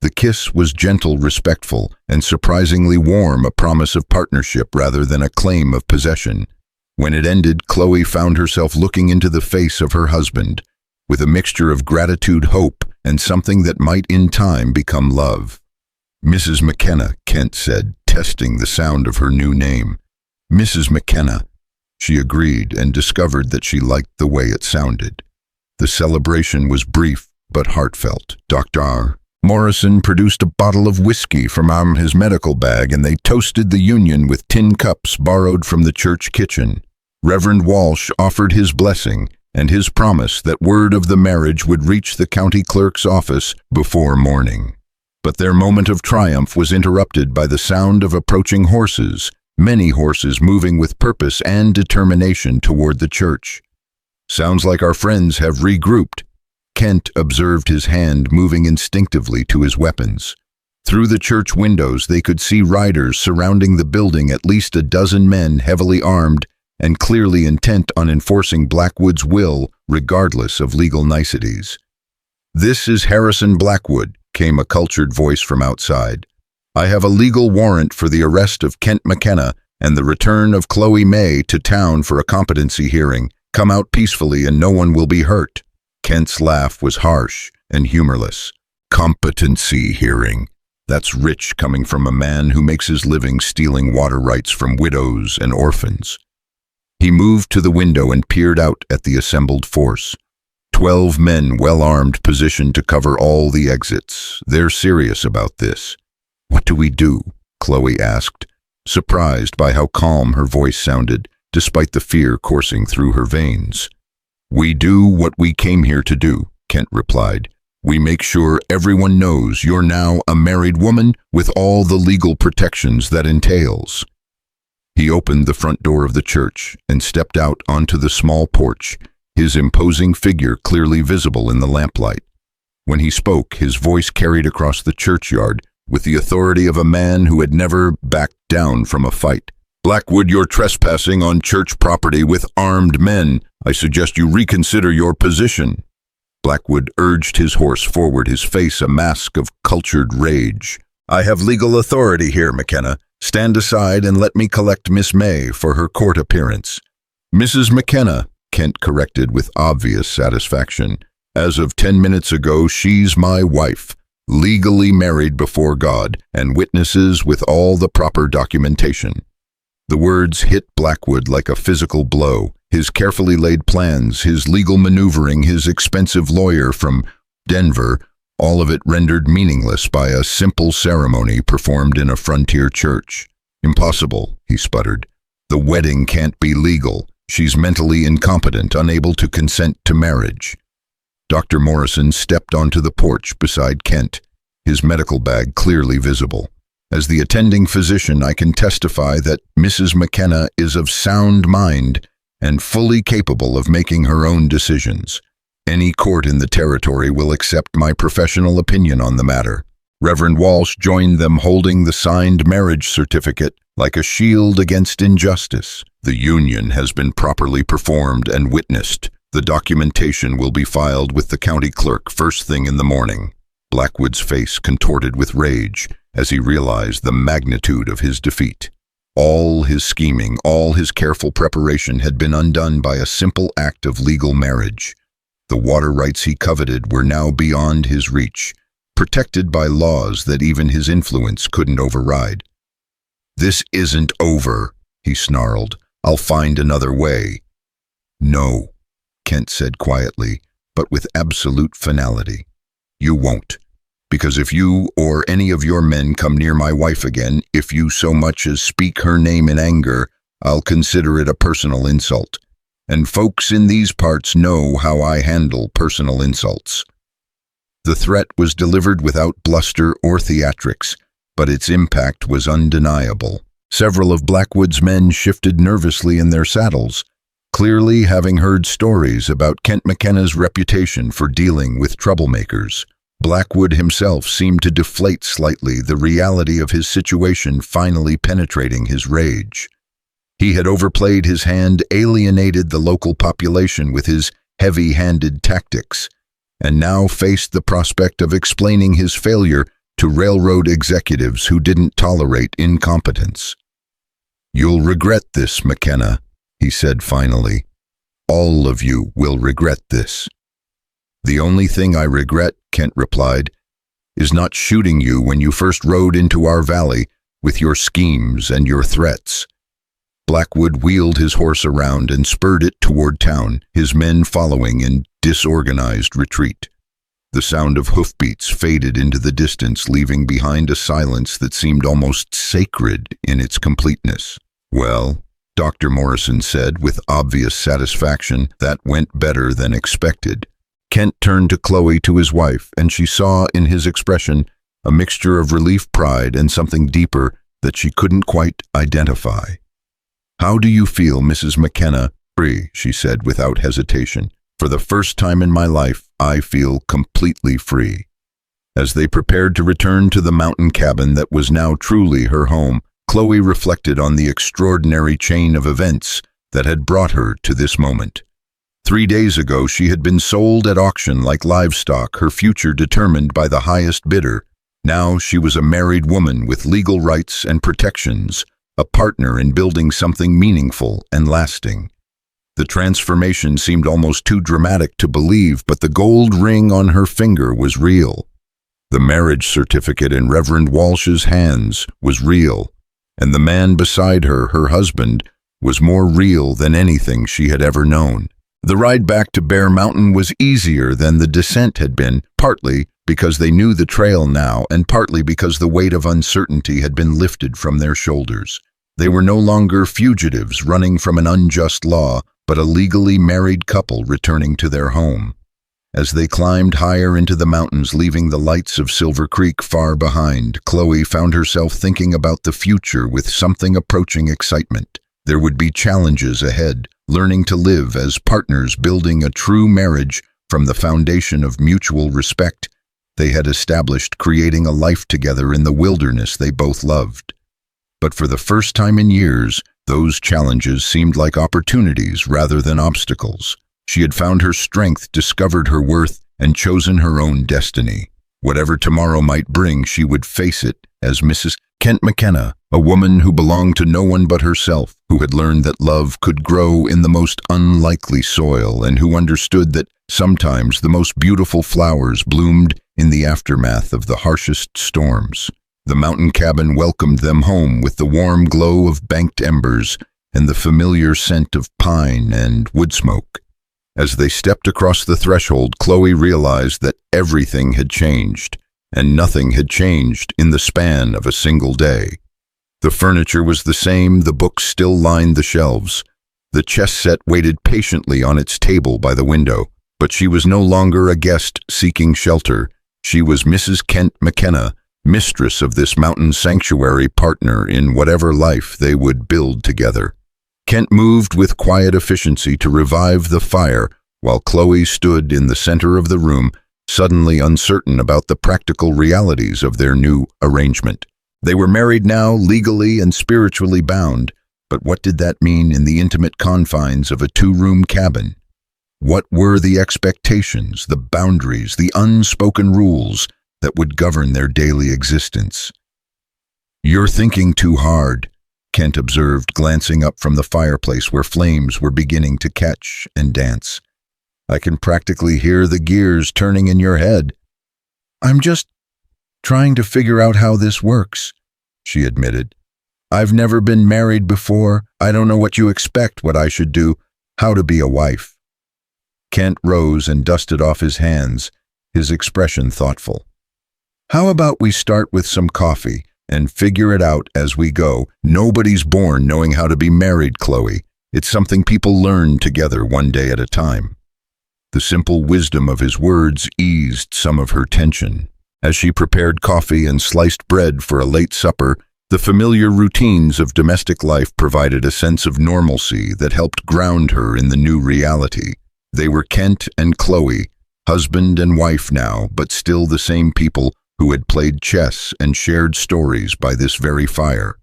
The kiss was gentle, respectful, and surprisingly warm, a promise of partnership rather than a claim of possession. When it ended, Chloe found herself looking into the face of her husband, with a mixture of gratitude, hope, and something that might in time become love. "Mrs. McKenna," Kent said, testing the sound of her new name. "Mrs. McKenna." She agreed and discovered that she liked the way it sounded. The celebration was brief but heartfelt. Dr. Morrison produced a bottle of whiskey from his medical bag, and they toasted the union with tin cups borrowed from the church kitchen. Reverend Walsh offered his blessing and his promise that word of the marriage would reach the county clerk's office before morning. But their moment of triumph was interrupted by the sound of approaching horses, many horses moving with purpose and determination toward the church. "Sounds like our friends have regrouped." Kent observed his hand moving instinctively to his weapons. Through the church windows they could see riders surrounding the building, at least a dozen men heavily armed and clearly intent on enforcing Blackwood's will regardless of legal niceties. "This is Harrison Blackwood," came a cultured voice from outside. "I have a legal warrant for the arrest of Kent McKenna and the return of Chloe May to town for a competency hearing. Come out peacefully and no one will be hurt." Kent's laugh was harsh and humorless. "Competency hearing. That's rich coming from a man who makes his living stealing water rights from widows and orphans." He moved to the window and peered out at the assembled force. 12 men, well-armed, positioned to cover all the exits. "They're serious about this." "What do we do?" Chloe asked, surprised by how calm her voice sounded, despite the fear coursing through her veins. "We do what we came here to do," Kent replied. We make sure everyone knows you're now a married woman with all the legal protections that entails." He opened the front door of the church and stepped out onto the small porch, his imposing figure clearly visible in the lamplight. When he spoke, his voice carried across the churchyard with the authority of a man who had never backed down from a fight. "Blackwood, you're trespassing on church property with armed men. I suggest you reconsider your position." Blackwood urged his horse forward, his face a mask of cultured rage. "I have legal authority here, McKenna. Stand aside and let me collect Miss May for her court appearance." "Mrs. McKenna," Kent corrected with obvious satisfaction. "As of 10 minutes ago, she's my wife, legally married before God, and witnesses with all the proper documentation." The words hit Blackwood like a physical blow. His carefully laid plans, his legal maneuvering, his expensive lawyer from Denver, all of it rendered meaningless by a simple ceremony performed in a frontier church. "Impossible," he sputtered. "The wedding can't be legal. She's mentally incompetent, unable to consent to marriage." Dr. Morrison stepped onto the porch beside Kent, his medical bag clearly visible. "As the attending physician, I can testify that Mrs. McKenna is of sound mind and fully capable of making her own decisions. Any court in the territory will accept my professional opinion on the matter." Reverend Walsh joined them, holding the signed marriage certificate like a shield against injustice. "The union has been properly performed and witnessed. The documentation will be filed with the county clerk first thing in the morning." Blackwood's face contorted with rage as he realized the magnitude of his defeat. All his scheming, all his careful preparation had been undone by a simple act of legal marriage. The water rights he coveted were now beyond his reach, protected by laws that even his influence couldn't override. "This isn't over," he snarled. "I'll find another way." "No," Kent said quietly, but with absolute finality. "You won't. Because if you or any of your men come near my wife again, if you so much as speak her name in anger, I'll consider it a personal insult. And folks in these parts know how I handle personal insults." The threat was delivered without bluster or theatrics, but its impact was undeniable. Several of Blackwood's men shifted nervously in their saddles, clearly having heard stories about Kent McKenna's reputation for dealing with troublemakers. Blackwood himself seemed to deflate slightly, the reality of his situation finally penetrating his rage. He had overplayed his hand, alienated the local population with his heavy-handed tactics, and now faced the prospect of explaining his failure to railroad executives who didn't tolerate incompetence. "You'll regret this, McKenna," he said finally. "All of you will regret this." "The only thing I regret," Kent replied, "is not shooting you when you first rode into our valley with your schemes and your threats." Blackwood wheeled his horse around and spurred it toward town, his men following in disorganized retreat. The sound of hoofbeats faded into the distance, leaving behind a silence that seemed almost sacred in its completeness. "Well," Dr. Morrison said with obvious satisfaction, "that went better than expected." Kent turned to Chloe, to his wife, and she saw in his expression a mixture of relief, pride, and something deeper that she couldn't quite identify. "How do you feel, Mrs. McKenna?" "Free," she said without hesitation. "For the first time in my life, I feel completely free." As they prepared to return to the mountain cabin that was now truly her home, Chloe reflected on the extraordinary chain of events that had brought her to this moment. 3 days ago, she had been sold at auction like livestock, her future determined by the highest bidder. Now she was a married woman with legal rights and protections, a partner in building something meaningful and lasting. The transformation seemed almost too dramatic to believe, but the gold ring on her finger was real. The marriage certificate in Reverend Walsh's hands was real, and the man beside her, her husband, was more real than anything she had ever known. The ride back to Bear Mountain was easier than the descent had been, partly because they knew the trail now, and partly because the weight of uncertainty had been lifted from their shoulders. They were no longer fugitives running from an unjust law, but a legally married couple returning to their home. As they climbed higher into the mountains, leaving the lights of Silver Creek far behind, Chloe found herself thinking about the future with something approaching excitement. There would be challenges ahead, learning to live as partners, building a true marriage from the foundation of mutual respect they had established, creating a life together in the wilderness they both loved. But for the first time in years, those challenges seemed like opportunities rather than obstacles. She had found her strength, discovered her worth, and chosen her own destiny. Whatever tomorrow might bring, she would face it as Mrs. Kent McKenna, a woman who belonged to no one but herself, who had learned that love could grow in the most unlikely soil, and who understood that sometimes the most beautiful flowers bloomed in the aftermath of the harshest storms. The mountain cabin welcomed them home with the warm glow of banked embers and the familiar scent of pine and wood smoke. As they stepped across the threshold, Chloe realized that everything had changed, and nothing had changed in the span of a single day. The furniture was the same, the books still lined the shelves. The chess set waited patiently on its table by the window, but she was no longer a guest seeking shelter. She was Mrs. Kent McKenna, mistress of this mountain sanctuary, partner in whatever life they would build together. Kent moved with quiet efficiency to revive the fire, while Chloe stood in the center of the room, suddenly uncertain about the practical realities of their new arrangement. They were married now, legally and spiritually bound, but what did that mean in the intimate confines of a two-room cabin? What were the expectations, the boundaries, the unspoken rules that would govern their daily existence? "You're thinking too hard," Kent observed, glancing up from the fireplace where flames were beginning to catch and dance. "I can practically hear the gears turning in your head." "I'm just trying to figure out how this works," she admitted. "I've never been married before. I don't know what you expect, what I should do, how to be a wife." Kent rose and dusted off his hands, his expression thoughtful. "How about we start with some coffee and figure it out as we go? Nobody's born knowing how to be married, Chloe. It's something people learn together one day at a time." The simple wisdom of his words eased some of her tension. As she prepared coffee and sliced bread for a late supper, the familiar routines of domestic life provided a sense of normalcy that helped ground her in the new reality. They were Kent and Chloe, husband and wife now, but still the same people who had played chess and shared stories by this very fire.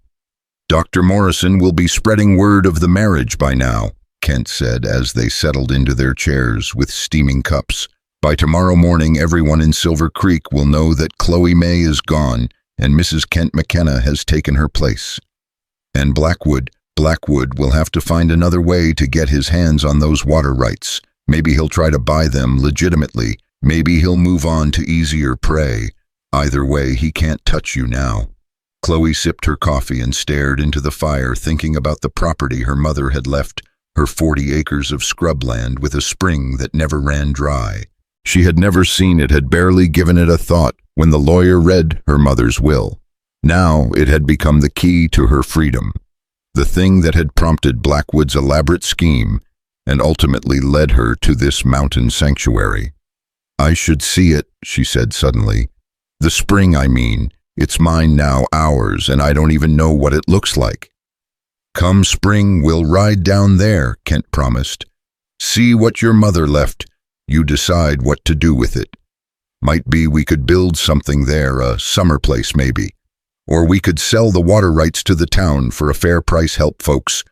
"Dr. Morrison will be spreading word of the marriage by now," Kent said as they settled into their chairs with steaming cups. "By tomorrow morning, everyone in Silver Creek will know that Chloe May is gone and Mrs. Kent McKenna has taken her place. And Blackwood will have to find another way to get his hands on those water rights. Maybe he'll try to buy them legitimately. Maybe he'll move on to easier prey. Either way, he can't touch you now." Chloe sipped her coffee and stared into the fire, thinking about the property her mother had left, her 40 acres of scrubland with a spring that never ran dry. She had never seen it, had barely given it a thought when the lawyer read her mother's will. Now it had become the key to her freedom, the thing that had prompted Blackwood's elaborate scheme and ultimately led her to this mountain sanctuary. "I should see it," she said suddenly. "The spring, I mean. It's mine now, ours, and I don't even know what it looks like." "Come spring, we'll ride down there," Kent promised. "See what your mother left. You decide what to do with it. Might be we could build something there, a summer place maybe. Or we could sell the water rights to the town for a fair price, help folks,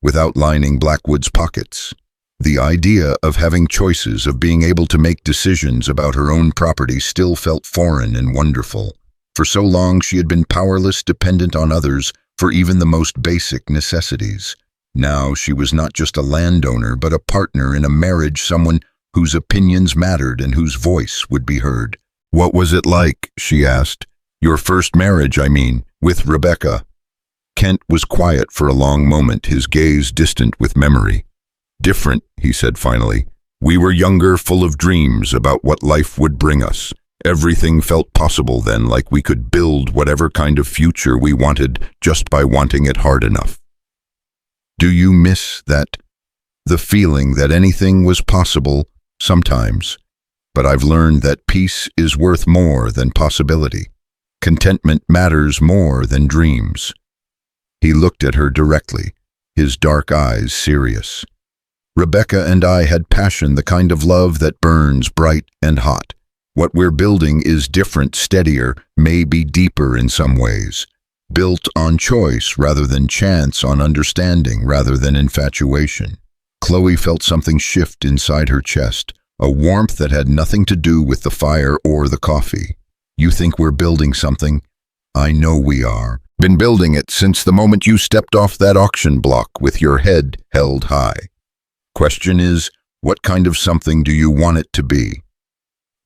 without lining Blackwood's pockets." The idea of having choices, of being able to make decisions about her own property still felt foreign and wonderful. For so long she had been powerless, dependent on others for even the most basic necessities. Now she was not just a landowner, but a partner in a marriage, someone whose opinions mattered and whose voice would be heard. "What was it like?" she asked. "Your first marriage, I mean, with Rebecca." Kent was quiet for a long moment, his gaze distant with memory. "Different," he said finally. "We were younger, full of dreams about what life would bring us. Everything felt possible then, like we could build whatever kind of future we wanted just by wanting it hard enough." "Do you miss that? The feeling that anything was possible sometimes?" But I've learned that peace is worth more than possibility. Contentment matters more than dreams. He looked at her directly, his dark eyes serious. Rebecca and I had passion, the kind of love that burns bright and hot. What we're building is different, steadier, maybe deeper in some ways. Built on choice rather than chance, on understanding rather than infatuation. Chloe felt something shift inside her chest, a warmth that had nothing to do with the fire or the coffee. You think we're building something? I know we are. Been building it since the moment you stepped off that auction block with your head held high. Question is, what kind of something do you want it to be?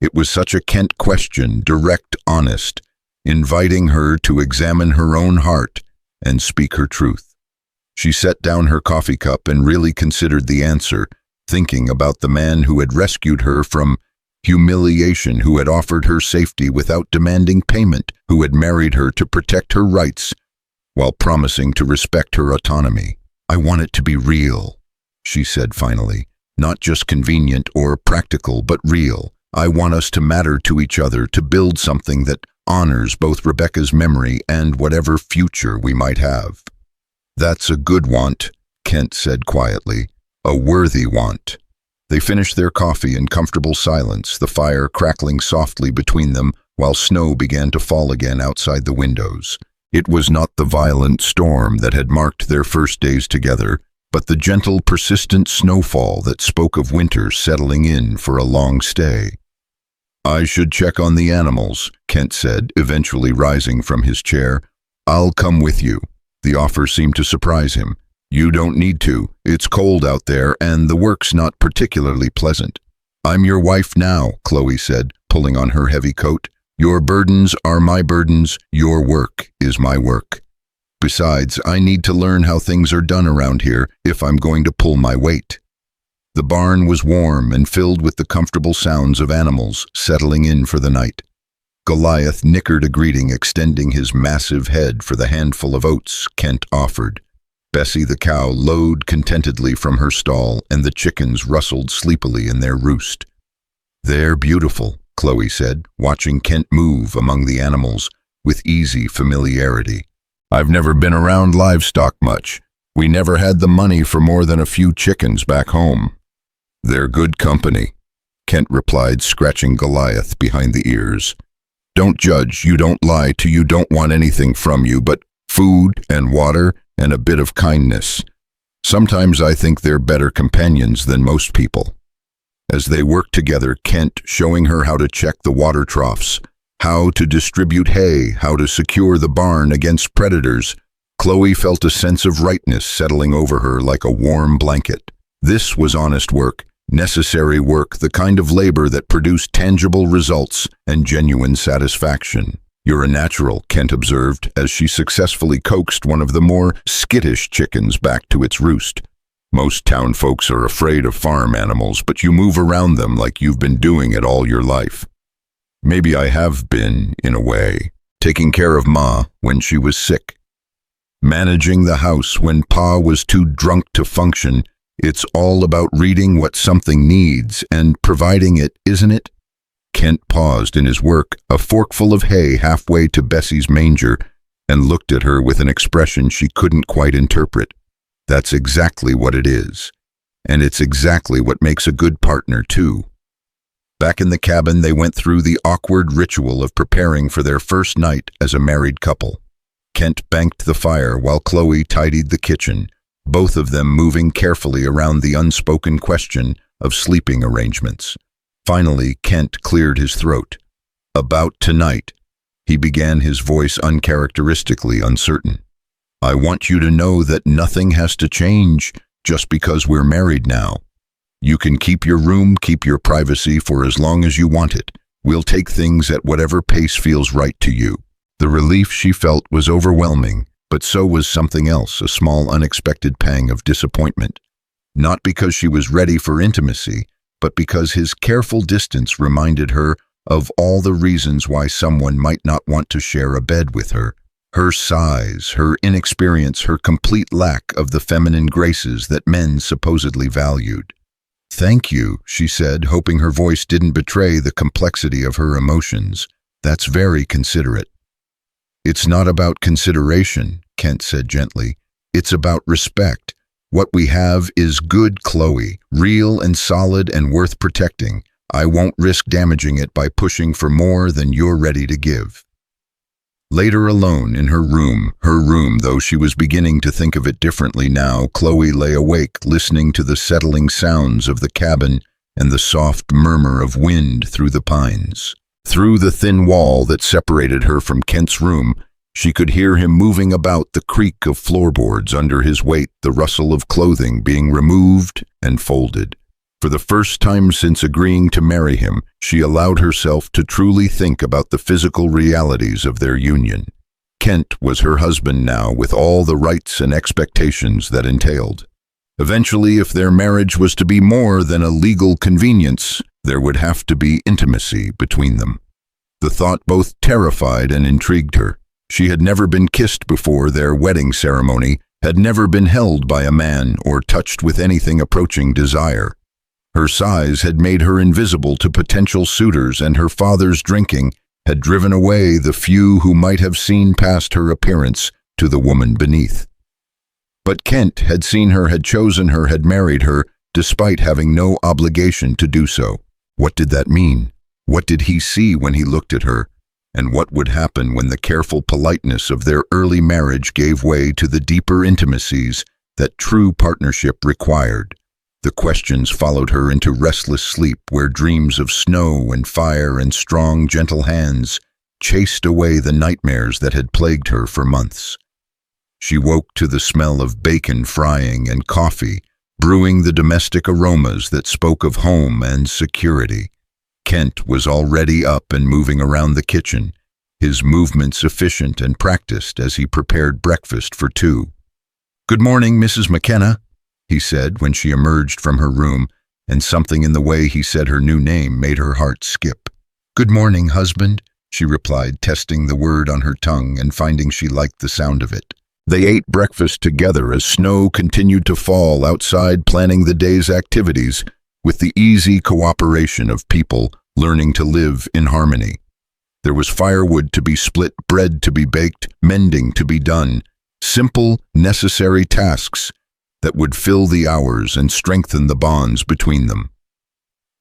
It was such a Kent question, direct, honest, inviting her to examine her own heart and speak her truth. She set down her coffee cup and really considered the answer, thinking about the man who had rescued her from humiliation, who had offered her safety without demanding payment, who had married her to protect her rights while promising to respect her autonomy. I want it to be real, she said finally. Not just convenient or practical, but real. I want us to matter to each other, to build something that honors both Rebecca's memory and whatever future we might have. That's a good want, Kent said quietly. A worthy want. They finished their coffee in comfortable silence, the fire crackling softly between them while snow began to fall again outside the windows. It was not the violent storm that had marked their first days together, but the gentle, persistent snowfall that spoke of winter settling in for a long stay. I should check on the animals, Kent said, eventually rising from his chair. I'll come with you. The offer seemed to surprise him. You don't need to. It's cold out there, and the work's not particularly pleasant. I'm your wife now, Chloe said, pulling on her heavy coat. Your burdens are my burdens. Your work is my work. Besides, I need to learn how things are done around here if I'm going to pull my weight. The barn was warm and filled with the comfortable sounds of animals settling in for the night. Goliath nickered a greeting, extending his massive head for the handful of oats Kent offered. Bessie the cow lowed contentedly from her stall, and the chickens rustled sleepily in their roost. They're beautiful, Chloe said, watching Kent move among the animals with easy familiarity. I've never been around livestock much. We never had the money for more than a few chickens back home. They're good company, Kent replied, scratching Goliath behind the ears. Don't judge, you don't lie to you don't want anything from you but food and water and a bit of kindness. Sometimes I think they're better companions than most people. As they worked together, Kent showing her how to check the water troughs, how to distribute hay, how to secure the barn against predators, Chloe felt a sense of rightness settling over her like a warm blanket. This was honest work, necessary work, the kind of labor that produced tangible results and genuine satisfaction. You're a natural, Kent observed, as she successfully coaxed one of the more skittish chickens back to its roost. Most town folks are afraid of farm animals, but you move around them like you've been doing it all your life. Maybe I have been, in a way, taking care of Ma when she was sick. Managing the house when Pa was too drunk to function. It's all about reading what something needs and providing it, isn't it? Kent paused in his work, a forkful of hay halfway to Bessie's manger, and looked at her with an expression she couldn't quite interpret. That's exactly what it is. And it's exactly what makes a good partner, too. Back in the cabin, they went through the awkward ritual of preparing for their first night as a married couple. Kent banked the fire while Chloe tidied the kitchen, both of them moving carefully around the unspoken question of sleeping arrangements. Finally, Kent cleared his throat. About tonight, he began, his voice uncharacteristically uncertain. I want you to know that nothing has to change just because we're married now. You can keep your room, keep your privacy for as long as you want it. We'll take things at whatever pace feels right to you. The relief she felt was overwhelming, but so was something else, a small unexpected pang of disappointment. Not because she was ready for intimacy, but because his careful distance reminded her of all the reasons why someone might not want to share a bed with her. Her size, her inexperience, her complete lack of the feminine graces that men supposedly valued. "Thank you," she said, hoping her voice didn't betray the complexity of her emotions. "That's very considerate." "It's not about consideration," Kent said gently. "It's about respect. What we have is good Chloe, real and solid and worth protecting. I won't risk damaging it by pushing for more than you're ready to give." Later alone in her room, though she was beginning to think of it differently now, Chloe lay awake, listening to the settling sounds of the cabin and the soft murmur of wind through the pines. Through the thin wall that separated her from Kent's room, she could hear him moving about, the creak of floorboards under his weight, the rustle of clothing being removed and folded. For the first time since agreeing to marry him, she allowed herself to truly think about the physical realities of their union. Kent was her husband now, with all the rights and expectations that entailed. Eventually, if their marriage was to be more than a legal convenience, there would have to be intimacy between them. The thought both terrified and intrigued her. She had never been kissed before their wedding ceremony, had never been held by a man or touched with anything approaching desire. Her size had made her invisible to potential suitors, and her father's drinking had driven away the few who might have seen past her appearance to the woman beneath. But Kent had seen her, had chosen her, had married her, despite having no obligation to do so. What did that mean? What did he see when he looked at her? And what would happen when the careful politeness of their early marriage gave way to the deeper intimacies that true partnership required? The questions followed her into restless sleep, where dreams of snow and fire and strong, gentle hands chased away the nightmares that had plagued her for months. She woke to the smell of bacon frying and coffee, brewing the domestic aromas that spoke of home and security. Kent was already up and moving around the kitchen, his movements efficient and practiced as he prepared breakfast for two. "Good morning, Mrs. McKenna," he said when she emerged from her room, and something in the way he said her new name made her heart skip. "Good morning, husband," she replied, testing the word on her tongue and finding she liked the sound of it. They ate breakfast together as snow continued to fall outside, planning the day's activities with the easy cooperation of people learning to live in harmony. There was firewood to be split, bread to be baked, mending to be done, simple, necessary tasks that would fill the hours and strengthen the bonds between them.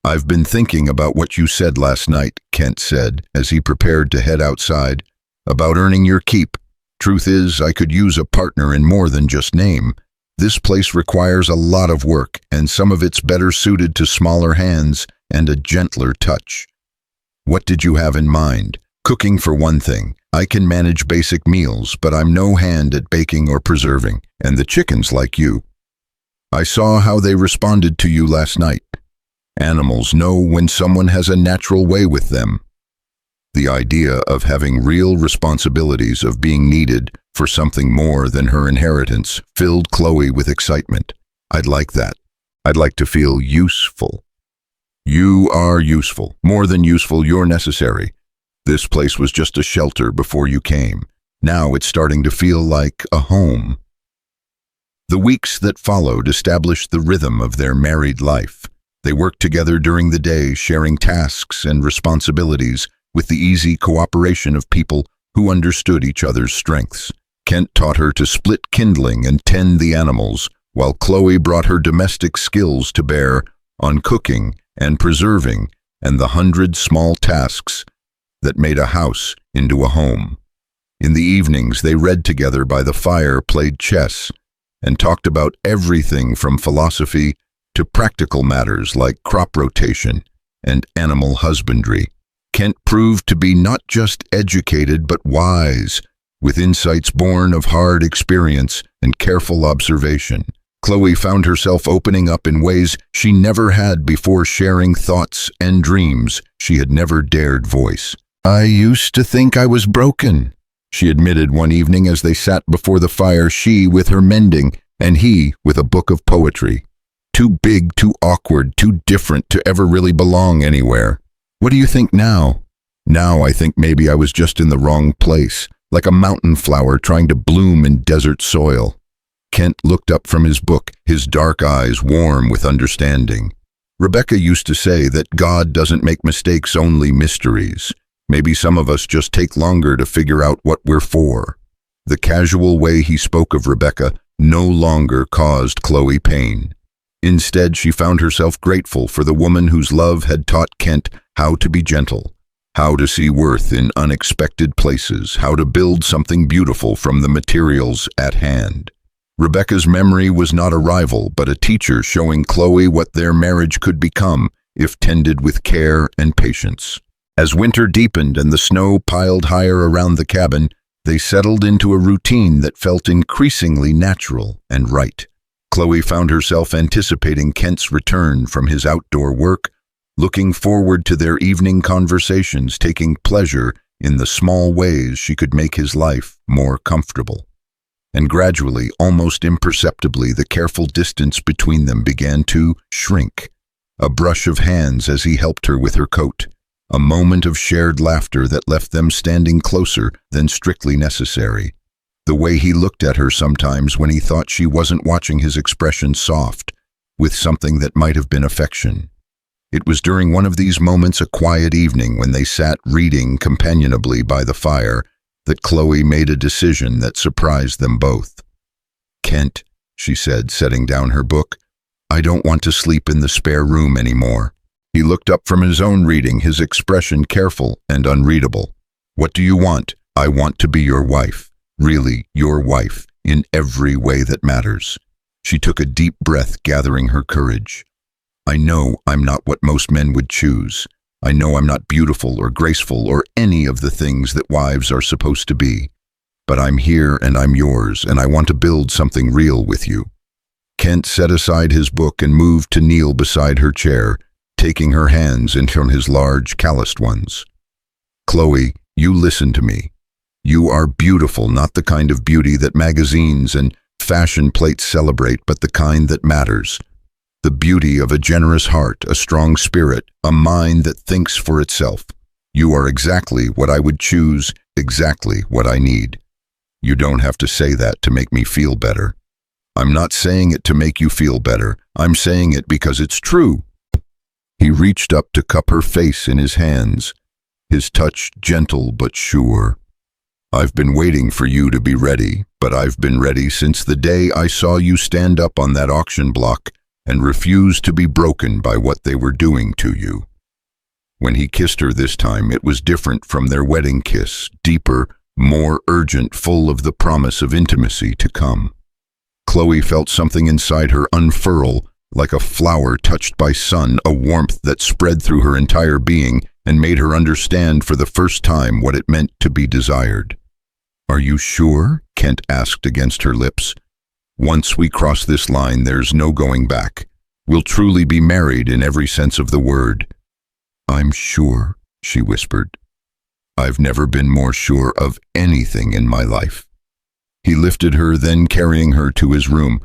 "I've been thinking about what you said last night," Kent said as he prepared to head outside, "about earning your keep. Truth is, I could use a partner in more than just name. This place requires a lot of work, and some of it's better suited to smaller hands and a gentler touch." "What did you have in mind?" "Cooking, for one thing. I can manage basic meals, but I'm no hand at baking or preserving, and the chickens like you. I saw how they responded to you last night. Animals know when someone has a natural way with them." The idea of having real responsibilities, of being needed for something more than her inheritance, filled Chloe with excitement. "I'd like that. I'd like to feel useful." "You are useful. More than useful, you're necessary. This place was just a shelter before you came. Now it's starting to feel like a home." The weeks that followed established the rhythm of their married life. They worked together during the day, sharing tasks and responsibilities with the easy cooperation of people who understood each other's strengths. Kent taught her to split kindling and tend the animals, while Chloe brought her domestic skills to bear on cooking and preserving and the 100 small tasks that made a house into a home. In the evenings, they read together by the fire, played chess, and talked about everything from philosophy to practical matters like crop rotation and animal husbandry. Kent proved to be not just educated but wise, with insights born of hard experience and careful observation. Chloe found herself opening up in ways she never had before, sharing thoughts and dreams she had never dared voice. "I used to think I was broken," she admitted one evening as they sat before the fire, she with her mending and he with a book of poetry. "Too big, too awkward, too different to ever really belong anywhere. What do you think now?" "Now I think maybe I was just in the wrong place, like a mountain flower trying to bloom in desert soil." Kent looked up from his book, his dark eyes warm with understanding. Rebecca used to say that God doesn't make mistakes, only mysteries. Maybe some of us just take longer to figure out what we're for. The casual way he spoke of Rebecca no longer caused Chloe pain. Instead, she found herself grateful for the woman whose love had taught Kent how to be gentle, how to see worth in unexpected places, how to build something beautiful from the materials at hand. Rebecca's memory was not a rival, but a teacher showing Chloe what their marriage could become if tended with care and patience. As winter deepened and the snow piled higher around the cabin, they settled into a routine that felt increasingly natural and right. Chloe found herself anticipating Kent's return from his outdoor work, looking forward to their evening conversations, taking pleasure in the small ways she could make his life more comfortable. And gradually, almost imperceptibly, the careful distance between them began to shrink. A brush of hands as he helped her with her coat. A moment of shared laughter that left them standing closer than strictly necessary. The way he looked at her sometimes when he thought she wasn't watching, his expression soft, with something that might have been affection. It was during one of these moments, a quiet evening when they sat reading companionably by the fire, that Chloe made a decision that surprised them both. "Kent," she said, setting down her book, "I don't want to sleep in the spare room anymore." He looked up from his own reading, his expression careful and unreadable. "What do you want?" "I want to be your wife. Really, your wife, in every way that matters." She took a deep breath, gathering her courage. "I know I'm not what most men would choose. I know I'm not beautiful or graceful or any of the things that wives are supposed to be. But I'm here and I'm yours, and I want to build something real with you." Kent set aside his book and moved to kneel beside her chair, taking her hands into his large, calloused ones. "Chloe, you listen to me. You are beautiful, not the kind of beauty that magazines and fashion plates celebrate, but the kind that matters. The beauty of a generous heart, a strong spirit, a mind that thinks for itself. You are exactly what I would choose, exactly what I need. You don't have to say that to make me feel better. I'm not saying it to make you feel better. I'm saying it because it's true." He reached up to cup her face in his hands, his touch gentle but sure. "I've been waiting for you to be ready, but I've been ready since the day I saw you stand up on that auction block and refuse to be broken by what they were doing to you." When he kissed her this time, it was different from their wedding kiss, deeper, more urgent, full of the promise of intimacy to come. Chloe felt something inside her unfurl, like a flower touched by sun, a warmth that spread through her entire being and made her understand for the first time what it meant to be desired. "Are you sure?" Kent asked against her lips. "Once we cross this line, there's no going back. We'll truly be married in every sense of the word." "I'm sure," she whispered. "I've never been more sure of anything in my life." He lifted her, then carrying her to his room.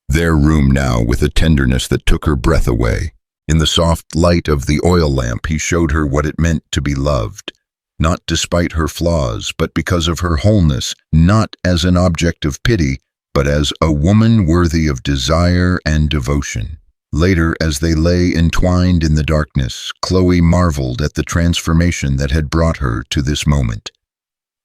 Their room now, with a tenderness that took her breath away. In the soft light of the oil lamp, he showed her what it meant to be loved. Not despite her flaws, but because of her wholeness, not as an object of pity, but as a woman worthy of desire and devotion. Later, as they lay entwined in the darkness, Chloe marveled at the transformation that had brought her to this moment.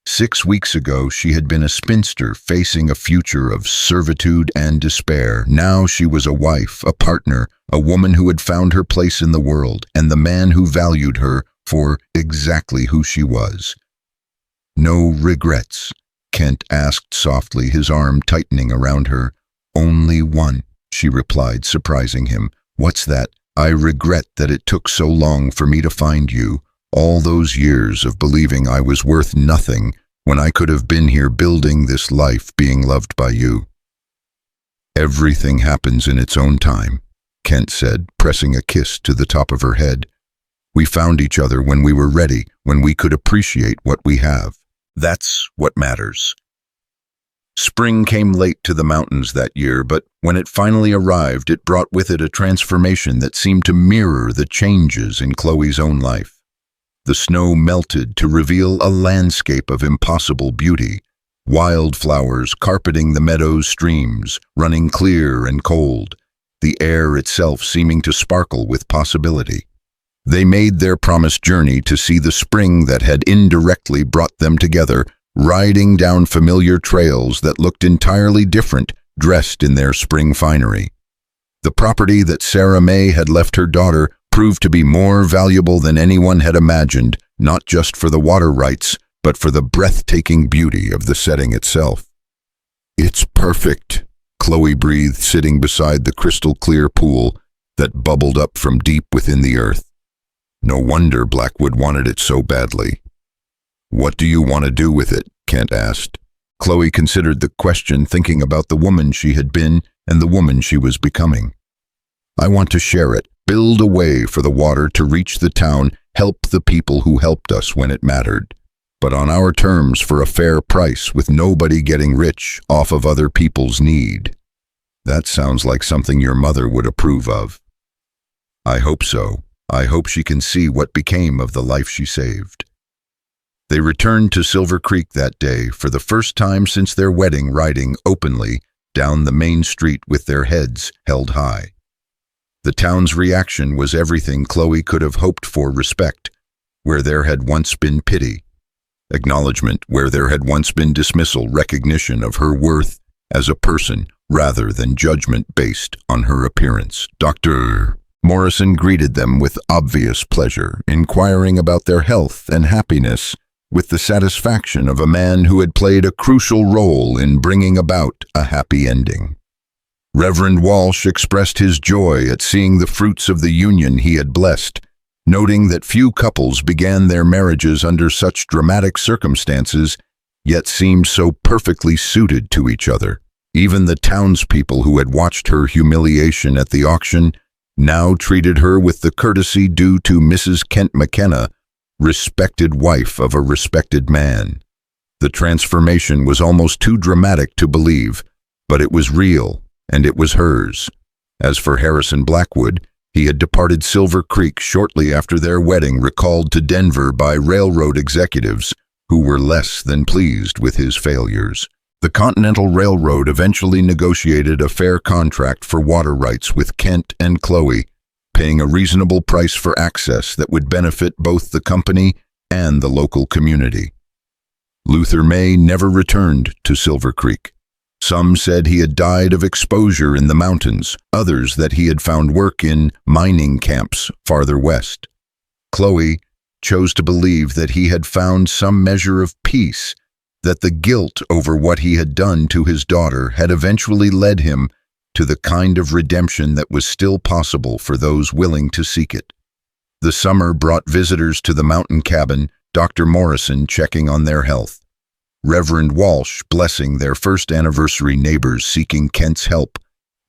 6 weeks ago, she had been a spinster facing a future of servitude and despair. Now she was a wife, a partner, a woman who had found her place in the world, and the man who valued her for exactly who she was. "No regrets?" Kent asked softly, his arm tightening around her. "Only one," she replied, surprising him. "What's that?" "I regret that it took so long for me to find you. All those years of believing I was worth nothing when I could have been here building this life, being loved by you." "Everything happens in its own time," Kent said, pressing a kiss to the top of her head. "We found each other when we were ready, when we could appreciate what we have. That's what matters." Spring came late to the mountains that year, but when it finally arrived, it brought with it a transformation that seemed to mirror the changes in Chloe's own life. The snow melted to reveal a landscape of impossible beauty, wildflowers carpeting the meadows, streams running clear and cold, the air itself seeming to sparkle with possibility. They made their promised journey to see the spring that had indirectly brought them together, riding down familiar trails that looked entirely different, dressed in their spring finery. The property that Sarah May had left her daughter proved to be more valuable than anyone had imagined, not just for the water rights, but for the breathtaking beauty of the setting itself. "It's perfect," Chloe breathed, sitting beside the crystal-clear pool that bubbled up from deep within the earth. No wonder Blackwood wanted it so badly. "What do you want to do with it?" Kent asked. Chloe considered the question, thinking about the woman she had been and the woman she was becoming. "I want to share it, build a way for the water to reach the town, help the people who helped us when it mattered, but on our terms for a fair price, with nobody getting rich off of other people's need." "That sounds like something your mother would approve of." "I hope so. I hope she can see what became of the life she saved." They returned to Silver Creek that day for the first time since their wedding, riding openly down the main street with their heads held high. The town's reaction was everything Chloe could have hoped for: respect, where there had once been pity; acknowledgement, where there had once been dismissal; recognition of her worth as a person, rather than judgment based on her appearance. Dr. Morrison greeted them with obvious pleasure, inquiring about their health and happiness with the satisfaction of a man who had played a crucial role in bringing about a happy ending. Reverend Walsh expressed his joy at seeing the fruits of the union he had blessed, noting that few couples began their marriages under such dramatic circumstances, yet seemed so perfectly suited to each other. Even the townspeople who had watched her humiliation at the auction now treated her with the courtesy due to Mrs. Kent McKenna, respected wife of a respected man. The transformation was almost too dramatic to believe, but it was real, and it was hers. As for Harrison Blackwood, he had departed Silver Creek shortly after their wedding, recalled to Denver by railroad executives who were less than pleased with his failures. The Continental Railroad eventually negotiated a fair contract for water rights with Kent and Chloe, paying a reasonable price for access that would benefit both the company and the local community. Luther May never returned to Silver Creek. Some said he had died of exposure in the mountains, others that he had found work in mining camps farther west. Chloe chose to believe that he had found some measure of peace, that the guilt over what he had done to his daughter had eventually led him to the kind of redemption that was still possible for those willing to seek it. The summer brought visitors to the mountain cabin, Dr. Morrison checking on their health, Reverend Walsh blessing their first anniversary neighbors seeking Kent's help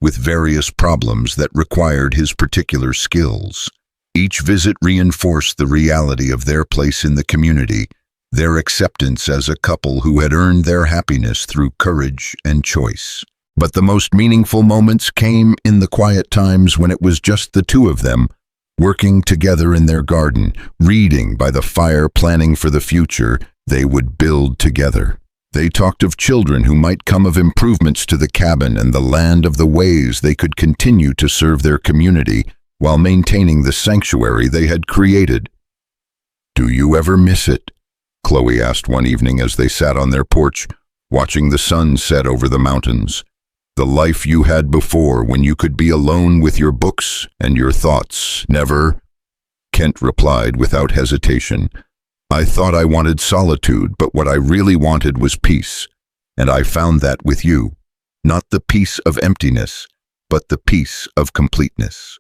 with various problems that required his particular skills. Each visit reinforced the reality of their place in the community, their acceptance as a couple who had earned their happiness through courage and choice. But the most meaningful moments came in the quiet times when it was just the two of them, working together in their garden, reading by the fire, planning for the future they would build together. They talked of children who might come, of improvements to the cabin and the land, of the ways they could continue to serve their community while maintaining the sanctuary they had created. "Do you ever miss it?" Chloe asked one evening as they sat on their porch, watching the sun set over the mountains. "The life you had before, when you could be alone with your books and your thoughts?" "Never," Kent replied without hesitation. "I thought I wanted solitude, but what I really wanted was peace. And I found that with you. Not the peace of emptiness, but the peace of completeness."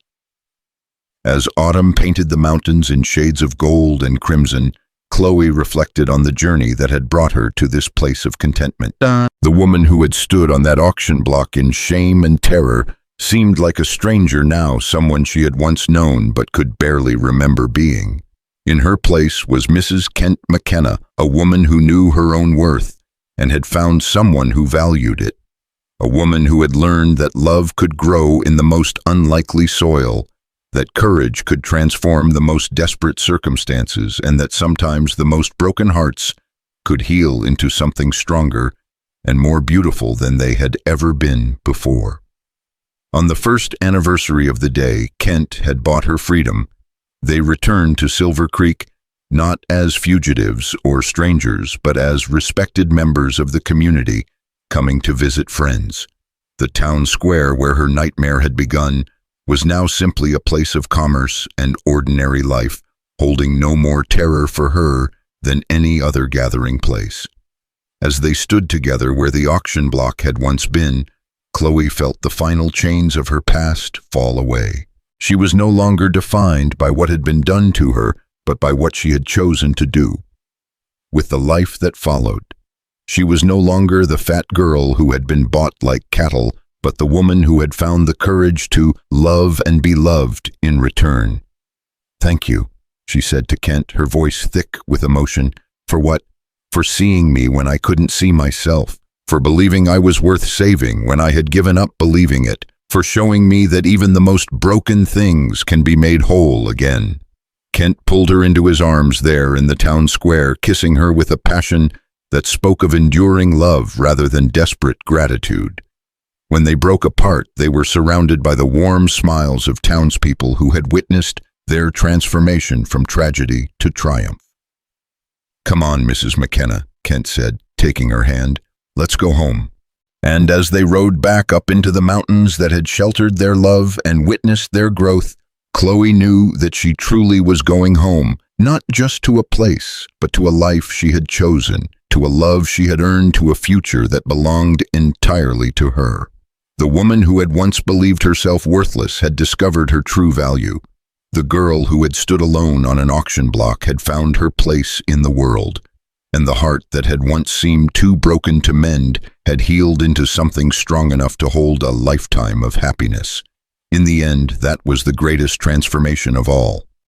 As autumn painted the mountains in shades of gold and crimson, Chloe reflected on the journey that had brought her to this place of contentment. The woman who had stood on that auction block in shame and terror seemed like a stranger now, someone she had once known but could barely remember being. In her place was Mrs. Kent McKenna, a woman who knew her own worth and had found someone who valued it. A woman who had learned that love could grow in the most unlikely soil, that courage could transform the most desperate circumstances, and that sometimes the most broken hearts could heal into something stronger and more beautiful than they had ever been before. On the first anniversary of the day Kent had bought her freedom, they returned to Silver Creek not as fugitives or strangers, but as respected members of the community coming to visit friends. The town square where her nightmare had begun was now simply a place of commerce and ordinary life, holding no more terror for her than any other gathering place. As they stood together where the auction block had once been, Chloe felt the final chains of her past fall away. She was no longer defined by what had been done to her, but by what she had chosen to do. With the life that followed, she was no longer the fat girl who had been bought like cattle, but the woman who had found the courage to love and be loved in return. "Thank you," she said to Kent, her voice thick with emotion. "For what? For seeing me when I couldn't see myself. For believing I was worth saving when I had given up believing it. For showing me that even the most broken things can be made whole again." Kent pulled her into his arms there in the town square, kissing her with a passion that spoke of enduring love rather than desperate gratitude. When they broke apart, they were surrounded by the warm smiles of townspeople who had witnessed their transformation from tragedy to triumph. "Come on, Mrs. McKenna," Kent said, taking her hand. "Let's go home." And as they rode back up into the mountains that had sheltered their love and witnessed their growth, Chloe knew that she truly was going home, not just to a place, but to a life she had chosen, to a love she had earned, to a future that belonged entirely to her. The woman who had once believed herself worthless had discovered her true value. The girl who had stood alone on an auction block had found her place in the world, and the heart that had once seemed too broken to mend had healed into something strong enough to hold a lifetime of happiness. In the end, that was the greatest transformation of all.